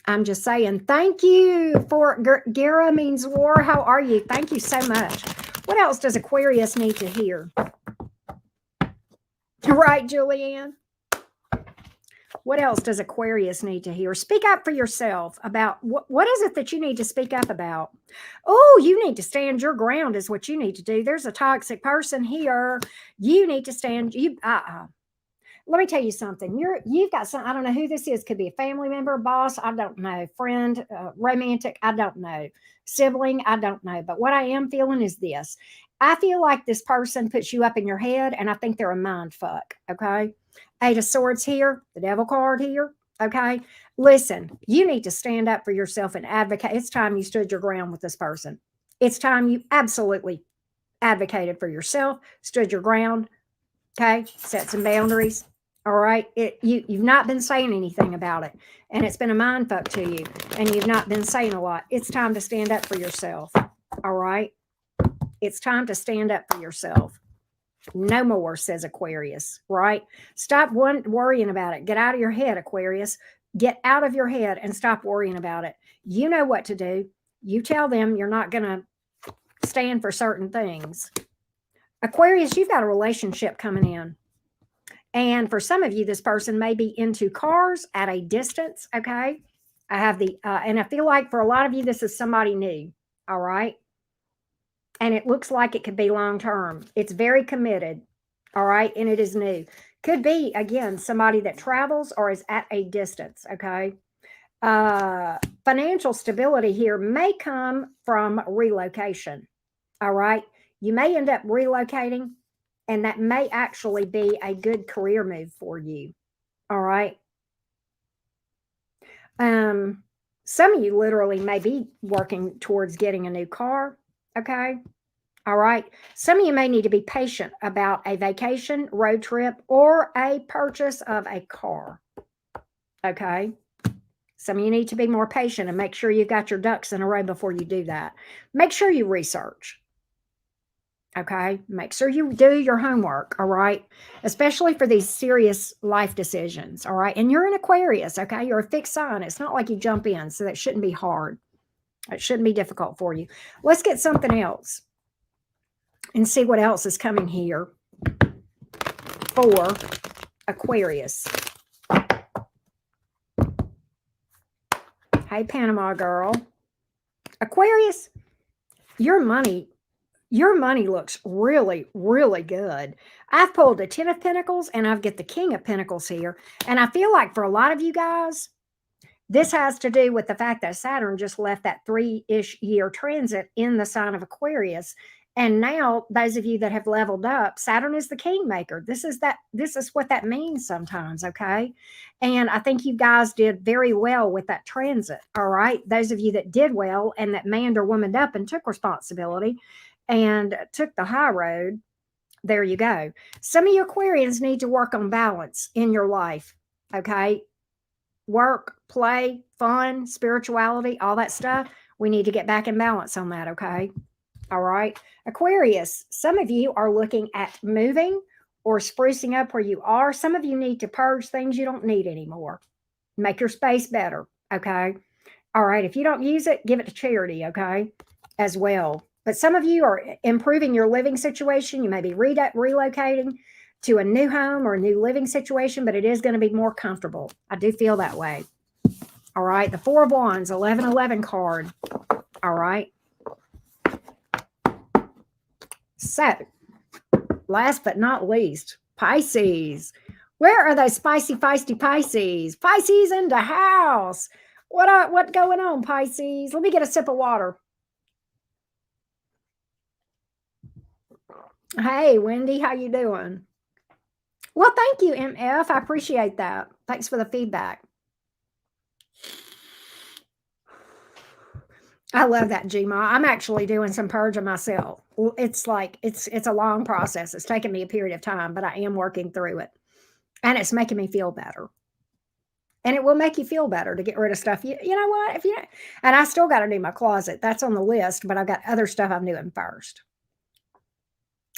Thank you for Gara means war. How are you? Thank you so much. What else does Aquarius need to hear? Right, Julianne? What else does Aquarius need to hear? Speak up for yourself about what is it that you need to speak up about? Oh, you need to stand your ground is what you need to do. There's a toxic person here. You need to stand. Let me tell you something. You've got some, I don't know who this is. Could be a family member, boss, I don't know, friend, romantic, I don't know, sibling, I don't know. But what I am feeling is this. I feel like this person puts you up in your head, and I think they're a mind fuck, okay? Eight of Swords here, the Devil card here, okay? Listen, you need to stand up for yourself and advocate. It's time you stood your ground with this person. It's time you absolutely advocated for yourself, stood your ground, okay? Set some boundaries. All right. You've not been saying anything about it, and it's been a mind fuck to you, and you've not been saying a lot. It's time to stand up for yourself. All right. It's time to stand up for yourself. No more, says Aquarius, right? Stop worrying about it. Get out of your head, Aquarius. Get out of your head and stop worrying about it. You know what to do. You tell them you're not going to stand for certain things. Aquarius, you've got a relationship coming in. And for some of you, this person may be into cars at a distance. Okay. I have and I feel like for a lot of you, this is somebody new. All right. And it looks like it could be long term. It's very committed. All right. And it is new. Could be, again, somebody that travels or is at a distance. Okay. Financial stability here may come from relocation. All right. You may end up relocating, and that may actually be a good career move for you. All right. Some of you literally may be working towards getting a new car. Okay. All right. Some of you may need to be patient about a vacation, road trip, or a purchase of a car. Okay. Some of you need to be more patient and make sure you've got your ducks in a row before you do that. Make sure you research. Okay. Make sure you do your homework. All right. Especially for these serious life decisions. All right. And you're an Aquarius. Okay. You're a fixed sign. It's not like you jump in. So that shouldn't be hard. It shouldn't be difficult for you. Let's get something else and see what else is coming here for Aquarius. Hey, Panama girl. Aquarius, your money looks really, really good. I've pulled the 10 of Pentacles and I've got the King of Pentacles here. And I feel like for a lot of you guys, this has to do with the fact that Saturn just left that 3-ish year transit in the sign of Aquarius. And now those of you that have leveled up, Saturn is the kingmaker. This is what that means sometimes. Okay. And I think you guys did very well with that transit. All right. Those of you that did well and that manned or womaned up and took responsibility and took the high road, there you go. Some of you Aquarians need to work on balance in your life. Okay. Work, play, fun, spirituality, all that stuff. We need to get back in balance on that. Okay. All right. Aquarius, some of you are looking at moving or sprucing up where you are. Some of you need to purge things you don't need anymore. Make your space better. Okay. All right. If you don't use it, give it to charity. Okay. As well. But some of you are improving your living situation. You may be relocating to a new home or a new living situation, but it is going to be more comfortable. I do feel that way. All right. The 4 of Wands, 1111 card. All right. So, last but not least, Pisces. Where are those spicy, feisty Pisces? Pisces in the house. What going on, Pisces? Let me get a sip of water. Hey, Wendy, how you doing? Well, thank you, MF. I appreciate that. Thanks for the feedback. I love that, Gma. I'm actually doing some purging myself. It's like it's a long process. It's taken me a period of time, but I am working through it. And it's making me feel better. And it will make you feel better to get rid of stuff. You know what? And I still got to do my closet. That's on the list, but I've got other stuff I'm doing first.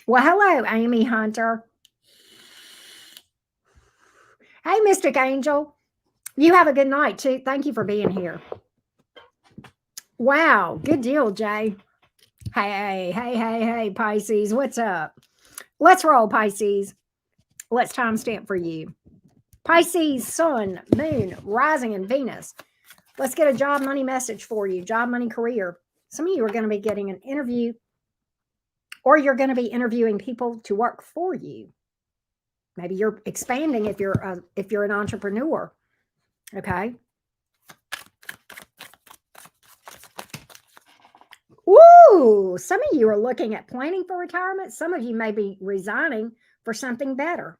Well, hello, Amy Hunter. Hey, Mystic Angel. You have a good night, too. Thank you for being here. Wow. Good deal, Jay. Hey, Pisces. What's up? Let's roll, Pisces. Let's timestamp for you. Pisces, Sun, Moon, Rising, and Venus. Let's get a job money message for you. Job, money, career. Some of you are going to be getting an interview, or you're going to be interviewing people to work for you. Maybe you're expanding if you're an entrepreneur. Okay. Ooh, some of you are looking at planning for retirement. Some of you may be resigning for something better.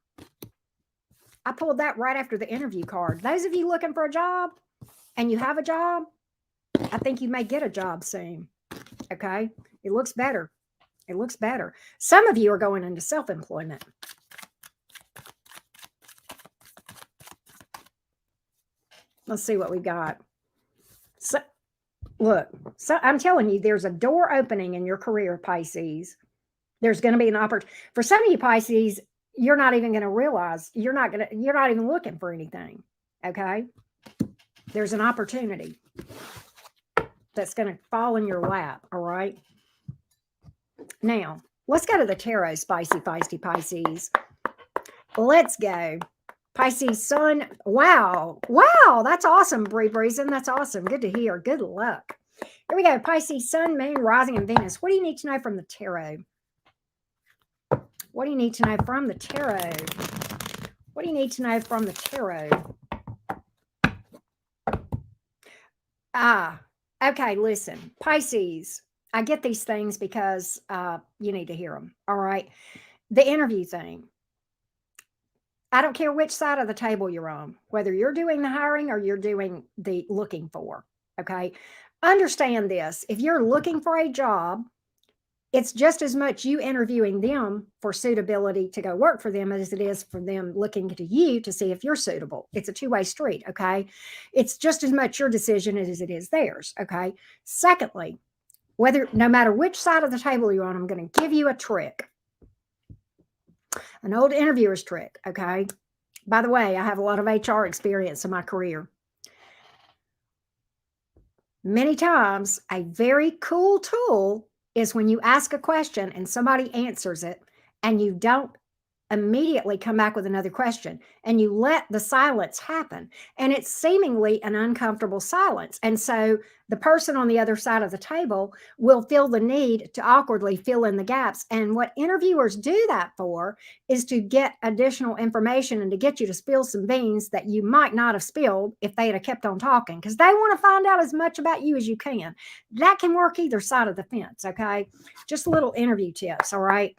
I pulled that right after the interview card. Those of you looking for a job and you have a job, I think you may get a job soon. Okay. It looks better. It looks better. Some of you are going into self-employment. Let's see what we got. So, look, so I'm telling you, there's a door opening in your career, Pisces. There's going to be an opportunity. For some of you, Pisces, you're not even going to realize you're not even looking for anything. Okay. There's an opportunity that's going to fall in your lap. All right. Now, let's go to the tarot, spicy, feisty Pisces. Let's go. Pisces sun. Wow. Wow. That's awesome, Bree Breezen. That's awesome. Good to hear. Good luck. Here we go. Pisces sun, moon, rising, and Venus. What do you need to know from the tarot? What do you need to know from the tarot? What do you need to know from the tarot? Okay, listen. Pisces, I get these things because you need to hear them. All right. The interview thing. I don't care which side of the table you're on, whether you're doing the hiring or you're doing the looking for. Okay. Understand this. If you're looking for a job, it's just as much you interviewing them for suitability to go work for them as it is for them looking to you to see if you're suitable. It's a two-way street, okay? It's just as much your decision as it is theirs, okay? Secondly, no matter which side of the table you're on, I'm going to give you a trick, an old interviewer's trick, okay? By the way, I have a lot of HR experience in my career. Many times, a very cool tool is when you ask a question and somebody answers it and you don't immediately come back with another question and you let the silence happen. And it's seemingly an uncomfortable silence. And so the person on the other side of the table will feel the need to awkwardly fill in the gaps. And what interviewers do that for is to get additional information and to get you to spill some beans that you might not have spilled if they had kept on talking, because they want to find out as much about you as you can. That can work either side of the fence. Okay. Just little interview tips. All right.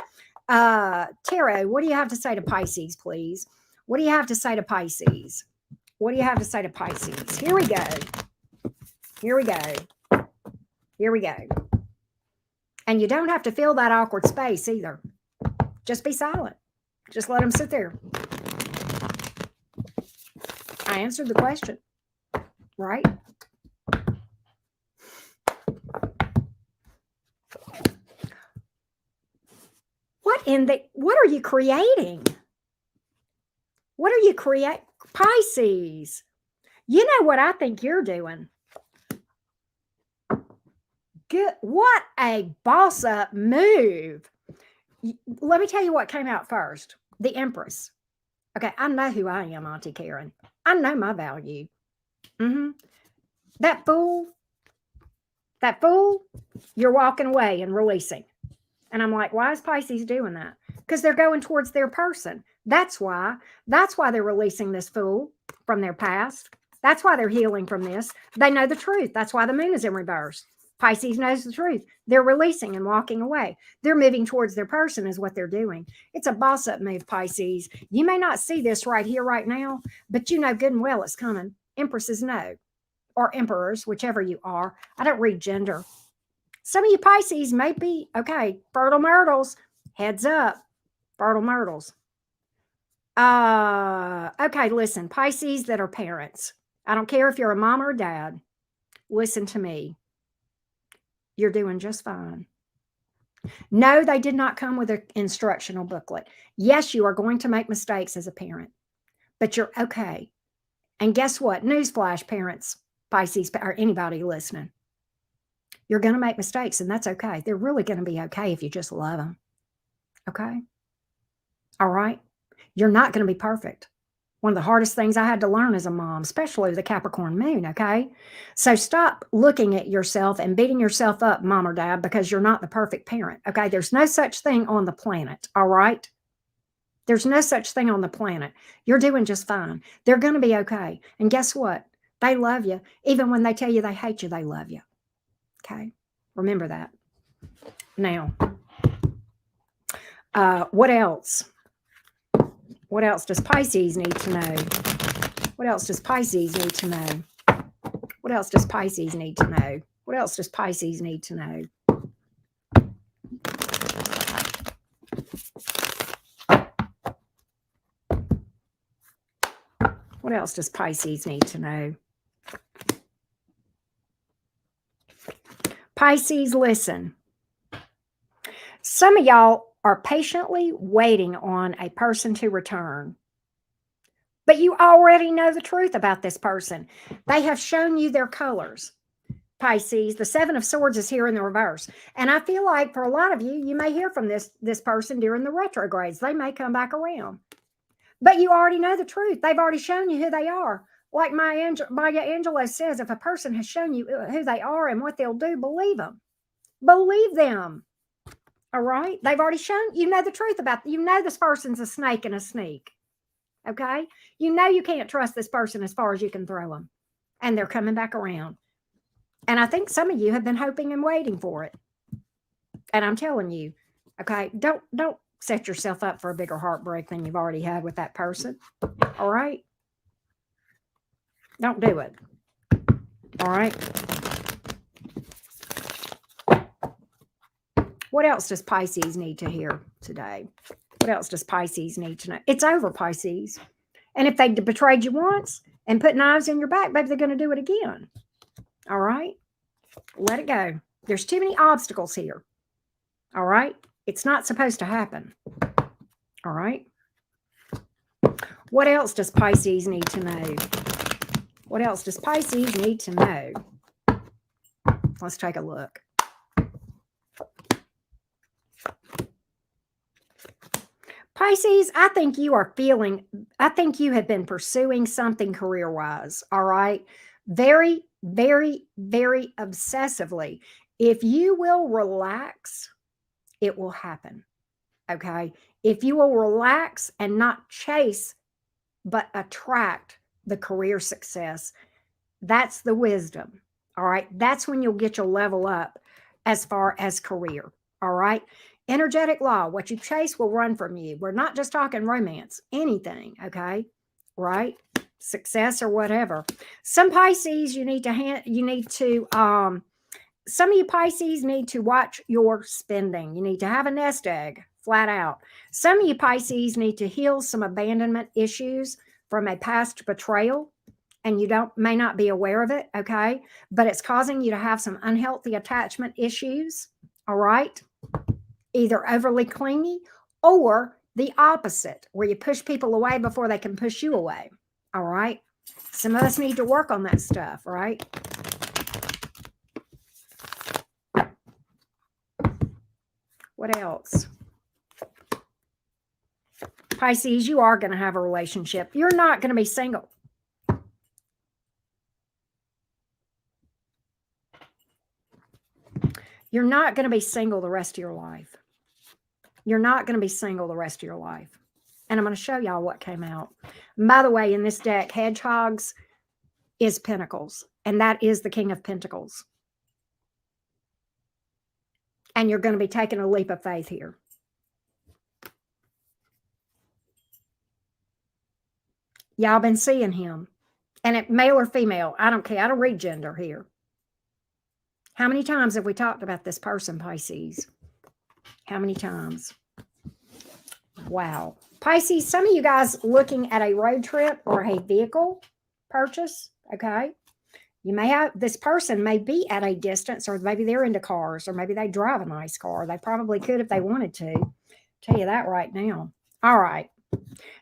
Tarot, what do you have to say to Pisces, please? What do you have to say to Pisces? What do you have to say to Pisces? Here we go. Here we go. Here we go. And you don't have to fill that awkward space either. Just be silent. Just let them sit there. I answered the question, right? What are you creating? What are you creating? Pisces, you know what I think you're doing? Good. What a boss up move. Let me tell you what came out first. The Empress. Okay, I know who I am, Auntie Karen. I know my value. That fool, you're walking away and releasing. And I'm like, why is Pisces doing that? Because they're going towards their person. That's why they're releasing this fool from their past. That's why they're healing from this. They know the truth. That's why the moon is in reverse. Pisces knows the truth. They're releasing and walking away. They're moving towards their person is what they're doing. It's a boss up move, Pisces. You may not see this right here, right now, but you know good and well it's coming. Empresses know, or emperors, whichever you are. I don't read gender. Some of you Pisces may be, okay, fertile myrtles, heads up, fertile myrtles. Okay, listen, Pisces that are parents. I don't care if you're a mom or a dad. Listen to me. You're doing just fine. No, they did not come with an instructional booklet. Yes, you are going to make mistakes as a parent, but you're okay. And guess what? Newsflash, parents, Pisces, or anybody listening. You're going to make mistakes, and that's okay. They're really going to be okay if you just love them. Okay? All right? You're not going to be perfect. One of the hardest things I had to learn as a mom, especially the Capricorn moon, okay? So stop looking at yourself and beating yourself up, mom or dad, because you're not the perfect parent, okay? There's no such thing on the planet, all right? There's no such thing on the planet. You're doing just fine. They're going to be okay. And guess what? They love you. Even when they tell you they hate you, they love you. Okay, remember that. Now, what else? What else does Pisces need to know? What else does Pisces need to know? What else does Pisces need to know? What else does Pisces need to know? What else does Pisces need to know? Pisces, listen. Some of y'all are patiently waiting on a person to return, but you already know the truth about this person. They have shown you their colors. Pisces, the Seven of Swords is here in the reverse. And I feel like for a lot of you, you may hear from this person during the retrogrades. They may come back around. But you already know the truth. They've already shown you who they are. Like Maya Angelou says, if a person has shown you who they are and what they'll do, believe them. Believe them. All right? They've already shown, you know the truth about, you know this person's a snake and a sneak. Okay? You know you can't trust this person as far as you can throw them. And they're coming back around. And I think some of you have been hoping and waiting for it. And I'm telling you, okay, don't set yourself up for a bigger heartbreak than you've already had with that person. All right? Don't do it. All right? What else does Pisces need to hear today? What else does Pisces need to know? It's over, Pisces. And if they betrayed you once and put knives in your back, maybe they're going to do it again. All right? Let it go. There's too many obstacles here. All right? It's not supposed to happen. All right? What else does Pisces need to know? What else does Pisces need to know? Let's take a look. Pisces, I think you have been pursuing something career-wise, all right? Very, very, very obsessively. If you will relax, it will happen, okay? If you will relax and not chase, but attract the career success, that's the wisdom, all right? That's when you'll get your level up as far as career, all right? Energetic law, what you chase will run from you. We're not just talking romance, anything, okay? Right? Success or whatever. Some Pisces, some of you Pisces need to watch your spending. You need to have a nest egg, flat out. Some of you Pisces need to heal some abandonment issues from a past betrayal, and you may not be aware of it, okay? But it's causing you to have some unhealthy attachment issues, all right? Either overly clingy or the opposite, where you push people away before they can push you away. All right? Some of us need to work on that stuff, right? What else? Pisces, you are going to have a relationship. You're not going to be single. You're not going to be single the rest of your life. You're not going to be single the rest of your life. And I'm going to show y'all what came out. And by the way, in this deck, Hedgehogs is Pentacles. And that is the King of Pentacles. And you're going to be taking a leap of faith here. Y'all been seeing him. And it male or female, I don't care. I don't read gender here. How many times have we talked about this person, Pisces? How many times? Wow. Pisces, some of you guys looking at a road trip or a vehicle purchase, okay? You may have, this person may be at a distance, or maybe they're into cars, or maybe they drive a nice car. They probably could if they wanted to. Tell you that right now. All right.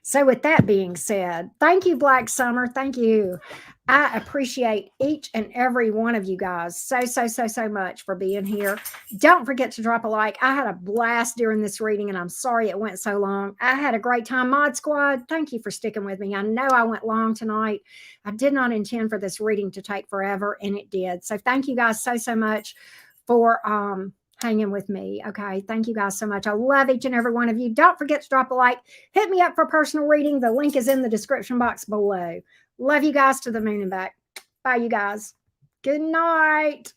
So with that being said, thank you, Black Summer. Thank you. I appreciate each and every one of you guys so much for being here. Don't forget to drop a like. I had a blast during this reading, and I'm sorry it went so long. I had a great time. Mod Squad, thank you for sticking with me. I know I went long tonight. I did not intend for this reading to take forever, and it did. So thank you guys so much for hanging with me. Okay. Thank you guys so much. I love each and every one of you. Don't forget to drop a like. Hit me up for personal reading. The link is in the description box below. Love you guys to the moon and back. Bye, you guys. Good night.